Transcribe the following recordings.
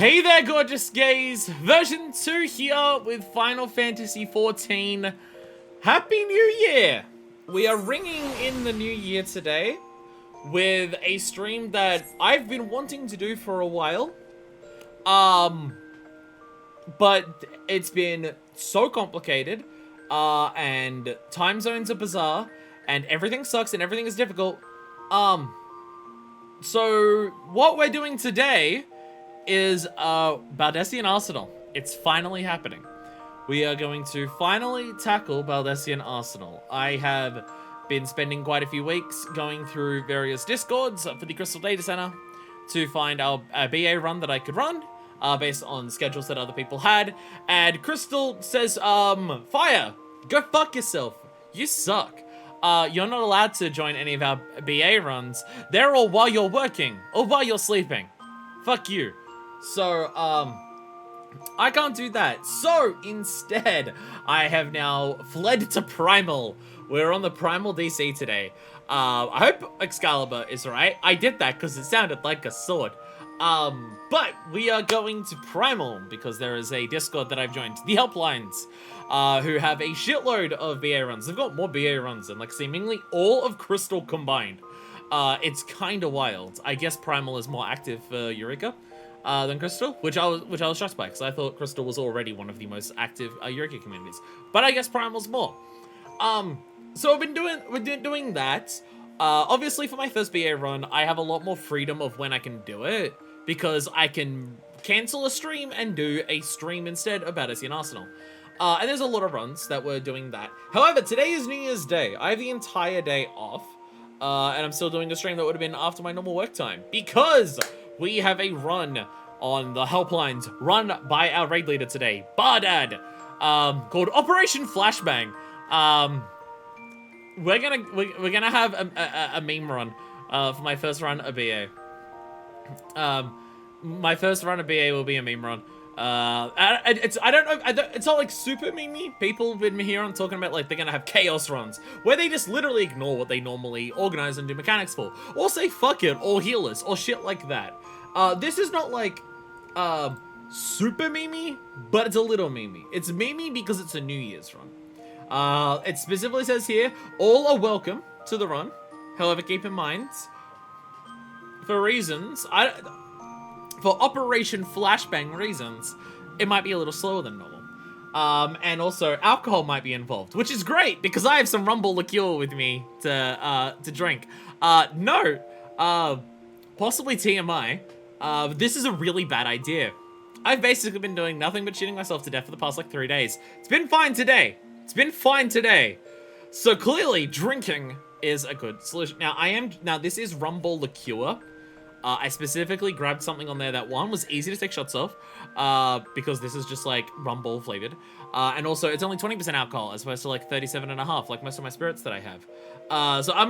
Hey there, gorgeous gays! Version 2 here with Final Fantasy XIV. Happy New Year! We are ringing in the new year today with a stream that I've been wanting to do for a while. But it's been so complicated, and time zones are bizarre, and everything sucks and everything is difficult. So what we're doing today is Baldesion Arsenal. It's finally happening. We are going to finally tackle Baldesion Arsenal. I have been spending quite a few weeks going through various discords for the Crystal Data Center to find a BA run that I could run based on schedules that other people had. And Crystal says, Fire, go fuck yourself. You suck. You're not allowed to join any of our BA runs. They're all while you're working or while you're sleeping. Fuck you. So, I can't do that. So, instead, I have now fled to Primal. We're on the Primal DC today. I hope Excalibur is right. I did that because it sounded like a sword. But we are going to Primal because there is a Discord that I've joined, the Helplines, who have a shitload of BA runs. They've got more BA runs than, like, seemingly all of Crystal combined. It's kind of wild. I guess Primal is more active for Eureka than Crystal, which I was shocked by, because I thought Crystal was already one of the most active Eureka communities. But I guess Primal's more. So we're doing that. Obviously, for my first BA run, I have a lot more freedom of when I can do it, because I can cancel a stream and do a stream instead of Baldesion Arsenal. And there's a lot of runs that were doing that. However, today is New Year's Day. I have the entire day off, and I'm still doing a stream that would have been after my normal work time, because we have a run on the Helplines run by our raid leader today, Bardad, called Operation Flashbang. We're gonna have a meme run for my first run of BA. My first run of BA will be a meme run. It's not like super memey. People have been here on talking about, like, they're gonna have chaos runs where they just literally ignore what they normally organize and do mechanics for, or say fuck it, or healers, or shit like that. This is not like super memey, but it's a little memey. It's memey because it's a New Year's run. It specifically says here, all are welcome to the run. However, keep in mind, for reasons, for Operation Flashbang reasons, it might be a little slower than normal. And also, alcohol might be involved, which is great, because I have some Rumble liqueur with me to drink. Possibly TMI, this is a really bad idea. I've basically been doing nothing but shitting myself to death for the past, like, 3 days. It's been fine today. So clearly, drinking is a good solution. Now this is Rumble liqueur. I specifically grabbed something on there that, one, was easy to take shots of, because this is just, like, Rumble flavored. And also, it's only 20% alcohol, as opposed to, like, 37.5, like most of my spirits that I have. So I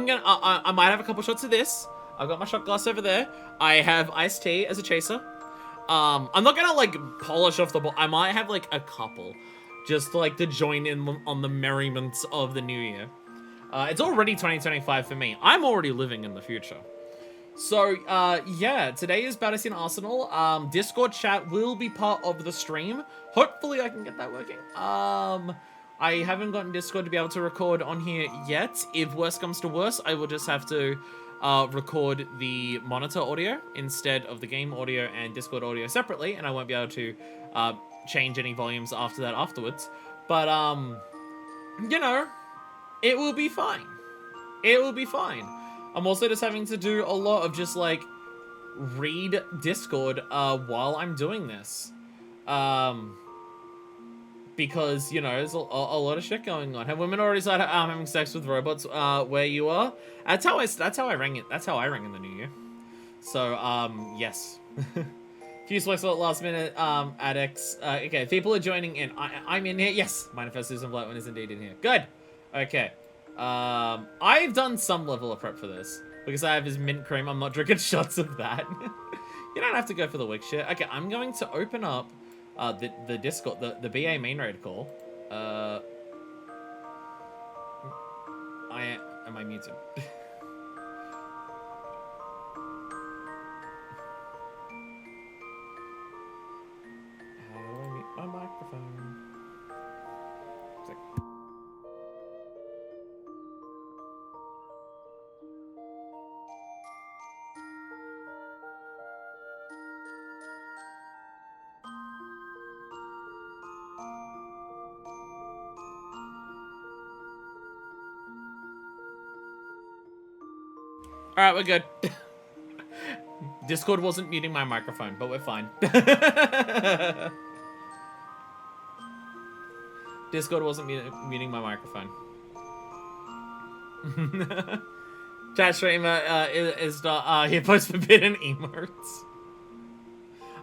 might have a couple shots of this. I've got my shot glass over there. I have iced tea as a chaser. I'm not gonna, like, polish off the bottle. I might have, like, a couple, just, like, to join in on the merriments of the new year. It's already 2025 for me. I'm already living in the future. So, yeah, today is Baldesion Arsenal. Discord chat will be part of the stream. Hopefully I can get that working. I haven't gotten Discord to be able to record on here yet. If worse comes to worse, I will just have to record the monitor audio instead of the game audio and Discord audio separately, and I won't be able to change any volumes after that afterwards. But, you know, it will be fine. It will be fine. I'm also just having to do a lot of just, like, read Discord while I'm doing this. Because, you know, there's a lot of shit going on. Have women already started having sex with robots where you are? That's how I rang it. That's how I rang in the new year. So, yes. Few selects at last minute, addicts. Okay, people are joining in. I'm in here. Yes, Manifest Susan Blightman is indeed in here. Good. Okay. I've done some level of prep for this, because I have his mint cream. I'm not drinking shots of that. You don't have to go for the wick shit. Okay, I'm going to open up the Discord, the BA main raid call. Am I muted? Alright, we're good. Discord wasn't muting my microphone, but we're fine. Discord wasn't muting my microphone. Chat streamer is not he posts forbidden emotes.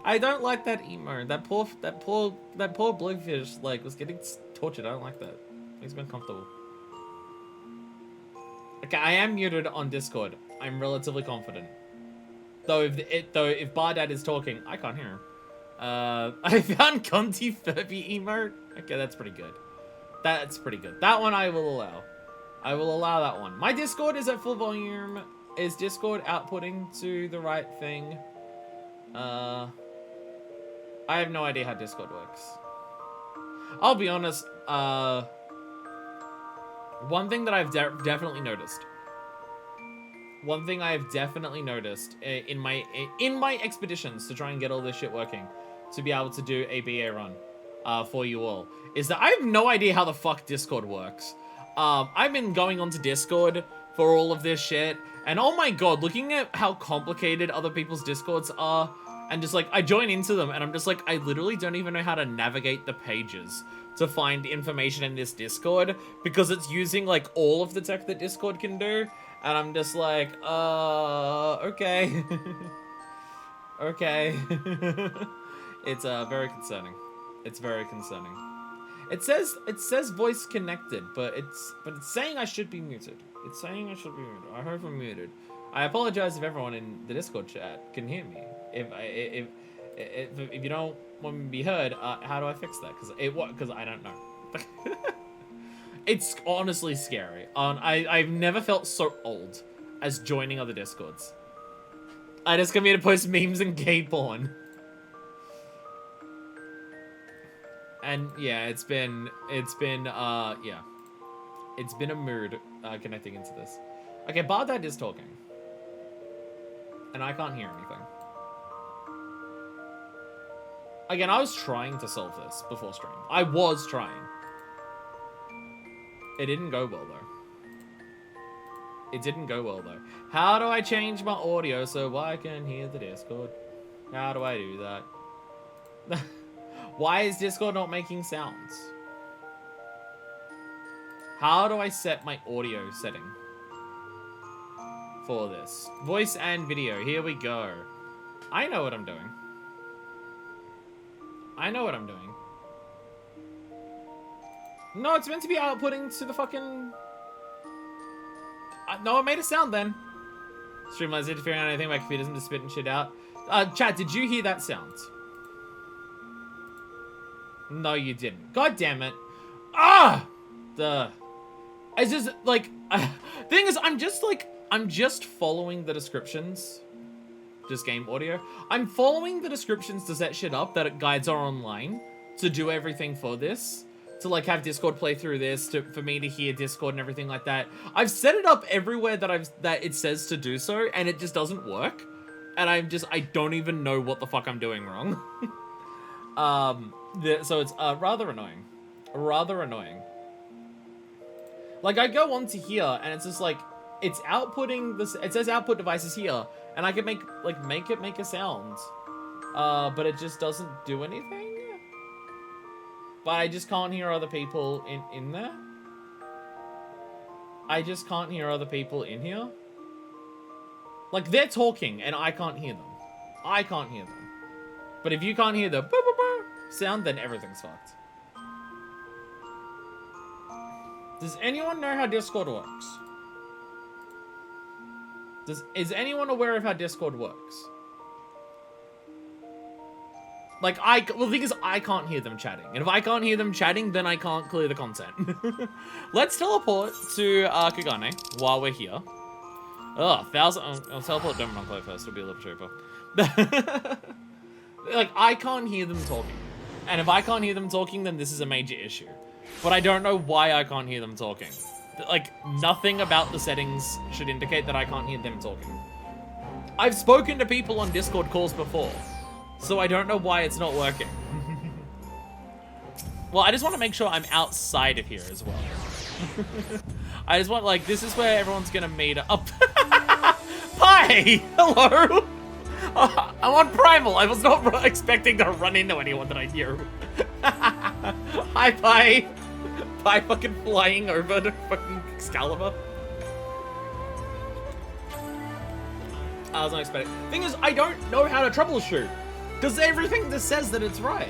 I don't like that emote. That poor bluefish like was getting tortured. I don't like that. Makes me uncomfortable. Okay, I am muted on Discord. I'm relatively confident. Though if Bardad is talking, I can't hear him. I found Conti Furby emote. Okay, that's pretty good. That's pretty good. That one I will allow. I will allow that one. My Discord is at full volume. Is Discord outputting to the right thing? I have no idea how Discord works. I'll be honest. One thing that I've definitely noticed. One thing I have definitely noticed in my expeditions to try and get all this shit working, to be able to do a BA run for you all, is that I have no idea how the fuck Discord works. I've been going onto Discord for all of this shit, and oh my god, looking at how complicated other people's Discords are, and just like, I join into them, and I'm just like, I literally don't even know how to navigate the pages to find information in this Discord, because it's using like all of the tech that Discord can do, and I'm just like, okay. Okay. It's very concerning. It's very concerning. It says voice connected, but it's saying I should be muted. It's saying I should be muted. I hope I'm muted. I apologize if everyone in the Discord chat can hear me. If you don't want me to be heard, how do I fix that? Because I don't know. It's honestly scary. I've never felt so old as joining other Discords. I just come here to post memes and gay porn. And yeah, it's been a mood connecting into this. Okay, Bardad is talking. And I can't hear anything. Again, I was trying to solve this before stream. I was trying. It didn't go well, though. It didn't go well, though. How do I change my audio so I can hear the Discord? How do I do that? Why is Discord not making sounds? How do I set my audio setting for this? Voice and video. Here we go. I know what I'm doing. I know what I'm doing. No, it's meant to be outputting to the fucking... no, it made a sound then. Streamline's interfering on anything. My computer isn't just spitting shit out. Chat, did you hear that sound? No, you didn't. God damn it. Ah! It's just, like... thing is, I'm just following the descriptions. Just game audio. I'm following the descriptions to set shit up that guides are online to do everything for this. To like have Discord play through this, for me to hear Discord and everything like that. I've set it up everywhere that it says to do so, and it just doesn't work. And I don't even know what the fuck I'm doing wrong. So it's rather annoying. Rather annoying. Like I go onto here and it's just like it's outputting this. It says output devices here, and I can make it make a sound, but it just doesn't do anything. But I just can't hear other people in there. I just can't hear other people in here. Like they're talking and I can't hear them. I can't hear them. But if you can't hear the sound, then everything's fucked. Does anyone know how Discord works? Is anyone aware of how Discord works? Like, well, the thing is, I can't hear them chatting. And if I can't hear them chatting, then I can't clear the content. Let's teleport to Kagane while we're here. Oh, 1,000... I'll teleport Dominiclo first. It'll be a little cheaper. Like, I can't hear them talking. And if I can't hear them talking, then this is a major issue. But I don't know why I can't hear them talking. Like, nothing about the settings should indicate that I can't hear them talking. I've spoken to people on Discord calls before, so I don't know why it's not working. Well, I just want to make sure I'm outside of here as well. I just want, like, this is where everyone's gonna meet up. Hey, hello. I'm on Primal. I was not expecting to run into anyone that I hear. Hi, Pi. Pi fucking flying over to fucking Excalibur. I was not expecting. Thing is, I don't know how to troubleshoot. Because everything just says that it's right.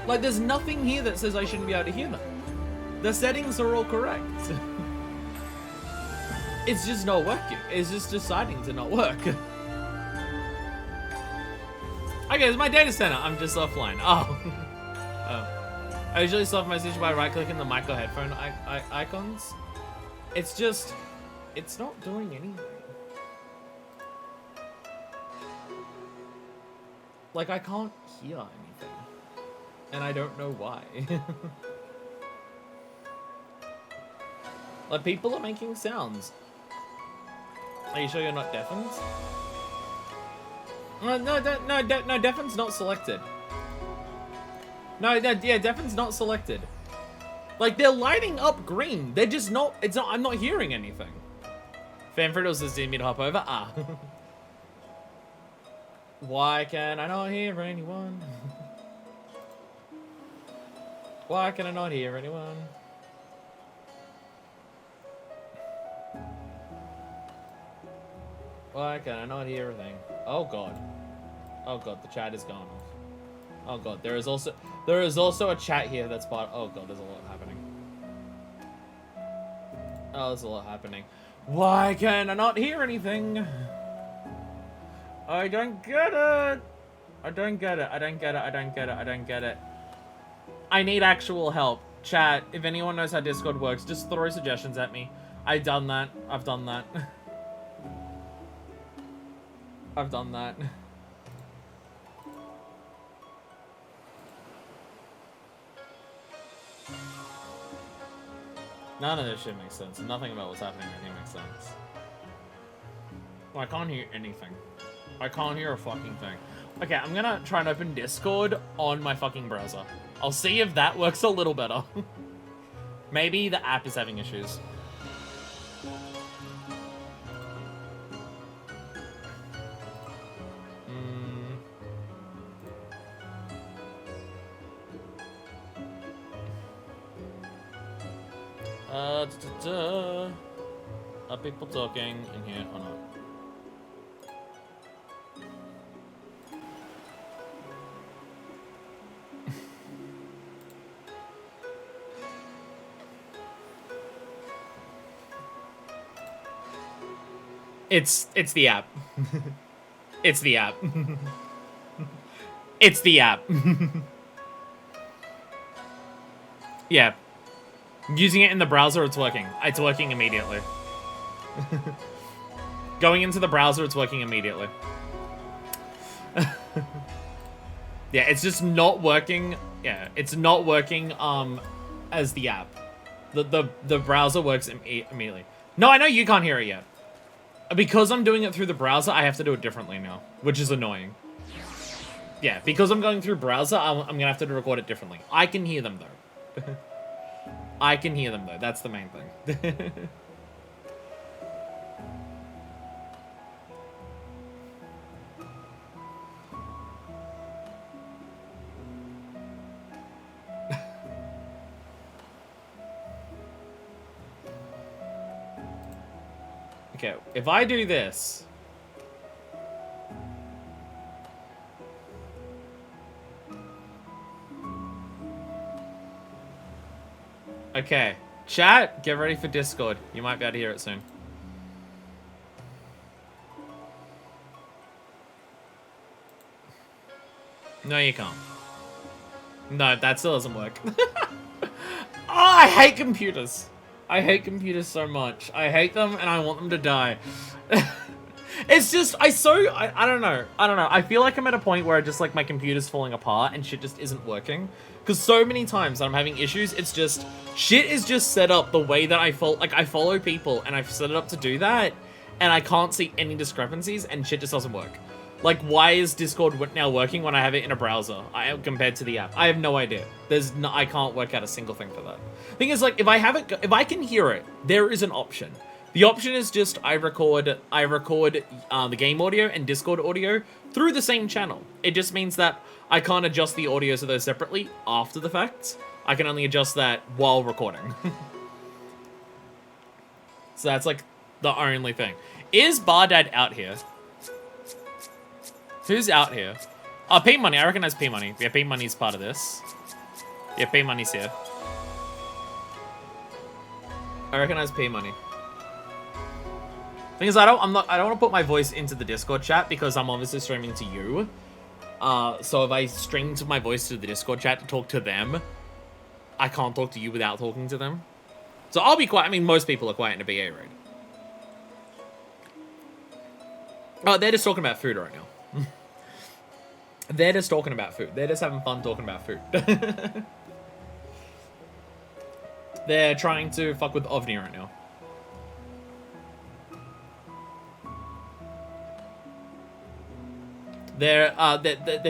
Like, there's nothing here that says I shouldn't be able to hear them. The settings are all correct. It's just not working. It's just deciding to not work. Okay, it's my data center. I'm just offline. Oh. Oh. I usually solve my issue by right-clicking the mic or headphone icons. It's just... It's not doing anything. Like, I can't hear anything. And I don't know why. Like, people are making sounds. Are you sure you're not deafened? No, deafened's not selected. No, yeah, deafened's not selected. Like, they're lighting up green. They're just not, I'm not hearing anything. Fanfriddle says, "Need me to hop over?" Ah. Why can I not hear anyone? Why can I not hear anyone? Why can I not hear a thing? Oh god. Oh god, the chat is gone off. Oh god, there is also a chat here that's part. Oh god, there's a lot happening. Oh, there's a lot happening. Why can I not hear anything? I don't get it. I don't get it. I don't get it. I don't get it. I don't get it. I need actual help. Chat, if anyone knows how Discord works, just throw suggestions at me. I've done that. I've done that. I've done that. None of this shit makes sense. Nothing about what's happening right here makes sense. Well, I can't hear anything. I can't hear a fucking thing. Okay, I'm gonna try and open Discord on my fucking browser. I'll see if that works a little better. Maybe the app is having issues. Are people talking in here or not? It's the app. It's the app. It's the app. Yeah. Using it in the browser, it's working. It's working immediately. Going into the browser, it's working immediately. Yeah, it's just not working. Yeah, it's not working as the app. The browser works immediately. No, I know you can't hear it yet. Because I'm doing it through the browser, I have to do it differently now, which is annoying. Yeah, because I'm going through browser, I'm gonna have to record it differently. I can hear them though. I can hear them though. That's the main thing. Okay, if I do this... Okay, chat, get ready for Discord. You might be able to hear it soon. No, you can't. No, that still doesn't work. Oh, I hate computers. I hate computers so much. I hate them and I want them to die. It's just, I don't know. I feel like I'm at a point where just like my computer's falling apart and shit just isn't working. Because so many times that I'm having issues, it's just, shit is just set up the way that I follow people and I've set it up to do that. And I can't see any discrepancies and shit just doesn't work. Like, why is Discord now working when I have it in a browser compared to the app? I have no idea. I can't work out a single thing for that. Thing is, like, if I can hear it, there is an option. The option is just I record the game audio and Discord audio through the same channel. It just means that I can't adjust the audios of those separately after the fact. I can only adjust that while recording. So that's like the only thing. Is Bardad out here? Who's out here? Oh, P Money. I recognize P Money. Yeah, P Money's part of this. Yeah, P Money's here. I recognize P Money. Thing is, I don't want to put my voice into the Discord chat because I'm obviously streaming to you. So if I stream to my voice to the Discord chat to talk to them, I can't talk to you without talking to them. So I'll be quiet. I mean, most people are quiet in a BA raid. Oh, they're just talking about food right now. They're just talking about food. They're just having fun talking about food. They're trying to fuck with OVNI right now. They're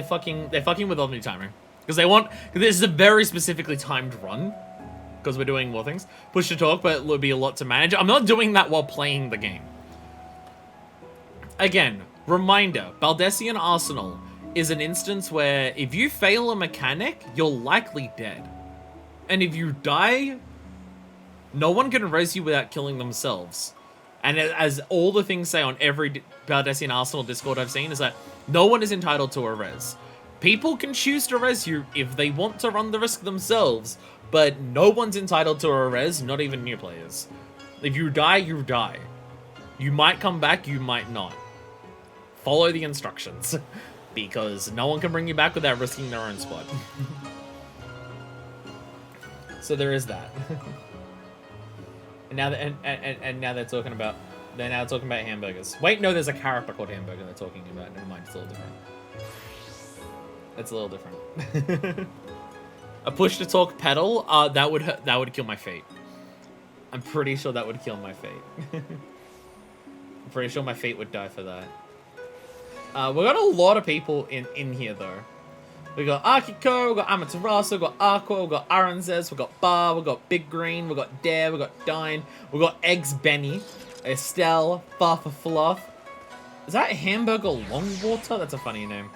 fucking with OVNI timing because they want. This is a very specifically timed run because we're doing more things. Push to talk, but it would be a lot to manage. I'm not doing that while playing the game. Again, reminder: Baldesion Arsenal is an instance where if you fail a mechanic, you're likely dead, and if you die, no one can res you without killing themselves. And as all the things say on every Baldesion Arsenal Discord I've seen is that no one is entitled to a res. People can choose to res you if they want to run the risk themselves, but no one's entitled to a res, not even new players. If you die, you die. You might come back, you might not. Follow the instructions, because no one can bring you back without risking their own spot. So there is that. And now, now they're talking about hamburgers. Wait, no, there's a character called Hamburger they're talking about. Never mind, it's a little different. It's a little different. A push to talk pedal. That would kill my fate. I'm pretty sure that would kill my fate. I'm pretty sure my fate would die for that. We got a lot of people in here though. We got Akiko, we got Amaterasu, we got Aqua, we got Aranzes, we got Bar, we got Big Green, we got Dare, we got Dine, we got Eggs Benny, Estelle, Farfa Fluff. Is that Hamburger Longwater? That's a funny name.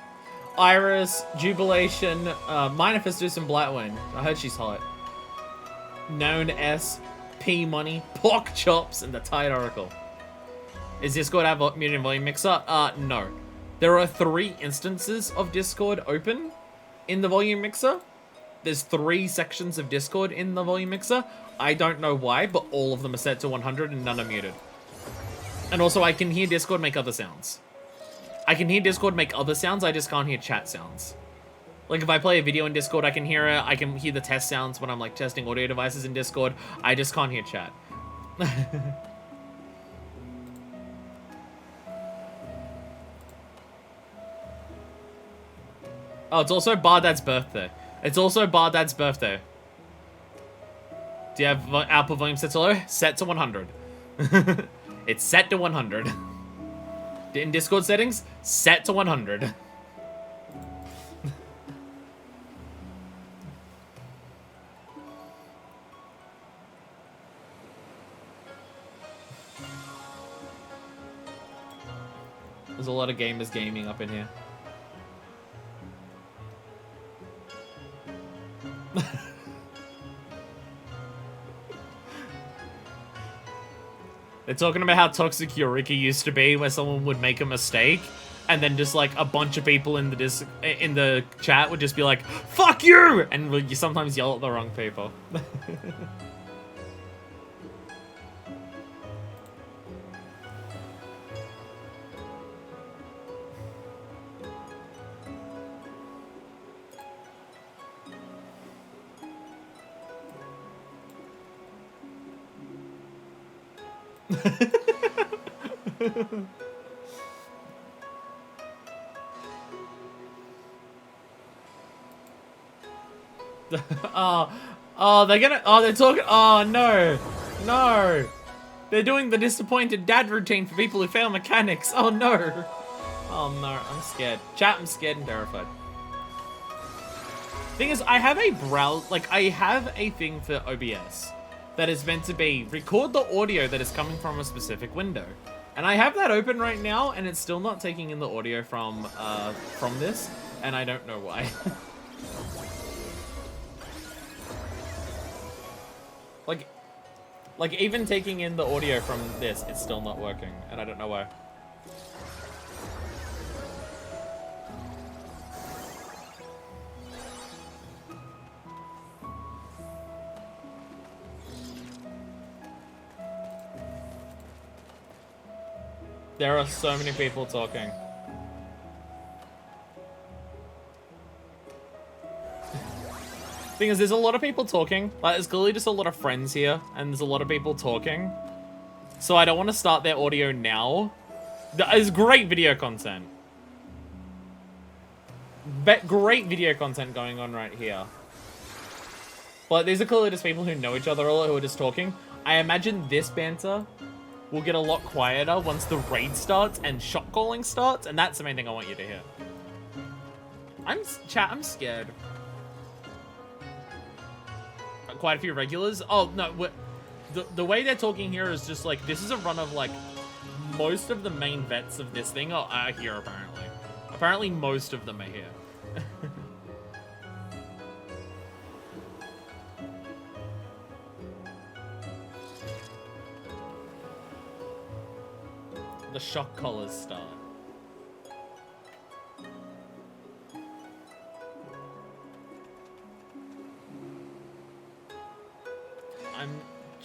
Iris, Jubilation, Minifestus, and Blackwind. I heard she's hot. Known S, P Money, Pork Chops, and the Tide Oracle. Is Discord have a muted volume mixer? No. There are 3 instances of Discord open in the volume mixer. There's 3 sections of Discord in the volume mixer. I don't know why, but all of them are set to 100 and none are muted. And also, I can hear Discord make other sounds. I can hear Discord make other sounds, I just can't hear chat sounds. Like, if I play a video in Discord, I can hear it. I can hear the test sounds when I'm, like, testing audio devices in Discord. I just can't hear chat. Oh, it's also Bardad's birthday. It's also Bardad's birthday. Do you have output volume set to low? Set to 100. It's set to 100. In Discord settings, set to 100. There's a lot of gamers gaming up in here. They're talking about how toxic Eureka used to be, where someone would make a mistake, and then just like a bunch of people in the chat would just be like, "Fuck you!" and you sometimes yell at the wrong people. they're talking, oh no, they're doing the disappointed dad routine for people who fail mechanics, oh no, I'm scared, chat, I'm scared and terrified. Thing is, I have a thing for OBS, that is meant to be record the audio that is coming from a specific window. And I have that open right now, and it's still not taking in the audio from this, and I don't know why. like even taking in the audio from this, it's still not working, and I don't know why. There are so many people talking. Thing is, there's a lot of people talking. Like, there's clearly just a lot of friends here, and there's a lot of people talking. So I don't want to start their audio now. There's great video content. Great video content going on right here. But these are clearly just people who know each other a lot, who are just talking. I imagine this banter will get a lot quieter once the raid starts and shot calling starts, and that's the main thing I want you to hear. I'm scared. Quite a few regulars. Oh no, the way they're talking here is just like, this is a run of like, most of the main vets of this thing are here apparently. Apparently most of them are here. The shock collars start.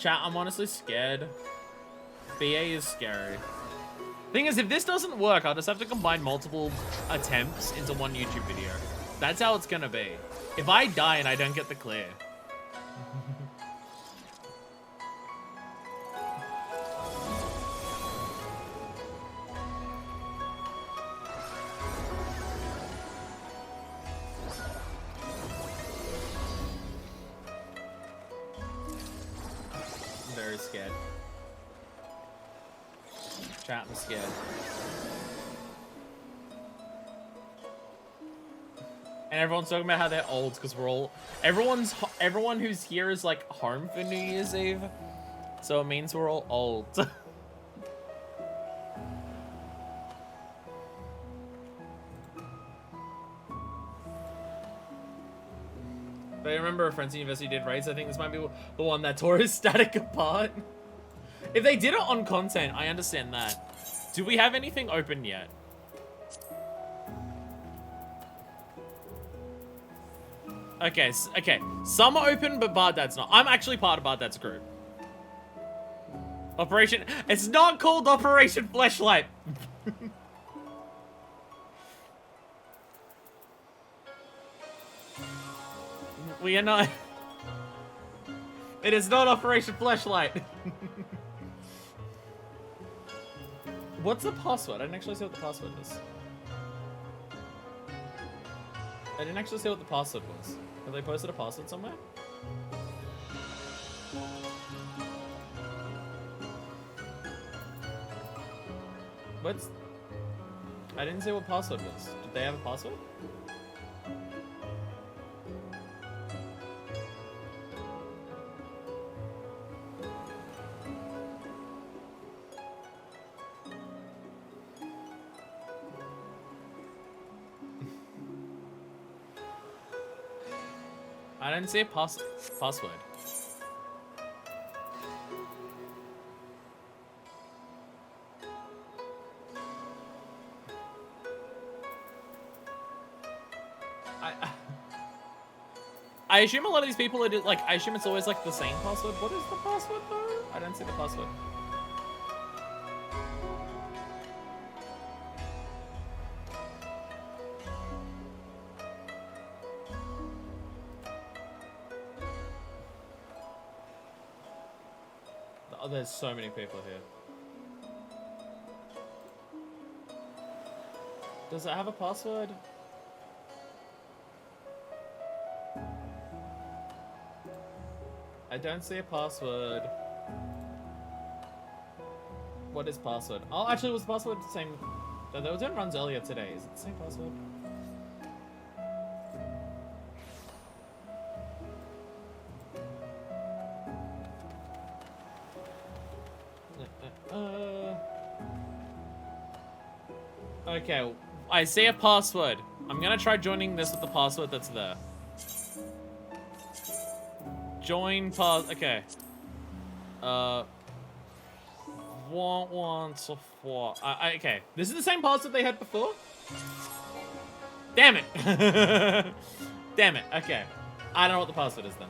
I'm honestly scared. BA is scary. Thing is, if this doesn't work, I'll just have to combine multiple attempts into one YouTube video. That's how it's gonna be. If I die and I don't get the clear. Scared. Chat, I'm scared. And everyone's talking about how they're old because we're all everyone who's here is like home for New Year's Eve, so it means we're all old. But I remember a Frenzy University did raids. I think this might be the one that tore his static apart. If they did it on content, I understand that. Do we have anything open yet? Okay, okay. Some are open, but Bardad's not. I'm actually part of Bardad's group. Operation... It's not called Operation Fleshlight. We are not... It is not Operation Fleshlight. What's the password? I didn't actually see what the password is. I didn't actually see what the password was. Have they posted a password somewhere? What's... I didn't see what password was. Did they have a password? I didn't see a password. I assume a lot of these people are like, I assume it's always like the same password. What is the password though? I don't see the password. Oh, there's so many people here. Does it have a password? I don't see a password. What is password? Oh, actually, was the password the same? There was doing runs earlier today. Is it the same password? Okay, I see a password. I'm gonna try joining this with the password that's there. Join pass. Okay. One to four. Okay. This is the same password they had before. Damn it. Damn it. Okay. I don't know what the password is then.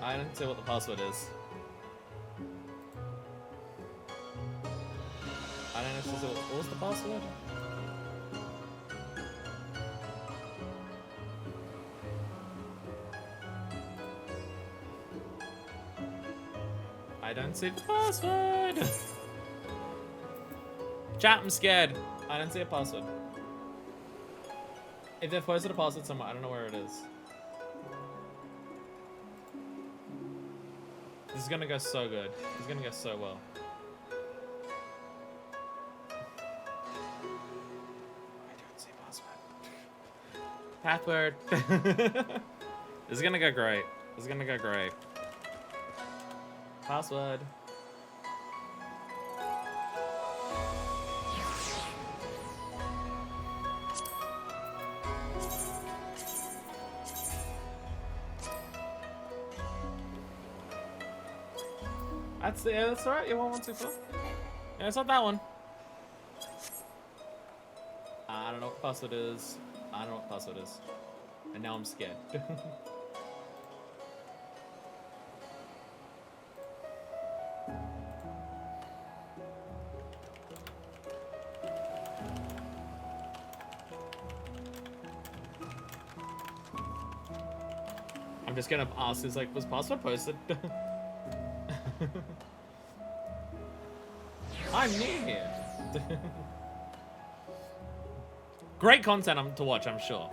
I don't see what the password is. I don't know what was the password? I don't see the password. Chat, I'm scared. I don't see a password. If they've posted a password somewhere, I don't know where it is. This is gonna go so good. This is gonna go so well. I don't see password. Password. This is gonna go great. This is gonna go great. Password. That's alright. You want 1, 2, 4? Yeah, it's not that one. I don't know what the password is. I don't know what the password is. And now I'm scared. I'm just gonna ask, is like, was password posted? I'm new here. Great content to watch, I'm sure.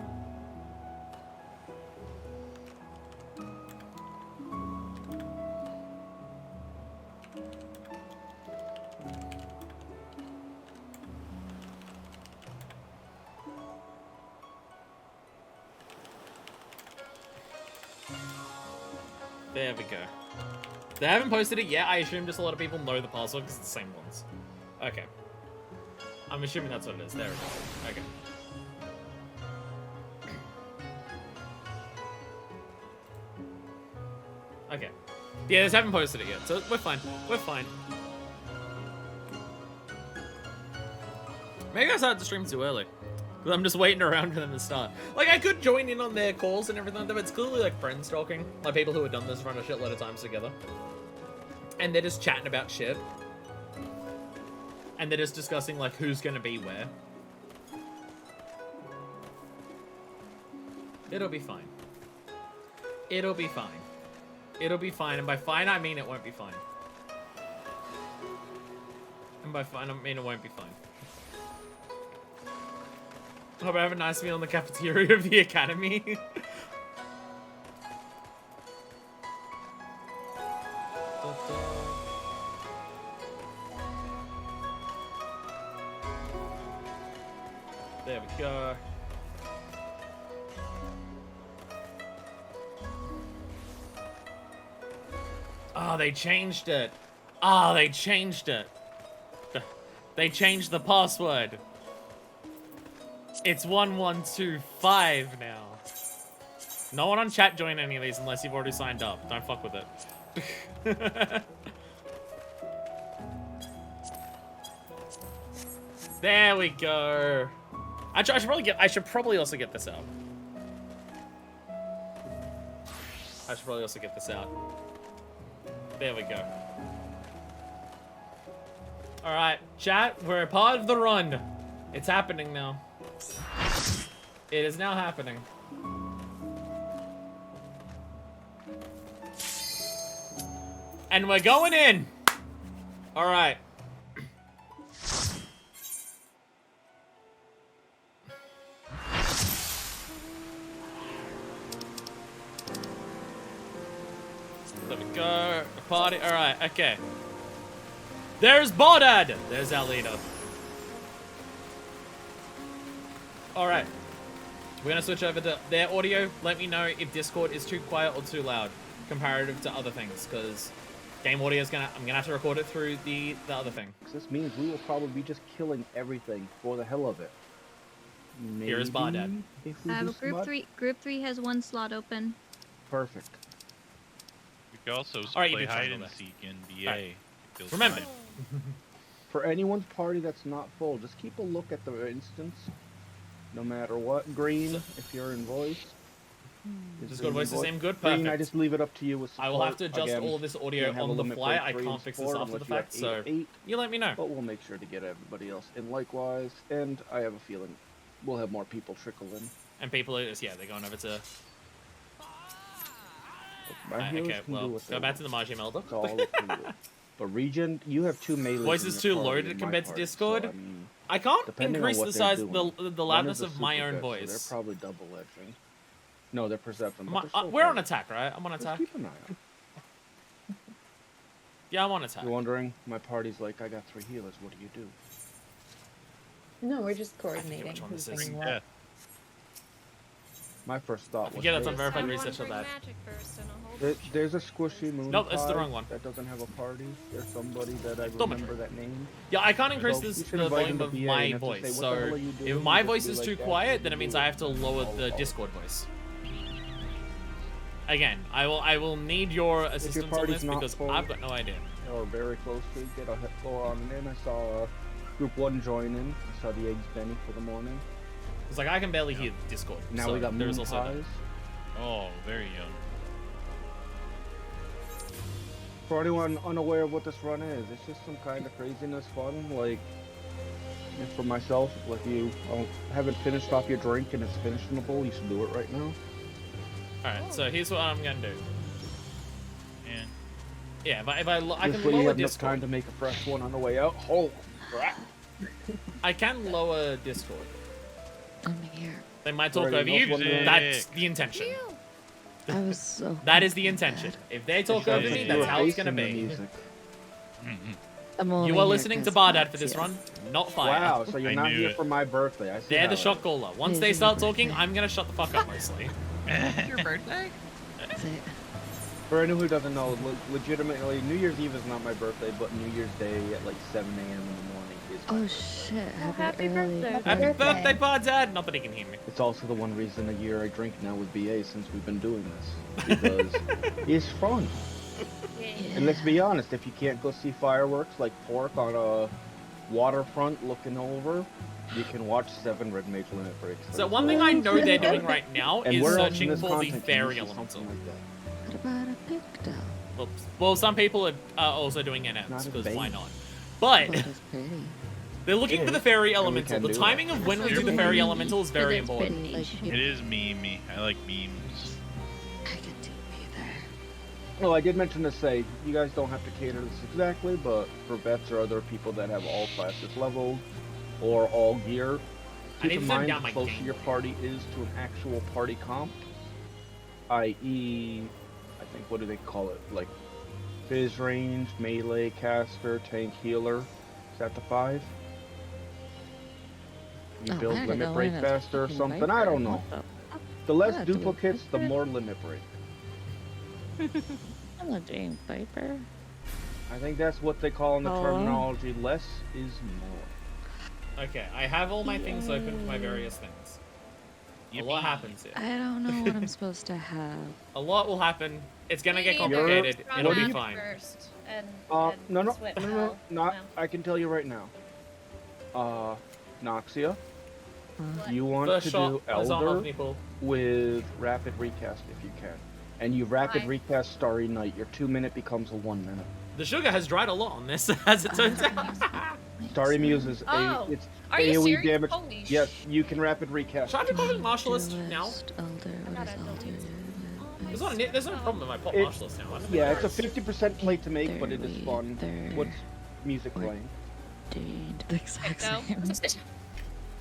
There we go. They haven't posted it yet. I assume just a lot of people know the password because it's the same ones. Okay. I'm assuming that's what it is. There it is. Okay. Okay. Yeah, they haven't posted it yet, so we're fine. We're fine. Maybe I started the stream too early. Because I'm just waiting around for them to start. Like, I could join in on their calls and everything like that, but it's clearly like friends talking. Like people who have done this run a shitload of times together. And they're just chatting about shit. And they're just discussing, like, who's gonna be where. It'll be fine. It'll be fine. It'll be fine. And by fine, I mean it won't be fine. And by fine, I mean it won't be fine. Hope I have a nice meal in the cafeteria of the academy. There we go. Oh, they changed it. Oh, they changed it. They changed the password. It's 1125 now. No one on chat join any of these unless you've already signed up. Don't fuck with it. There we go. I should probably also get this out. I should probably also get this out. There we go. Alright, chat, we're a part of the run. It's happening now. It is now happening. And we're going in. Alright. There we go. A party. Alright, okay. There's Baldad. There's our leader. Alright. We're gonna switch over to their audio. Let me know if Discord is too quiet or too loud. comparative to other things, because game audio is I'm gonna have to record it through the other thing. This means we will probably be just killing everything for the hell of it. Maybe Here is Bardad. if we I have do a group smut? 3. Group 3 has 1 slot open. Perfect. We could also Alright, you play do hide triangle and there. seek in BA. Alright. Feels Remember. fine. For anyone's party that's not full, just keep a look at the instance. No matter what. Green, if you're in voice. Discord voice is same good, Green, perfect. I just leave it up to you with support. I will have to adjust Again, all of this audio can't have a on the limit fly. break I 3 can't and fix this support after the unless you have fact, so 8. you let me know. But we'll make sure to get everybody else in likewise, and I have a feeling we'll have more people trickle in. And people are just, yeah, they're going over to... My healers okay, can well, do what they go back to want. the Margie Melder. It's all up to you. But Regen, you have 2 melees. Voice in is your too party loaded in my compared to party, Discord. So, I mean, I can't depending on increase what the they're size, doing. the One loudness is a of my super own vet, so voice. they're probably double edging. No, they're perceptive. We're on attack, right? I'm on Just attack. keep an eye out. Yeah, I'm on attack. You're wondering, my party's like, I got 3 healers. What do you do? No, we're just I coordinating forget which one who's this is. doing what. Yeah. My first thought was, Yeah, that's hey, unverified research of that. there's a squishy moon Nope, that's the pie wrong one. that doesn't have a party. There's somebody that I Dormitory. remember that name. Yeah, I can't increase So, this, you should the invite volume him to of BA my and have to voice. say, "What the So hell are you doing?" if my Just voice be is like, too "Dad, quiet, can then it you means do I have to lower all the of it?" Discord voice. Again, I will need your assistance on party's this not because full, I've got no idea. Or very close to get a go on in. I saw group 1 join in. I saw the eggs Benny for the morning. It's like I can barely hear Discord. Now so we got moon there's also that. pies. Oh, very young. For anyone unaware of what this run is, it's just some kind of craziness fun. Like, and for myself, like you haven't finished off your drink and it's finishable, you should do it right now. Alright, so here's what I'm gonna do. And Yeah, I can This way you lower have enough time Discord. to make a fresh one on the way out. Holy crap! I can lower Discord. I'm here. They might talk Alright, over you. music. That's the intention. I was so. That is the intention. If they talk over me, that's how it's gonna be. I'm only You are here listening to 'cause Bardad for this yeah. run, not fire. Wow, so you're I not knew here it. for my birthday. I see. They're how the it shot is. caller. Once It they is start my talking, birthday. I'm gonna shut the fuck up mostly. Your birthday? Is it- For anyone who doesn't know, legitimately, New Year's Eve is not my birthday, but New Year's Day at like 7 a.m. in the morning is. Oh shit! happy early birthday. Happy Birthday. birthday, Bardad! Not that he can hear me. It's also the one reason a year I drink now with BA since we've been doing this. Because it's fun. And let's be honest, if you can't go see fireworks like Pork on a waterfront looking over, you can watch 7 Red Mage Limit Breaks. So one thing I know they're doing right now And is where else in searching this for the content can you fairy see elemental. something like that? What about a pigtail? Oops. Well, some people are also doing Not NMs, a because bait. why not? Well, But that's pretty. they're looking for the fairy elemental. can The do timing of when we do the fairy elemental is very It's important. been Like, niche. it is memey. I like memes. I can do either. Well, I did mention to say, you guys don't have to cater this exactly, but for vets or other people that have all classes leveled or all gear, I keep need in to turn mind down the my closer gain. your party is to an actual party comp, i.e., I think, what do they call it? Like, phys range, melee, caster, tank, healer. Is that the 5? You Oh, build I had to limit go break in as faster or fucking something, Viper. I don't know. What The less Yeah, do it duplicates, the Viper. more limit break. I'm not doing Viper. I think that's what they call in the Oh. terminology, less is more. Okay, I have all my things open for my various things. A lot Yippee. happens here. I don't know what I'm supposed to have. A lot will happen. It's gonna get Me neither. complicated. You're- It'll what be do you- fine. First and, No, and no, sweat no, hell. not. No. I can tell you right now. Noxia, What? you want First to shot do is on Elder people. with rapid recast if you can, and you rapid Why? recast Starry Night. Your 2-minute becomes a 1 minute. The sugar has dried a lot on this, as it turns out. Starry Muse is Oh, it's Are you AoE serious? damage. Holy Yes, sh- you can rapid recast. Should I be popping martialist Duelist, now? Elder, I'm what not is a Elder? duelist. There's no problem if I pop It- martialist now. I don't Yeah, think it's a 50% play to make, but it is fun. They're What's music or- playing? doing the exact Go. same.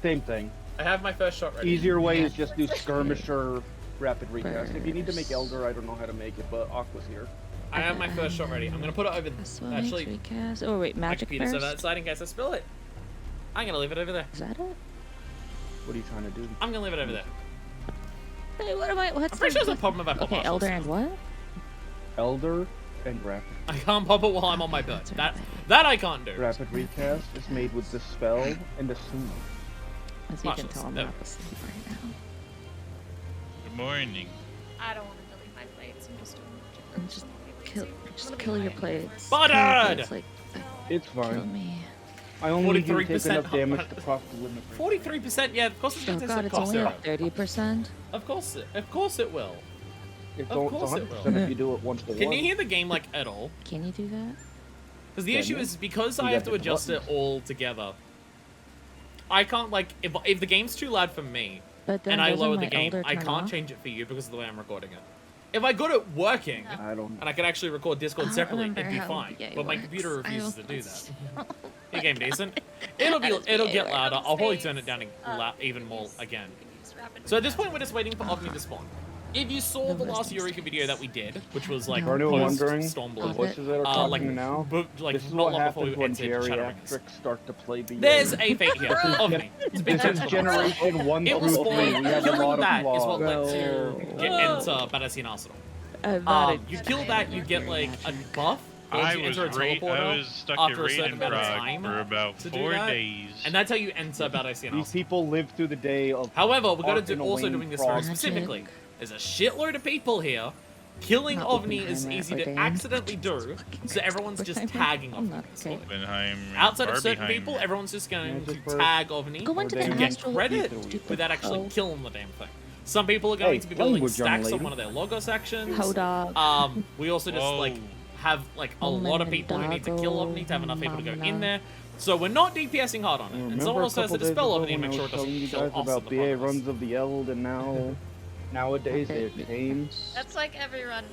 Same thing. I have my first shot ready. Easier way is just do skirmisher rapid recast. If you need to make Burst. Elder, I don't know how to make it, but Aqua's here. I have my first shot ready. I'm gonna put it over. This one Actually, makes recast. Oh wait, my magic computer's over that burst. side in case I spill it. I'm gonna leave it over there. Is that it? What are you trying to do? I'm gonna leave it over there. Wait, what am I? What's I'm pretty the- sure there's no problem if I pop Okay, martialist Elder now. and what? Elder and Rapid. I can't pop it while I'm on my bird. That's That right. that I can't do. Rapid Recast is made with Dispel and Assume. As you can Marshall's- tell, I'm no. not asleep right now. Good morning. I don't want to delete my plates. I'm just doing And just kill, I'm gonna just be kill your quiet. plates. Butterd! Kill your plates, like, It's kill fine. me. I only do take 43% enough damage to cross the limit. 43%. Yeah, of course it's Oh gonna god, taste it's like only cough like syrup. 30%. Of course it will. It's Of course it 100% will. if you do it once to Can one. you hear the game like at all? Can you do that? Because the Can issue you? is because You I have got to the adjust it buttons. all together. I can't like if the game's too loud for me But then and I doesn't lower my the game, elder I turn can't off? change it for you because of the way I'm recording it. If I got it working I don't know. and I could actually record Discord I don't separately, remember it'd be how fine. VA But my works. computer I refuses to don't- do that. Your game decent. It'll get VA louder. works. I'll probably turn it down even more again. So at this point, we're just waiting for Ovni to spawn. If you saw the last Eureka video that we did, which was like For anyone post wondering, the Stormblood, voices that are talking like now, like this is not what long before we happens when entered Shadowbringers. geriatrics start to play BA. There's a fate here. Ovni. It's been This is tested. generation 1 It through was 3. spawned. We have a Killing lot that of is what flaws. led to get into Baldesion Arsenal. You kill that, you get like a buff. Or I you was, enter a teleporter I was stuck after at a certain amount of Raidenbrod time for about to do 4 that, days. and that's how you enter Baldesion These Arsenal. people live through the day of. However, we're gonna Arc and also Wayne doing this very Frost. specifically. There's a shitload of people here. Killing Not Ovni is Oppenheimer easy or to Dan. accidentally do, so everyone's just Oppenheimer? tagging I'm Ovni. not So okay. Oppenheimer, outside of certain Barbieheimer. people, everyone's just going Yeah, to just for- tag Ovni Go into Or the they to get astral credit stupid without actually hoe. killing the damn thing. Some people are going Hey, to be building language, young stacks on lady. one of their logo sections. Ho dog. We also just like Whoa. have like a lot of people who need to kill Ovni to have enough people to go in there. So we're not DPSing hard on it. And Remember someone a else has couple to days dispel ago Ovni and when make I sure it was doesn't telling you kill guys us in about the BA process. runs of the Eld, and nowadays they're tame. That's like every run,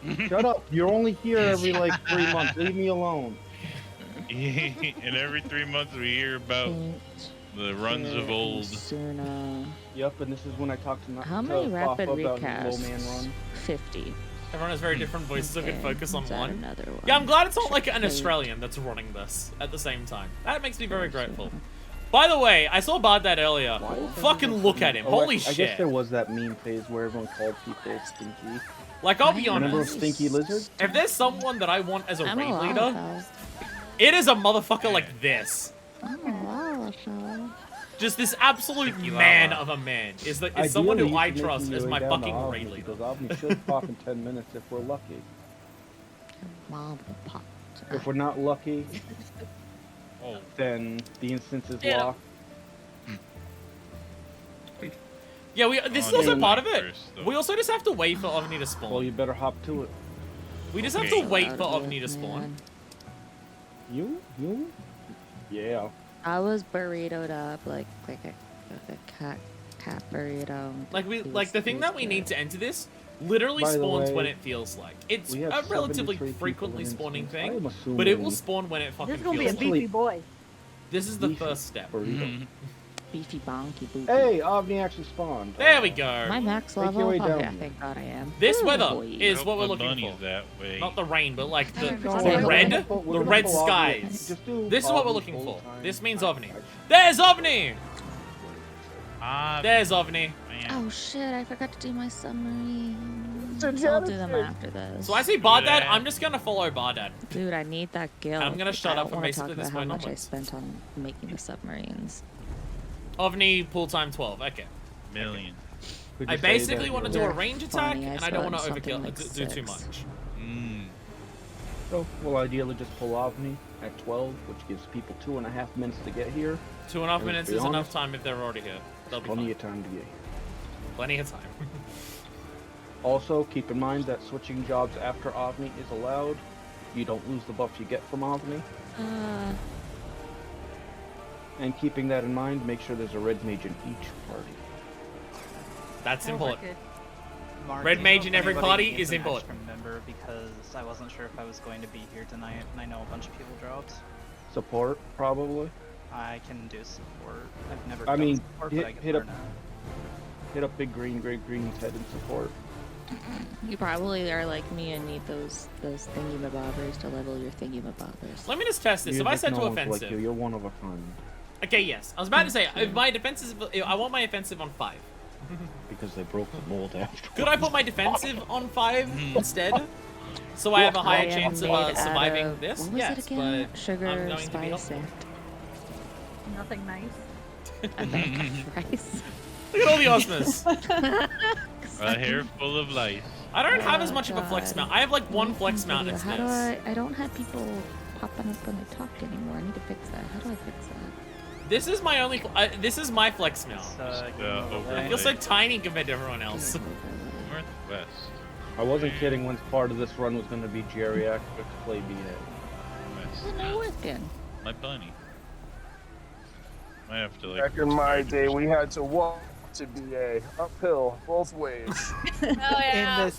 Marg. Shut up! You're only here every like 3 months. Leave me alone. And every 3 months we hear about the runs of old. Suna. Yep, and this is when I talk to How to many Papa rapid about his low man recasts? run. 50. Everyone has very different voices, so we can Okay, focus on is that one. Another one. Yeah, I'm glad it's not like an Okay. Australian that's running this at the same time. That makes me very grateful. By the way, I saw Bardad earlier. Fucking look at him. Oh, Holy I guess shit. there was that meme phase where everyone called people stinky. Like, I'll be Remember honest. Stinky Lizard? If there's someone that I want as a I'm raid a leader, Lalafell. it is a motherfucker like this. I'm a Lalafell. Just this absolute man of a man. Is someone Ideally, who I you should make trust your as way my down to fucking Avni, raid leader. Because Avni should pop in 10 minutes if we're lucky. Mom will pop. If we're not lucky, Oh, then the instance is Yeah. locked. Yeah, this is on also the part of line it. first, though. We also just have to wait for Ovni to Well, spawn. you better hop to it. We just have Okay. to wait for Out of Ovni to it, spawn. man. You? Yeah. I was burritoed up like a cat burrito. Like the It thing was that we need good. to enter this literally By the spawns way, when it feels like. It's We have a relatively 73 frequently people in spawning instance. I thing, am assuming but it will spawn when it fucking This is gonna be a feels Actually- beefy boy. This is the beefy first step. burrito. Beefy bonky booty. Hey, Avni actually spawned. There we go. Am I max Make level? your way Oh, down yeah, here. thank God I am. This Ooh, weather boy. is Nope, what we're the looking bunny's for. that way. Not the rain, but like the, Don't the worry, red, we're the gonna red pull Avni. skies. Just do This is what we're Avni looking full for. time. This means Ovni. There's Ovni. Ah, There's Ovni. man. Oh shit, I forgot to do my submarine. So I'll do them Genesis. after this. So I see Bardad. I'm just gonna follow Bardad. Dude, I need that guild. I'm gonna shut I up don't and wanna basically talk this about how point much I onwards. spent on making the submarines. Ovni pool time 12. Okay. Million. Could I you say basically that want to you're- do a range attack, funny, I and I don't want to saw it overkill, something do like too 6. much. Mm. So we'll ideally just pull Avni at 12, which gives people 2.5 minutes to get here. 2.5 Let's minutes be is enough honest. time if they're already here. They'll be Plenty fine. of time to get here. Plenty of time. Also, keep in mind that switching jobs after Avni is allowed. You don't lose the buff you get from Avni. And keeping that in mind, make sure there's a red mage in each party. That's important. Mark, Red do you mage know in if every anybody party needs is an important. extra member because I wasn't sure if I was going to be here tonight, and I know a bunch of people dropped. Support, probably. I can do support. I've never I done mean, support, hit- but I can hit up- learn Hit up Big Green's head in support. You probably are like me and need those thingy-mabobbers to level your thingy-mabobbers. Let me just test this. You If I just set no to one's offensive, like you. You're one of a kind. okay, yes. I was about to say if my defense is. I want my offensive on 5. Because they broke the mold after. Could I put my defensive on 5 instead? So I have a higher chance of surviving this? What was Yes, it again? but Sugar, I'm going to be spice, helpful. and Nothing nice. rice. Look at all the awesomeness. A hair full of lice. I don't have as Oh, much of a flex God. mount. I have like one flex mount Video. that's How do this. I don't have people popping up when I talk anymore. I need to fix that. How do I fix that? This is my only. This is my flex mount. overlay. I feel so tiny compared to everyone else. Northwest. I wasn't kidding when part of this run was going to be geriatric play BA. West. It's not working. My bunny. I have to like. Back in my day, we had to walk to BA uphill both ways. Oh yeah.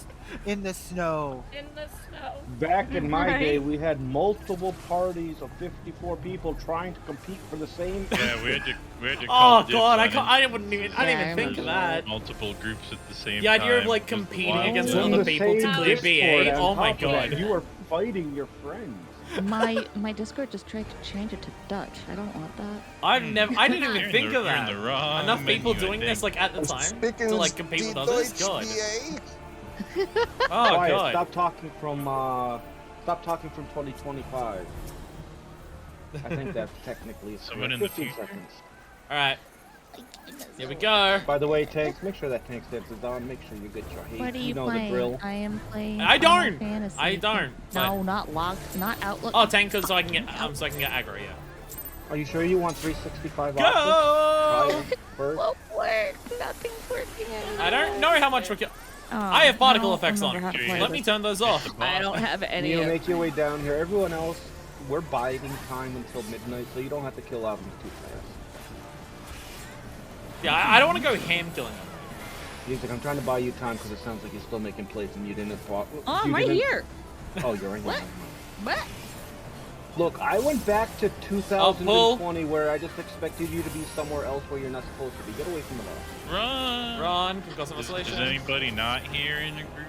In the snow. In the snow. Back in my day, Right. we had multiple parties of 54 people trying to compete for the same. Yeah, we had to Oh call dibs god, on I wouldn't even. I didn't Yeah, I even think of remember that. multiple groups at the same The time. idea of like was competing wild. against In other the people to same clear Discord, BA. on Oh my top of that, god. you were fighting your friends. My Discord just tried to change it to Dutch. I don't want that. I didn't You're even in think the- of you're in that. the wrong Enough people menu, I doing this think. like at the time to like compete with others. God. Oh Quiet, god. stop talking from 2025. I think that's technically Someone in the 15 future. seconds. All right. Here we go. By the way, Tanks, make sure that tank stance is on. Make sure you get your hate. What are you know playing? the drill. I am playing. I Final don't. Fantasy. I don't. No, not logged. Not Outlook. Oh, tankers, so I can get so I can get aggro. Yeah. Are you sure you want 365 Go! optics? Try first. Won't work. Nothing's working. I don't know how much we can. Oh, I have particle don't effects on. remember how to play Let me this. turn those off. I don't have any. Neil, of make your way down here. Everyone else, we're biding time until midnight, so you don't have to kill out too fast. Yeah, I don't want to go ham killing them. He's like, I'm trying to buy you time because it sounds like you're still making plays and you didn't. Oh, I'm right here. Oh, you're right What? here. What? Look, I went back to 2020 where I just expected you to be somewhere else where you're not supposed to be. Get away from the ball. Run! Run, we've got some Is isolation. anybody not here in the group?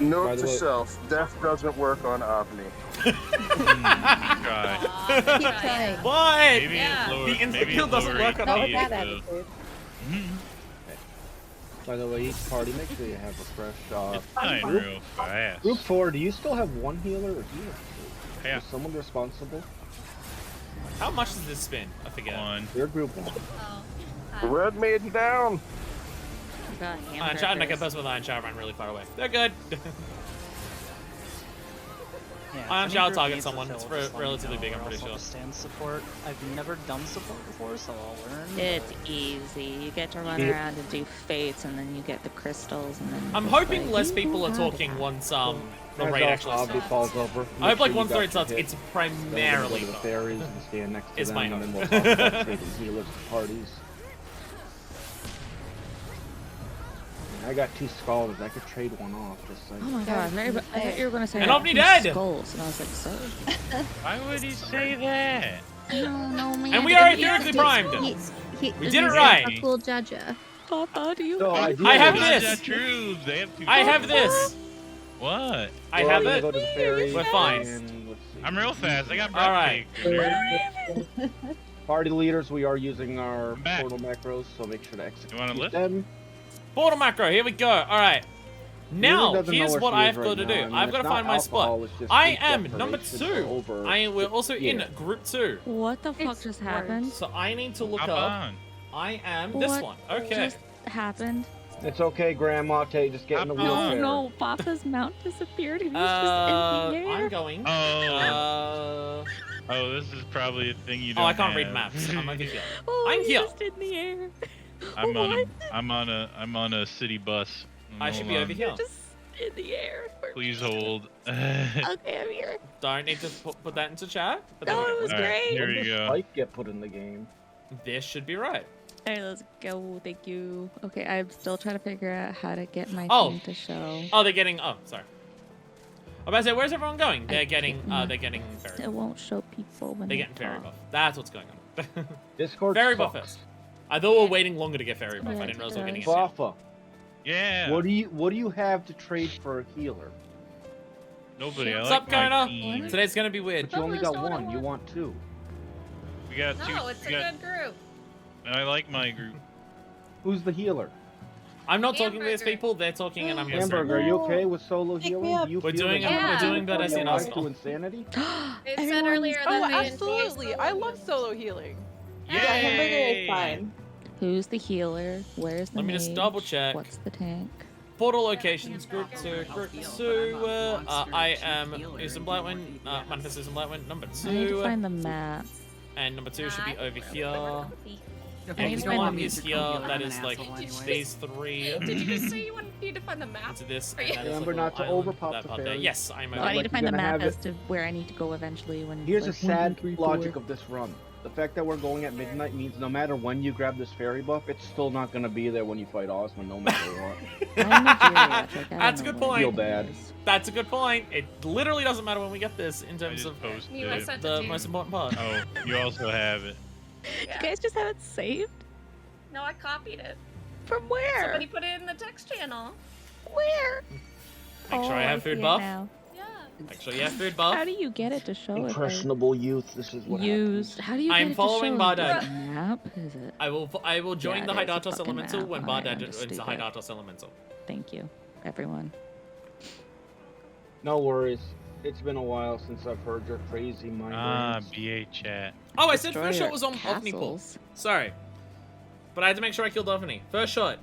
By Note the to way- self: death doesn't work on Omni. Try. Keep trying. What? Maybe Yeah. it's lower. The instant maybe kill it's doesn't lower work on HP, all that so- attitude. By the way, each party, make sure you have a fresh. It's dying real fast. Group 4, do you still have one healer or do you have two? Yeah. Is someone responsible? How much does this spin? I forget. One. You're group 1. Oh. Red maiden down. Got Iron Shot and I can hamburgers. bust with Iron Shot ran really far away. They're good. Yeah, I'm any sure I'll group target needs to someone. fill, It's just let me relatively know, big, I'm or pretty else I'll sure. just stand support. I've never done support before, so I'll learn. It's easy. You get to run Yeah. around and do fates, and then you get the crystals, and then. I'm it's hoping like, less you people are have talking that. once the As raid our actually obby starts. falls over. I hope like make once the sure you raid got starts, your it's hit. Then we'll primarily go to the both. fairies and stand next to Is them, my and hope. then we'll talk about trading healers to parties. I got 2 scholars. I could trade one off. Just saying. Oh my god! I thought you were gonna say. And I Omni have dead! Skulls, and I was like, so. Why would he say that? No, man. And we are He theoretically asked- primed. he- We he's did it a right. cool judger. Papa, do you? So I, do I have this. this. Is that true? They have two. I have this. What? I We're have gonna it. Go to the fairies We're fine. and let's see. I'm real fast. I got All right. breathtaking. Party leaders, we are using our I'm back. portal macros, so make sure to execute You wanna lift? them. Portal macro. Here we go. All right. Now, doesn't know here's where what she I is have got right to now. do. I mean, I've got it's to not find my alcohol, spot. it's just I heat am number separation 2. over We're also in here. group 2. What the fuck It's just worse. happened? So I need to look Hop up. on. I am this What one. Okay. just happened? It's okay, Grandma. Just get in the No, No, wheelchair. no, Papa's mount disappeared. He was just in the air. I'm going. Oh. Oh, this is probably a thing you don't Oh, I can't read have. maps. I'm over here. Oh, I'm he's here. just in the air. I'm on What? I'm on a city bus. I should be Hold over on. here. Just in the air. Please hold. Okay, I'm here. Don't need to put that into chat. But there No, we it go. was All right, great. here When you does go. Spike get put in the game? This should be right. Alright, let's go. Thank you. Okay, I'm still trying to figure out how to get my Oh. thing to show. Oh, they're getting. Oh, sorry. I'm about to say, where's everyone going? They're I getting. can't- They're getting fairy. It won't show people when They're they getting fairy talk. buff. That's what's going on. Discord Fairy buff sucks. first. I thought we were waiting longer to get fairy buff. Yeah, I didn't realize it we were getting it. does. now. Fafa, Yeah. what do you have to trade for a healer? Nobody. I What's like up, my Kona? team. Today's gonna be weird. But you only got Almost all I one. You want. want 2. We got two. No, it's a we got, good group. I like my group. Who's the healer? I'm not talking to these Hamburger. people. They're talking, and I'm listening. Hamburger, are you okay with solo Pick me healing? up. Do you We're feel doing- that we're you're doing Baldesion alive Arsenal. to insanity? It said Everyone's- earlier that Oh, they enjoy absolutely. I love healing. solo healing. Yay! Yeah, hamburger is fine. Who's the healer? Where's the Let me just mage? double check. What's the tank? Portal locations, group 2, I am Using Blightwind, Manifest Using Blightwind, number I need to 2, find the map. and number 2 should be over here. I need to find One the is here, that is like these 3. Did you just say you wanted me to find the map? Into this, Are you- and that is Remember like a not to little island, overpop that the part there. fairy. Yes, I'm Oh, over. I need like to find the you're gonna map have as to where I need to go eventually when Here's like, the sad 1, 2, 3, logic 4. of this run. The fact that we're going at midnight means no matter when you grab this fairy buff, it's still not going to be there when you fight Osmond, no matter what. I'm a geriatric, I That's a don't good know point. where Feel it bad. is. That's a good point. It literally doesn't matter when we get this in I terms just of posted You, I it. sent it the to you. most important part. Oh, you also have it. You guys just have it saved? No, I copied it. From where? Somebody put it in the text channel. Where? Make sure I have see food it buff. now. Yeah. Make sure you have food buff. How do you get it to show it? Like, Impressionable youth, this is what used. How do you get I'm it following to show Bardad. the map? Is it? I will join Yeah, the it is a Hydatos fucking Elemental map. when Alright, I'm Bardad just joins the stupid. Hydatos Elemental. Thank you, everyone. No worries. It's been a while since I've heard your crazy mind Ah, brains. BA chat. Oh, I said Destroy first shot your was on Ovni Pool. castles. Sorry. But I had to make sure I killed Ovni. First shot.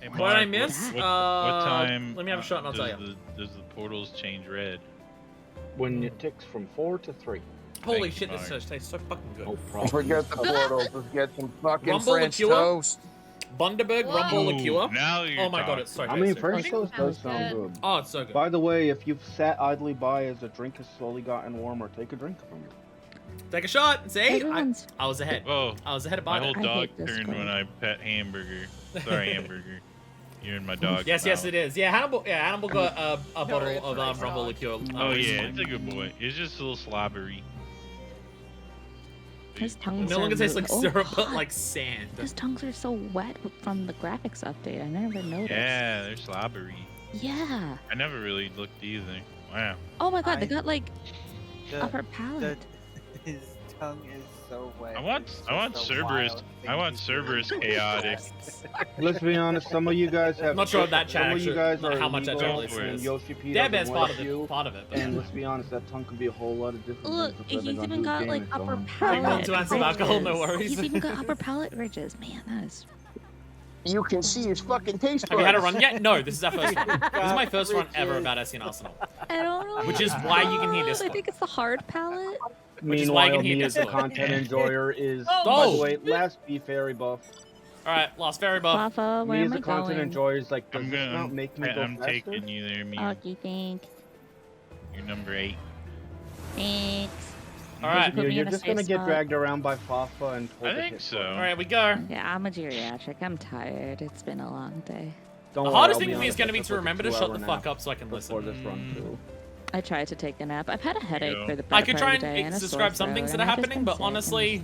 Hey, What did I Mark, miss? What time? Let me have a shot and I'll tell does Does the portals change red? When it ticks from 4 to 3. Holy Thank shit, you, this Mark. search tastes so fucking good. No Don't problem. forget the portals. Let's get some fucking Rumble French liqueur? toast. Bundaberg, Whoa. Rumble, Ooh, Liqueur. now you're Oh my god, talking. it's so I mean, tasty. French toast does sounds sound good. good. Oh, it's so good. By the way, if you've sat idly by as the drink has slowly gotten warmer, take a drink from it. Take a shot. See? Everyone's I was ahead. Whoa, I was ahead of my Bardad. whole I dog hate this turned one. when I pet Hamburger. Sorry, Hamburger. You're in my dog. Yes, yes, it is. Yeah, Hannibal got a bottle it's of a nice Rumble dog. Liqueur. Oh yeah, recently. it's a good boy. It's just a little slobbery. his tongues No are longer tastes like moving. syrup, Oh, but God. like sand. His tongues are so wet from the graphics update. I never noticed. Yeah, they're slobbery. Yeah. I never really looked either. Wow. Oh my god, they I- got like The, upper palate. his tongue is so wet. I want It's Cerberus. just a I wild want thing Cerberus to do. chaotic. Let's be honest, some of you guys have. I'm not sure of that chat, Some of you guys actually, are how much that illegal, totally and is. Yoshi P Dad doesn't Bear's part like of you. it. Part of it. But And let's be honest, that tongue can be a whole lot of different Look, things. he's depending on even whose got game like is upper going. Bring one palate to answer alcohol, no ridges. worries. He's even got upper palate ridges. Man, that is. You can see his fucking taste Have you had a buds. run yet? No, this is our first run. This is my first run ever about SC and Arsenal. I don't know. Which is why you can hear I Discord. think it's the hard palate. Which is why you Meanwhile, can hear me as a Discord. content enjoyer is, Oh, by the oh. way, last B fairy buff. Alright, lost fairy buff. Wafa, where Me am as I a content going? enjoyer is like, does I'm this gonna. not make me go I'm faster? taking you there, me. Oh, you think? You're number 8. Thanks. Alright. Put me You're in a just safe gonna get spot. dragged around by Fafa and told I to think hit so. button. Alright, we go. Yeah, I'm a geriatric. I'm tired. It's been a long day. Don't The worry, hardest I'll thing for me is honest, going I to be took to like a remember to shut the 2-hour fuck nap up so I can listen. before this run too. I tried to take a nap. I've had a headache Yeah. for the I better could part try of the day and and a sore describe some throat, things that and are I've just happening, been but sick and- honestly,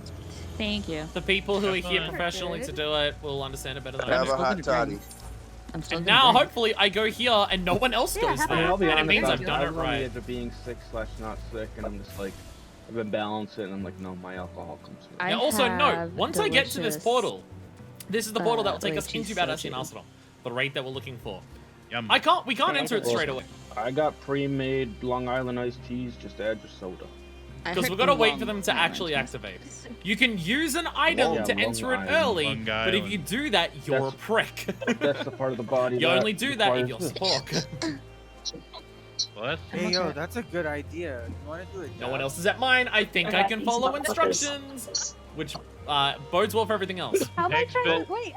Thank you. the people who are Have here fun. professionally to do it will understand it better than I Have do. a hot toddy. I'm still And gonna now, drink. hopefully, I go here and no one else goes I mean, there. I'll be And it honest, means I've I done it was on the right. edge of being sick/not sick, and I'm just like, I've been balancing, and I'm like, no, my alcohol comes first. I Now, also, no, have once I get to this delicious, portal, this is the portal that will take us lychee into Baldesion soju. Arsenal. The rate that we're looking for. Yum. We can't enter it straight away. I got pre-made Long Island iced teas. Just add your soda. I Because heard we've got to wait Long for them to Island actually is activate. You can use an item Yeah, to Long enter it Island. early, Long but if you Island. do that, you're a That's- prick. That's the part of the body. You that only do that if requires you're this. Spork. Well, that's Hey, yo, that's a good idea. You want to do it? No one else is at mine. I think I can follow instructions, which bodes well for everything else. How am I Next trying bit. to wait?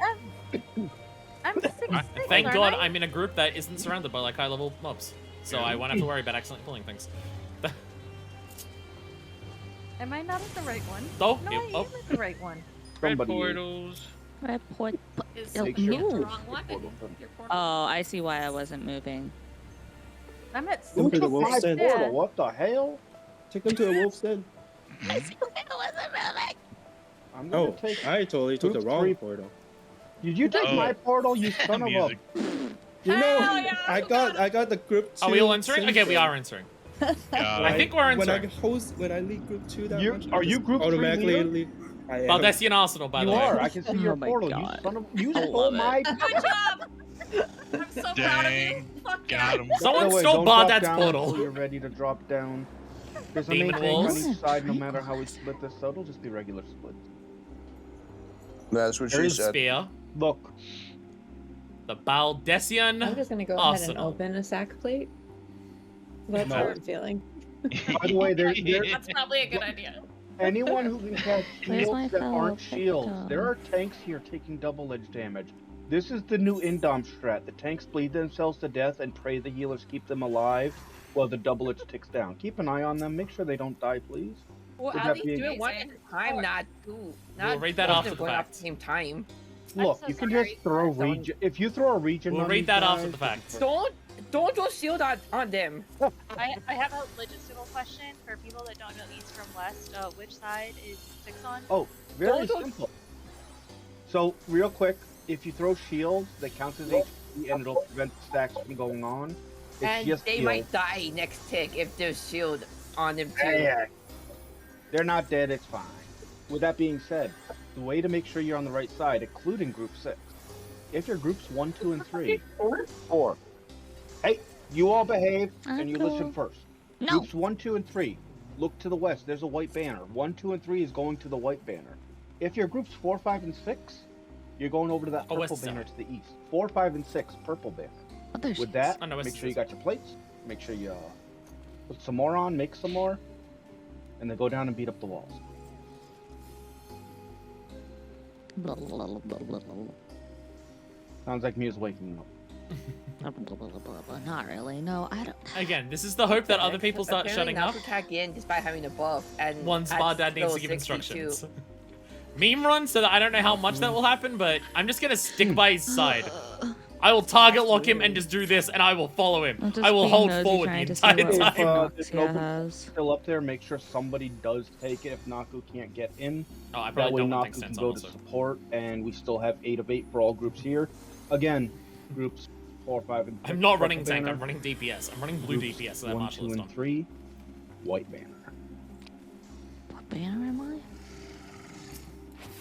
I'm 6'6". Thank aren't God I? I'm in a group that isn't surrounded by like high-level mobs, so I won't have to worry about accidentally pulling things. Am I not at the right one? Oh, No, yep, I oh. am at the right one. red Somebody is. portals. Red port. Is Make it sure- the move. wrong one? Portal. Your portal. Oh, I see why I wasn't moving. I'm at Who to the took wolf's my den. portal? What the hell? Take them to the wolf's den. I see why I wasn't moving. I'm gonna Oh, take. I totally took the Oops, wrong three. portal. Did you take Oh. my portal? You son of a. Music. You know, Hell yeah, I you got the group 2. Are we all entering? Okay, we are entering. God. I think we're When entering. I lead group 2 that You much, are I you just group 3 automatically leader? lead. I am. Baldesion Arsenal, by You the way. are. I can see your Oh my portal. God. You son of. You I stole love my. it. Good job! I'm so proud of you. Dang. Fuck Got yeah. him. Someone By the way, stole don't drop Bardad's down portal. until you're ready to drop down. There's a main Demon tank on wolves. each side, no Drink matter how we wolves. split this, so it'll just be regular splits. That's what There she is said. Spear. Look, The Baldesion I'm just gonna go ahead and Arsenal. open a sack plate. That's No. how I'm feeling. by the way, there That's probably a good idea. anyone who can cast Where's my shields that fellow aren't shields, victim? there are tanks here taking double edge damage. This is the new Indom strat. The tanks bleed themselves to death and pray the healers keep them alive while the double edge ticks down. Keep an eye on them. Make sure they don't die, please. Well, Would at that least be- do it one at a time, not two. Not read that both after of the going off fact. at the same time. Look, so you can sorry. just throw Someone- region. If you throw a region, We'll on read these that after guys, the fact. Don't go shield on them. I have a logistical question for people that don't know east from west. Which side is 6 on? Oh, very Don't- simple. So, real quick, if you throw shields, that counts as HP and it'll prevent stacks from going on. It's And just they heal. might die next tick if there's shield on them too. Yeah. They're not dead, it's fine. With that being said, the way to make sure you're on the right side, including group 6, if you're groups 1, 2, and 3, 4. Hey, you all behave and you listen first. No. Groups 1, 2, and 3, look to the west. There's a white banner. 1, 2, and 3 is going to the white banner. If you're groups 4, 5, and 6, you're going over to that Oh, purple west banner side. to the east. 4, 5, and 6, purple banner. Oh, there she With is. that, Oh, no, west make sure you side. got your plates. Make sure you put some more on, make some more, and then go down and beat up the walls. Blah, blah, blah, blah, blah, blah. Sounds like Mia's waking up. Blah, blah, blah, blah, blah. Not really. No, I don't. Again, this is the hope that other people start Apparently shutting not up to tag in just by having a buff and once at Bardad needs to level give 62. instructions. Meme run, so that I don't know how much that will happen, but I'm just gonna stick by his side. I will target lock him and just do this, and I will follow him. I'm just I will being hold nosy forward the trying to see entire what time. If Roxia has. still up there, make sure somebody does take it if Naku can't get in. Oh, I That really way don't want Naku things can sense go also. to support, and we still have 8 of 8 for all groups here. Again, groups 4, 5, and 6. I'm not purple running tank, banner. I'm running DPS. I'm running blue Groups DPS, so that 1, martial 2, is and done. 3, white banner. What banner am I?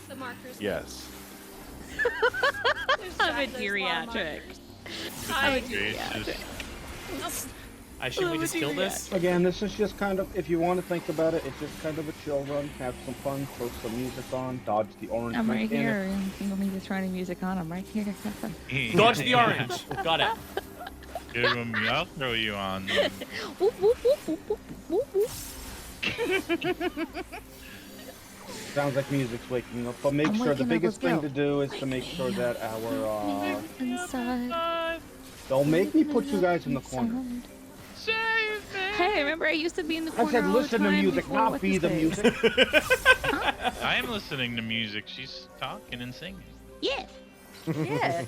The markers. Yes. I'm a geriatric. I'm a geriatric. I assume we just kill this? Again, this is just kind of, if you want to think about it, it's just kind of a chill run. Have some fun, throw some music on, dodge the orange I'm right mechanic. here. You don't need to turn any music on. I'm right here. Dodge the orange. Got it. Good one, me. I'll throw you on. Whoop, whoop, whoop, whoop, whoop, whoop, whoop. Sounds like music's waking up, but make I'm sure the waking up, biggest let's thing go. to do is to make sure that our Inside. don't make me put you guys in the corner. Hey, remember I used to be in the I corner said all the listen to time music, before not what's be his the face? music. I am listening to music. She's talking and singing. Yeah. Yeah.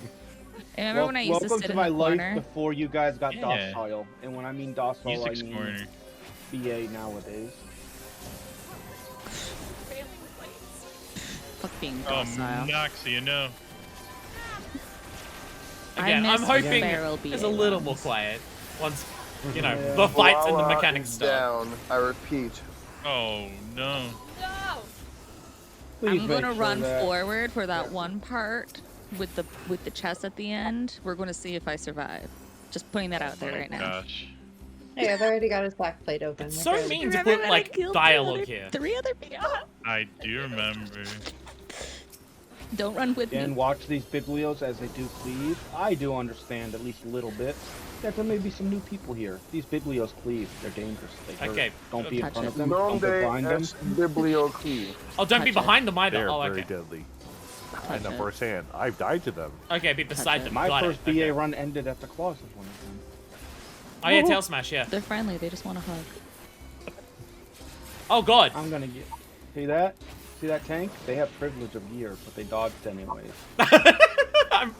Remember when I used to Welcome sit to in my the life corner? before you guys got Yeah. docile. And when I mean docile, Music's I mean corner. BA nowadays. Fuck being Oh, docile. Noxie, you know. Again, I I'm miss hoping barrel it's BA a little more runs. quiet once, you know, Yeah. the fights and the Voila mechanics is start. down. I repeat. Oh, no. No! Please I'm make gonna sure run that- forward for that one part with the chest at the end. We're gonna see if I survive. Just putting that out there Oh, right now. gosh. Hey, I've already got a sack plate open. It's We're so good. mean to Remember put, that I like, killed dialogue here. Three other people. I do remember. Don't run with Again, me. watch these biblios as they do cleave. I do understand at least a little bit that there may be some new people here. These biblios cleave. They're dangerous. They hurt. Okay, Don't be in touch front it. of them. Don't Donde get behind them. es biblioclí? Oh, don't be Touch it. behind them either. They're Oh, very okay. deadly. I Touch know it. firsthand. I've died to them. Okay, be beside it. them. My Got first it. BA Okay. run ended at the closet one time. Oh, yeah, tail smash, yeah. They're friendly. They just want a hug. Oh, God. I'm gonna get. See that? See that tank? They have privilege of gear, but they dodged anyways. Are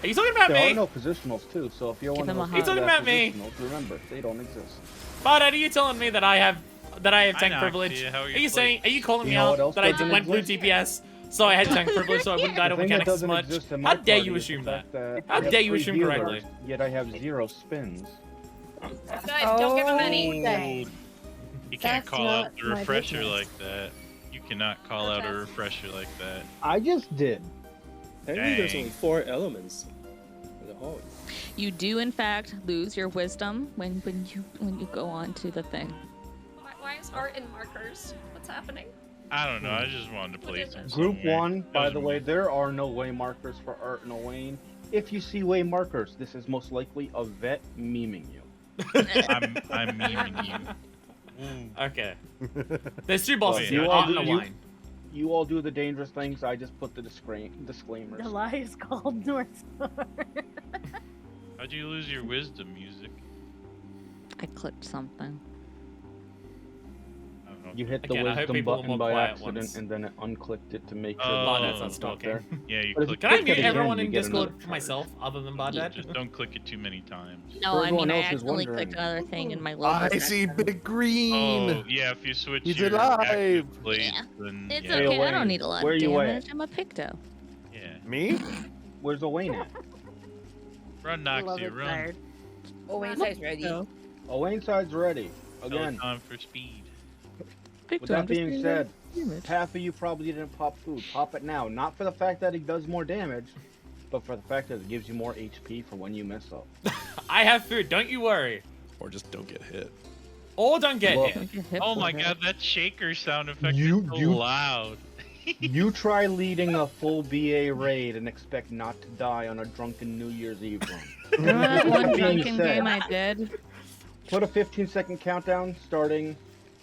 you talking about There me? are no positionals too, so if you're Give one of them a those hug. You talking people that about me? positionals, remember, they don't exist. But are you telling me that I have tank Noxia. privilege? How are Are your you saying? Are you calling You me know what out else that I doesn't went blue exist? DPS, so I had tank privilege, so I wouldn't die to The thing that mechanics as doesn't much? exist in my How dare party you is the assume that? fact How I have dare you 3 assume healers, correctly? Yet I have 0 spins. Guys, don't give him any. You can't That's call out not the my refresher business. like that. You cannot call out a refresher like that. I just did. Apparently there's Dang. only 4 elements in the home. You do in fact lose your wisdom when you go on to the thing. Why is art in markers? What's happening? I don't know. I just wanted to place them Group somewhere. 1, by Doesn't the way, matter. there are no way markers for Art and Owain. If you see way markers, this is most likely a vet memeing you. I'm memeing you. Ooh. Okay. There's 2 bosses You here. all Art and do- Owain. You all do the dangerous things. I just put the disclaimers. The lie is called North Star. How'd you lose your wisdom music? I clicked something. I don't know. You hit the Again, I hope wisdom people are button more by quiet accident, once. and then it unclicked it to make sure. Oh, Bardet's the not button's not there. stalking. Yeah, you But if click. Can I click it mute again, everyone you in get Discord another for myself, other than Bardet? Just don't click it too many times. No, For I everyone mean I else who's accidentally wondering. clicked another thing in my logo. I see section. big green. Oh, yeah, if you switch He's your alive. active blades, Yeah. then It's yeah. Hey, okay. I Owain, don't need a lot where of you at? damage. I'm a picto. Yeah. Me? Where's Owain at? Run, Noxie, run. Owain side's ready. Owain side's ready. Again, Peloton for speed. Picto. with that I'm just being doing said, damage. half of you probably didn't pop food. Pop it now. Not for the fact that it does more damage, but for the fact that it gives you more HP for when you mess up. I have food, don't you worry. Or just don't get hit. Or don't get Well, hit. Oh my god, that shaker sound effect You- is so you- loud. You try leading a full BA raid and expect not to die on a drunken New Year's Eve run. Remember that one Being drunken said, game I did? Put a 15-second countdown starting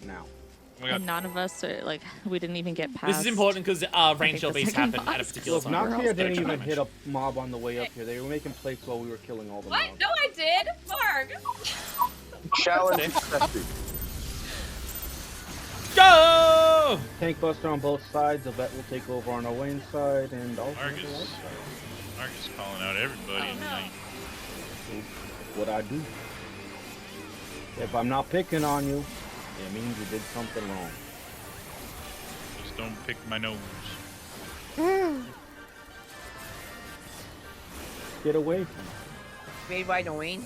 now. Oh my god. And none of us are like we didn't even get past. This is important because rain think shield the base second happened at a boss. particular Look, time. We're all Noxia didn't extra even damage. hit a mob on the way up here. They were making plates while we were killing all the What? mobs. No, I did. Marg. Challenge accepted. Go! Tank buster on both sides. The vet will take over on Owain's side, and also on the Marcus. right side. Marcus calling out everybody tonight. What I do. If I'm not picking on you, it means you did something wrong. Just don't pick my nose. Get away from me. Raid wide Owain.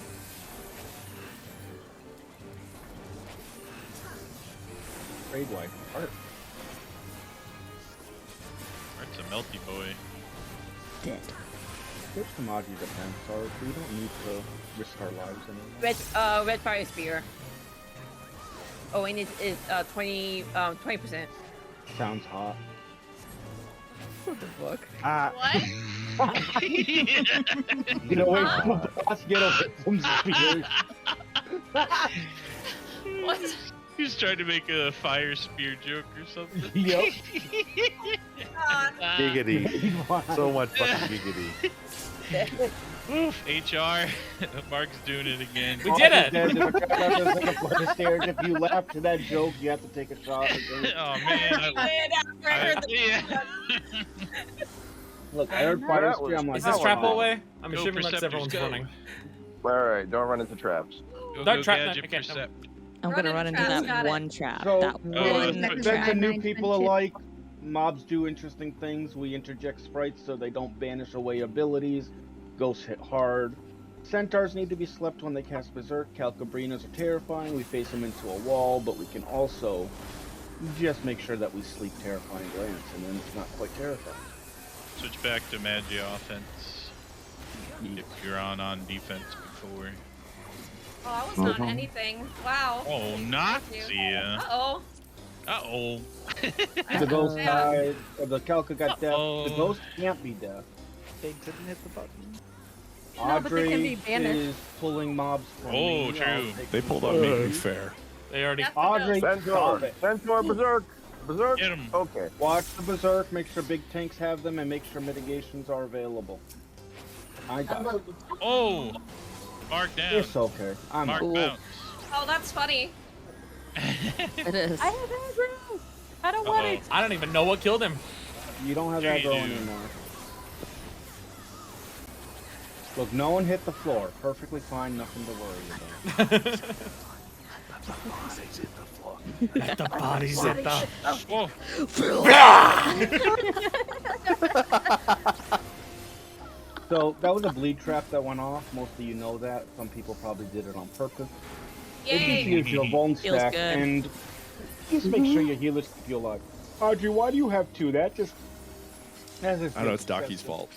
Raid wide. Art. Art's a melty boy. Dead. Switch to Maji defense, Art. We don't need to risk our lives anymore. Red fire spear. Owain is 20%. Sounds hot. What the fuck? Ah. What? Get away from the boss. Get away from spears. What? He's trying to make a fire spear joke or something. Yep. Giggity. So much fucking giggity. Oof, HR. Mark's doing it again. We did it! There's a crowd that's like a flight of stairs. If you laugh to that joke, you have to take a shot. Oh man. Yeah. Look, I heard fire spear. I'm like, Is this oh, trap wow. away? I'm Go assuming that's Perceptors, everyone's go. running. Alright, don't run into traps. Go, Don't go, trap gadget, that. Okay, no. percept. I'm Run gonna into run into traps, that got it. one trap. So, That Oh, one that's since the new Nice people friendship. alike, mobs do interesting things. We interject sprites so they don't banish away abilities. Ghosts hit hard. Centaurs need to be slept when they cast Berserk. Calcabrinas are terrifying. We face them into a wall, but we can also just make sure that we sleep terrifying glance, and then it's not quite terrifying. Switch back to Magi offense. If you're on defense before. Oh, I was not anything. Wow. Oh, Noxia. Uh-oh. Uh-oh. The ghost Yeah. died. The Calca got death. Uh-oh. The ghost can't be death. They didn't hit the button. No, but they can be Audrey banished. is pulling mobs from Oh, me. true. I'll take They the pulled on me, to be ghost. fair. They already. That's the Audrey, ghost. stop Centaur. it. Centaur Berserk. Berserk? Get him. Okay. Watch the Berserk, make sure big tanks have them, and make sure mitigations are available. I got it. Oh! Mark down. It's okay. I'm Mark cool. bounce. Oh, that's funny. It is. I have aggro. I don't want Uh-oh. it. I don't even know what killed him. You don't have Sure that you going do. anymore. Look, no one hit the floor. Perfectly fine, nothing to worry about. Let the bodies hit the. Whoa. So, that was a bleed trap that went off. Most of you know that. Some people probably did it on purpose. It Yay. gives you your bone Feels stack, good. and just make sure your healers keep you alive. Audrey, why do you have two? That just... I know it's Docky's fault.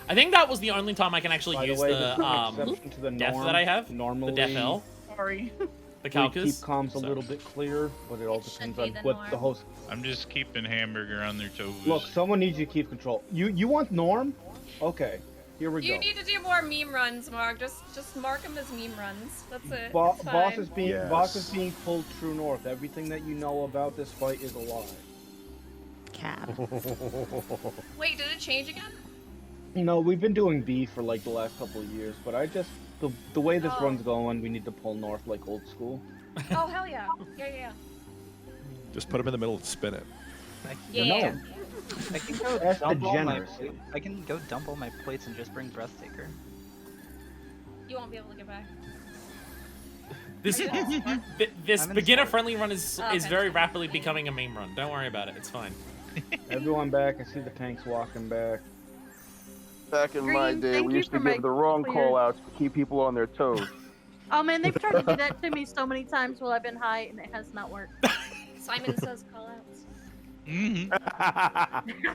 I think that was the only time I can actually By the use way, the this is an exception to the death norm. that I have. Normally, the death L. Sorry. The we Calcus. keep comms a little bit clear, but it all depends on what the host... I'm just keeping Hamburger on their toes. Look, someone needs you to keep control. You want Norm? Okay, here we You go. need to do more meme runs, Mark. Just mark them as meme runs. That's it. It's Boss fine. is being pulled true north. Everything that you know about this fight is a lie. Cap. Wait, did it change again? No, we've been doing B for like the last couple of years, but I just the way this Oh. run's going, we need to pull north like old school. Oh hell yeah. Yeah. Just put him in the middle and spin it. Yeah. I can go That's dump all my degeneracy. I can go dump all my plates and just bring Breathtaker. You won't be able to get back. This Are you smart? this I'm in beginner-friendly run is Oh, okay. very rapidly becoming a meme run. Don't worry about it. It's fine. Everyone back. I see the tanks walking back. Back in my Green, day, thank we you used to for give my the wrong clear- call outs to keep people on their toes. Oh man, they've tried to do that to me so many times while I've been high, and it has not worked. Simon says call outs.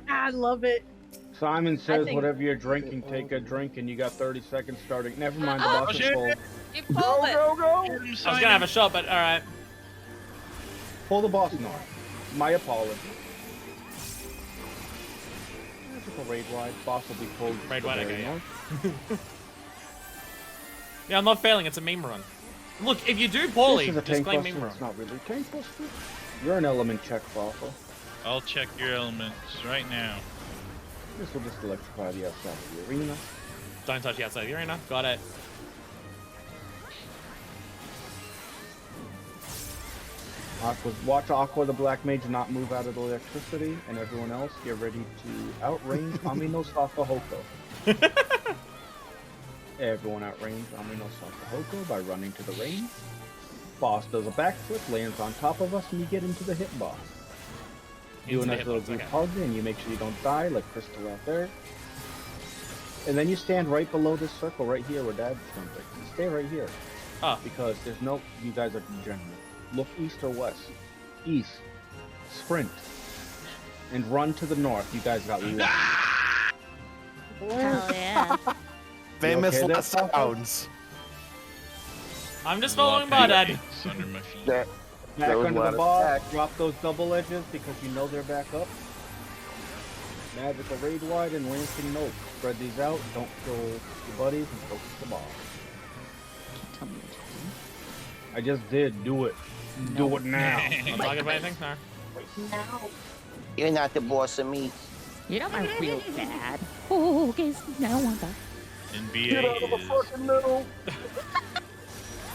I love it. Simon says, think- whatever you're drinking, take a drink, and you got 30 seconds starting. Never mind, the Oh, boss is shit. full. You pulled it. I was gonna have a shot, but all right. Pull the boss north. My apologies. Took a raid wide. Boss will be pulled. Raid to the wide, very okay, yeah. north. Yeah, I'm not failing. It's a meme run. Look, if you do This poorly, is a just tank claim buster. meme run. It's not really a tank buster. You're an element check, Fossil. I'll check your elements right now. This will just electrify the outside of the arena. Don't touch the outside of the arena. Got it. Watch Aqua the Black Mage not move out of the electricity, and everyone else get ready to outrange Amino Sakahoko. Everyone outrange Amino Sakahoko by running to the range. Boss does a backflip, lands on top of us, and you get into the hitbox. Do a Into the nice little hitbox, group okay. hug, and you make sure you don't die, like Crystal out there. And then you stand right below this circle right here where Dad's jumping. Stay right here. Ah. Because there's no... You guys are degenerate. Look east or west. East. Sprint. And run to the north. You guys got luck. Hell yeah. Famous okay there, last Fossil? sounds. I'm just following by, Dad. It's under my feet. Back was under a lot the of boss. attack. Drop those double edges because you know they're back up. Magical raid wide and lancing note. Spread these out. Don't kill your buddies and focus the boss. Tell me what to I just did. Do it. Do it now. Not talking about anything? No. You're not the boss of me. do. You're not my real dad. Oh, guess now I'm back. NBA is... fucking middle.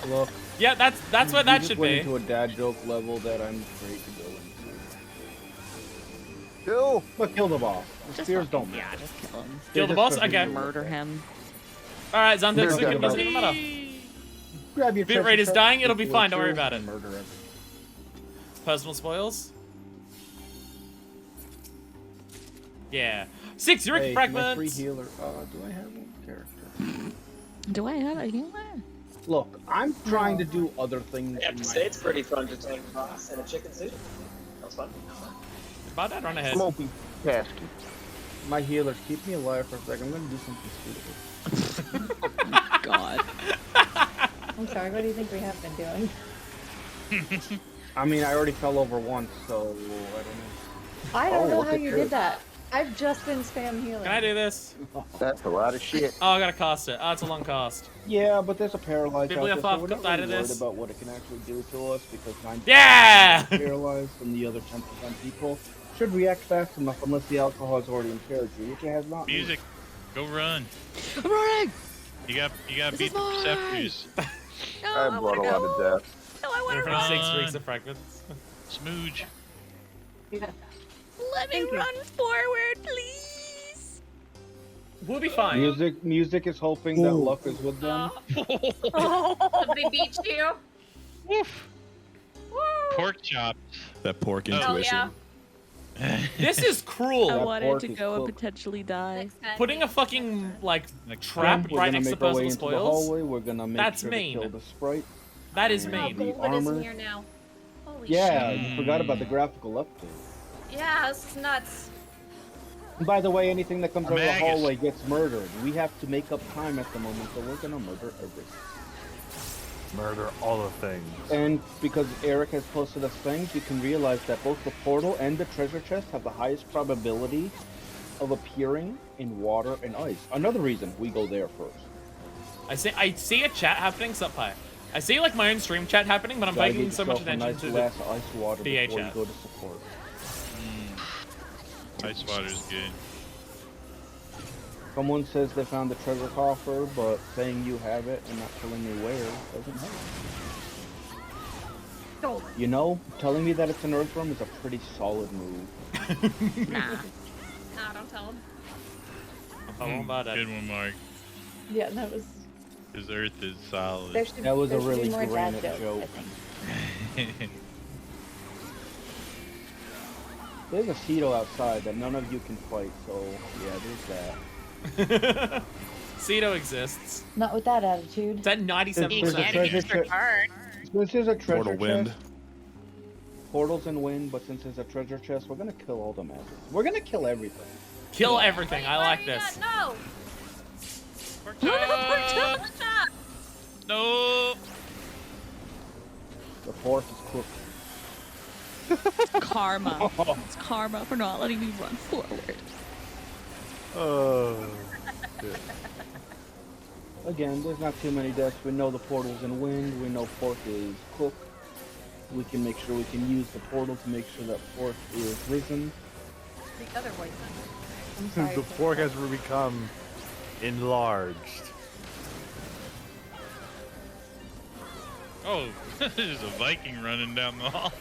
Look. Yeah, that's what you that just should went be. into a dad joke level that I'm afraid to go into. Kill. But kill the boss. The Just spears fucking- don't matter. Yeah, just kill him. Kill the They're boss? just Okay. Murder him. All right, Xanthus, They're it doesn't dead. even matter. Grab your Bit treasure rate is chest, dying, it'll be equal fine, don't worry kills, about and it. Murder everyone. Personal spoils. Yeah. 6 Rick Hey, my free fragments. healer. Do I have one character? Do I have a healer? Look, I'm trying to do other things. I have in to my- say, it's pretty fun to tank a boss and a chicken soup. That was fun. About that, run ahead. Smoky. Tasky. My healers, keep me alive for a second. I'm gonna do something stupid. God. I'm sorry, what do you think we have been doing? I mean, I already fell over once, so I I don't know look how at you this. did that. I've just been spam healing. Can I do this? That's a lot of shit. Oh, I gotta cast it. Oh, it's a long cast. don't know. Yeah, but there's a paralyzed out there, so Bibliophile we're not died really of worried this. about what it can actually do to us because 9% Yeah! paralyzed and the other 10% people should react fast enough unless the alcohol has already impaired you, which it has not. Music. Go run. I'm running! You got This beat is the mine! Perceptors. No, I brought a lot of death. No, I want to From run! 6 Rigs of fragments. Smooge. Let me run forward, please! We'll be fine. Music is hoping that luck is with them. Did they beat you? Woof. Woo! Pork chops. That pork Oh, intuition. This is I cruel. wanted pork to is go and cooked. potentially die. Putting a fucking, like, trap We're right gonna next to make our way personal into the spoils. hallway. We're gonna make That's sure mean. to kill the sprite. That is Oh, mean. the What is armor. here now? Holy Yeah, shit. you forgot about the graphical update. Yeah, this is nuts. And by the way, anything that comes out of the Magus. hallway gets murdered. We have to make up time at the moment, so we're gonna murder everything. Murder all the things. And because Eric has posted us things, you can realize that both the portal and the treasure chest have the highest probability of appearing in water and ice. Another reason we go there first. I see a chat happening, sup hi. I see like my own stream chat happening, but I'm Gotta paying get so much yourself a attention nice to the glass of ice water BA before you chat. go to support. Ice water's good. Someone says they found the treasure coffer, but saying you have it and not telling me where doesn't help. You know, telling me that it's an earthworm is a pretty solid move. Nah. Nah, don't tell him. Good one, Mark. Yeah, that was. His earth is solid. That was a there should be really more dad granite jokes, joke. I think. There's a Cedo outside that none of you can fight, so yeah, there's that. Cedo exists. Not with that attitude. It's at 97%. Since there's a treasure Portal wind. chest, portals and wind, but since there's a treasure chest, we're gonna kill all the magic. We're gonna kill everything. Kill everything. I like this. No! No! The force is cooked. Karma. It's karma for not letting me run forward. Oh. Again, there's not too many deaths. We know the portal's in wind. We know pork is cooked. We can make sure we can use the portal to make sure that pork is risen. The other white I'm sorry. The pork has become enlarged. Oh, there's a Viking running down the hall.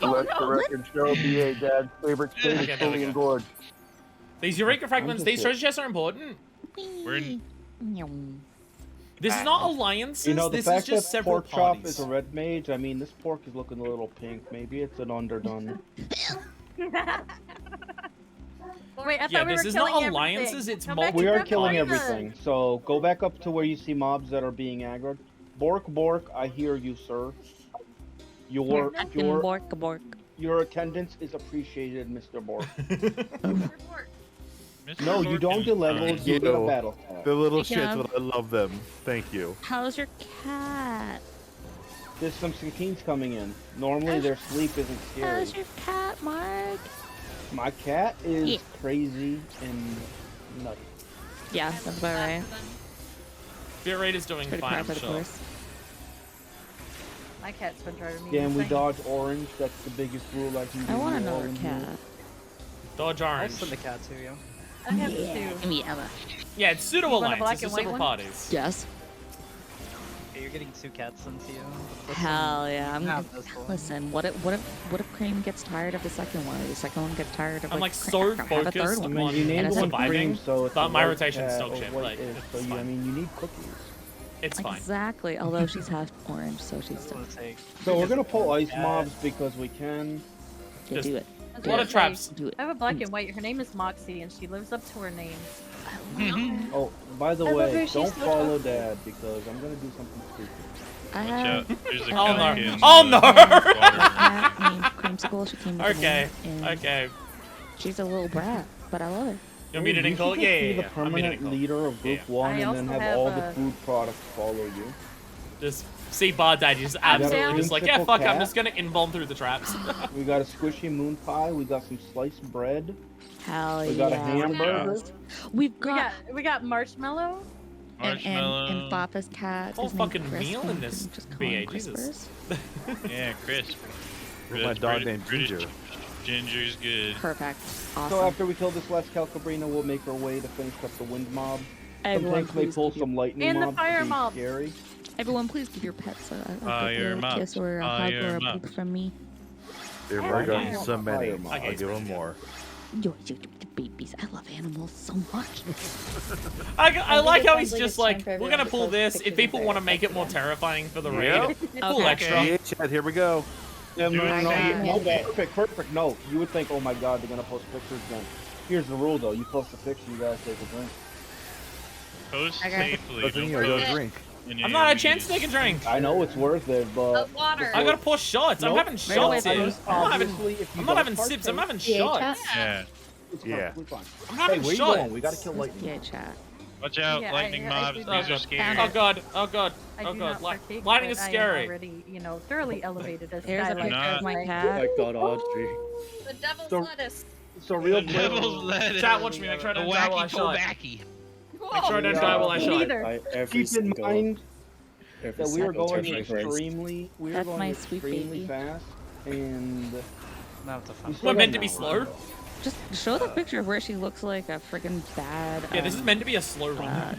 Let the record show BA Dad's favorite state Okay, is there we fully go. engorged. These Eureka fragments, just these a- treasure chests are important. We're in, This is not alliances, You know, the this is fact just that several pork chop parties. is a red mage, I mean, this pork is looking a little pink. Maybe it's an underdone. Wait, I Yeah, thought we this were is killing not everything. alliances, it's Go back We to are Brooklyn. killing everything. So go back up to where you see mobs that are being aggroed. Bork, Bork, I hear you, sir. Your your attendance is appreciated, Mr. Bork. No, you don't get levels. You get a battle tag. The little Speaking shits, of- but I love them. Thank you. How's your cat? There's some Sakines coming in. Normally their sleep isn't scary. How's your cat, Mark? My cat is Yeah. crazy and nutty. Yeah, that's about right. Bit rate is doing Pretty fine, proud I'm for the sure. course. My cat's been driving me Damn, we insane. dodge orange. That's the biggest rule I can do. I want you all another in cat. here. Dodge I'll orange. send the cat to you. I have Yeah. two. Give me Emma. Yeah, it's pseudo want a alliance. black It's and just white several one? parties. Yes. Okay, you're getting 2 cats sent to you. Hell yeah. I'm have this one. Listen, what if Cream gets tired of the second one, or the second one gets tired of I'm like Cream- so have a third focused one. I mean, you on named And one it's cream, so it's but a my white rotation's cat, still a chip, white like, is, it's so you, I fine. mean, you need cookies. It's fine. Exactly. Although she's half orange, so she's still. So we're gonna pull ice mobs because we can. Yeah, do it. I was A lot gonna of traps. say, Do it. I have a black and white. Her name is Moxie, and she lives up to her name. Oh, by the I love way, her, she's don't so follow tough. Dad because I'm gonna do something stupid. I Watch have out. There's a Oh, no. cat in Oh, the no. water. cat named Creamsicle. She came with Okay, me, and okay. she's a little brat, but I love her. You want me to You call? should Yeah, just be yeah, the yeah. I'm meeting permanent leader of Group Yeah. 1 I and then also have all have the a- food products follow you. Just see Bar Dad just I'm absolutely down. just like, yeah, Creamsicle fuck, I'm cat. just gonna involve through the traps. We got a squishy moon pie. We got some sliced bread. Hell We yeah. got a hamburger. We've got We got marshmallow. Marshmallow. and Papa's cat. Whole is named fucking Crisp, meal and in we this can just call BA, him Jesus. Crispers. Yeah, crisp. With my dog named British Ginger. Ginger's good. Perfect. So Awesome. after we kill this last Calcabrina, we'll make our way to finish up the wind mob. Everyone, Sometimes may please pull keep your- some lightning And the mobs fire to be mob. scary. Everyone, please give your pets a Fire good mops, kiss or a hug fire or a mops. poop from me. There Fire were gotten mob. so many. Fire mob. I'll give them more. Yo, babies. I love animals so much. I like how he's Sounds like just it's time like, for we're everyone gonna to pull post this. pictures If people of want to their make it pets more again. terrifying for the Yep. raid, pull Okay. extra. Yeah, Chad, here we go. Yeah, no, I no, got no, it. perfect. No, you would think, oh my god, they're gonna post pictures then. Here's the rule though, you post a picture, you guys take a drink. Post Okay. safely. Listen, Don't here, go post drink. I'm not a chance to take a drink. I know it's worth it, but Of water. I gotta pour shots. I'm Nope. having shots away here. from I'm not Obviously, if you I'm not don't having sips. I'm having Yeah, shots. Yeah. It's Yeah. perfectly fine. I'm Hey, having where you shots. going? We gotta kill lightning. Yeah, chat. Watch out, Yeah, lightning I mobs. do These are not- scary. Oh god. Oh god. I Oh do god. not partake, Lightning but is I am scary. already, thoroughly elevated as There's a Skylight. picture of my Not- cat. God, Audrey. The devil's So- lettuce. So real The quick, devil's lettuce. Chat, watch me. Make sure I The don't die while I wacky shot. tobacky. Make sure I don't die while I shot. Neither. keep in mind that we are going time for extremely, That's my sweet extremely baby. fast, and Not the we fun. still We're got meant to an be hour. slow. Just show the picture of where she looks like a friggin' bad. Yeah, this is meant to be a slow run. What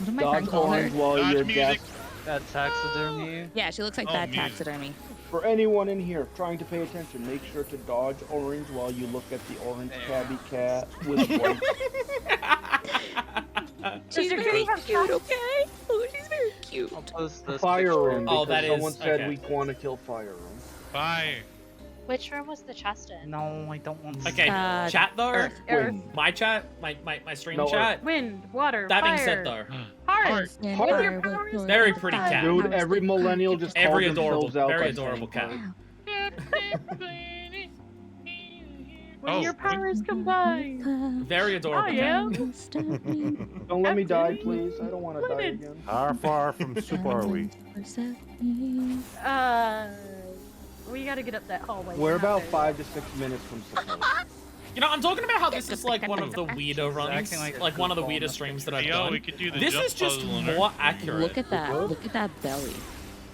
did my Dodge friend call her? orange while Dodge you're music. That taxidermy. Yeah, she looks like Oh, bad music. taxidermy. For anyone in here trying to pay attention, make sure to dodge orange while you look at the orange tabby cat with white. She's your very kitty have cute, cats? okay? Oh, she's very cute. I'll post this Fire picture. room, Oh, because that is- someone said okay. we want to kill fire room. Fire. Which room was the chest in? No, I don't want to. Okay, chat though. Earth. My chat, my stream No, chat. Wind, water, That being fire, said though, heart. And Heart. fire with your Very love. pretty Fire cat. Dude, house every that millennial cracked just Every called adorable- themselves out very by adorable saying cat. When Oh, your powers combine. very adorable I cat. am. fire. Don't let me die, please. I don't want to die Lemon. again. How far from soup are we? We gotta get up that hallway. We're not about there 5 to 6 minutes from support. You know, I'm talking about how this is like one of the weirder runs, acting like one of the like weirder streams that I've Yo, done. we could do the This jump is just puzzle in there. more accurate Look at that. Look at that belly.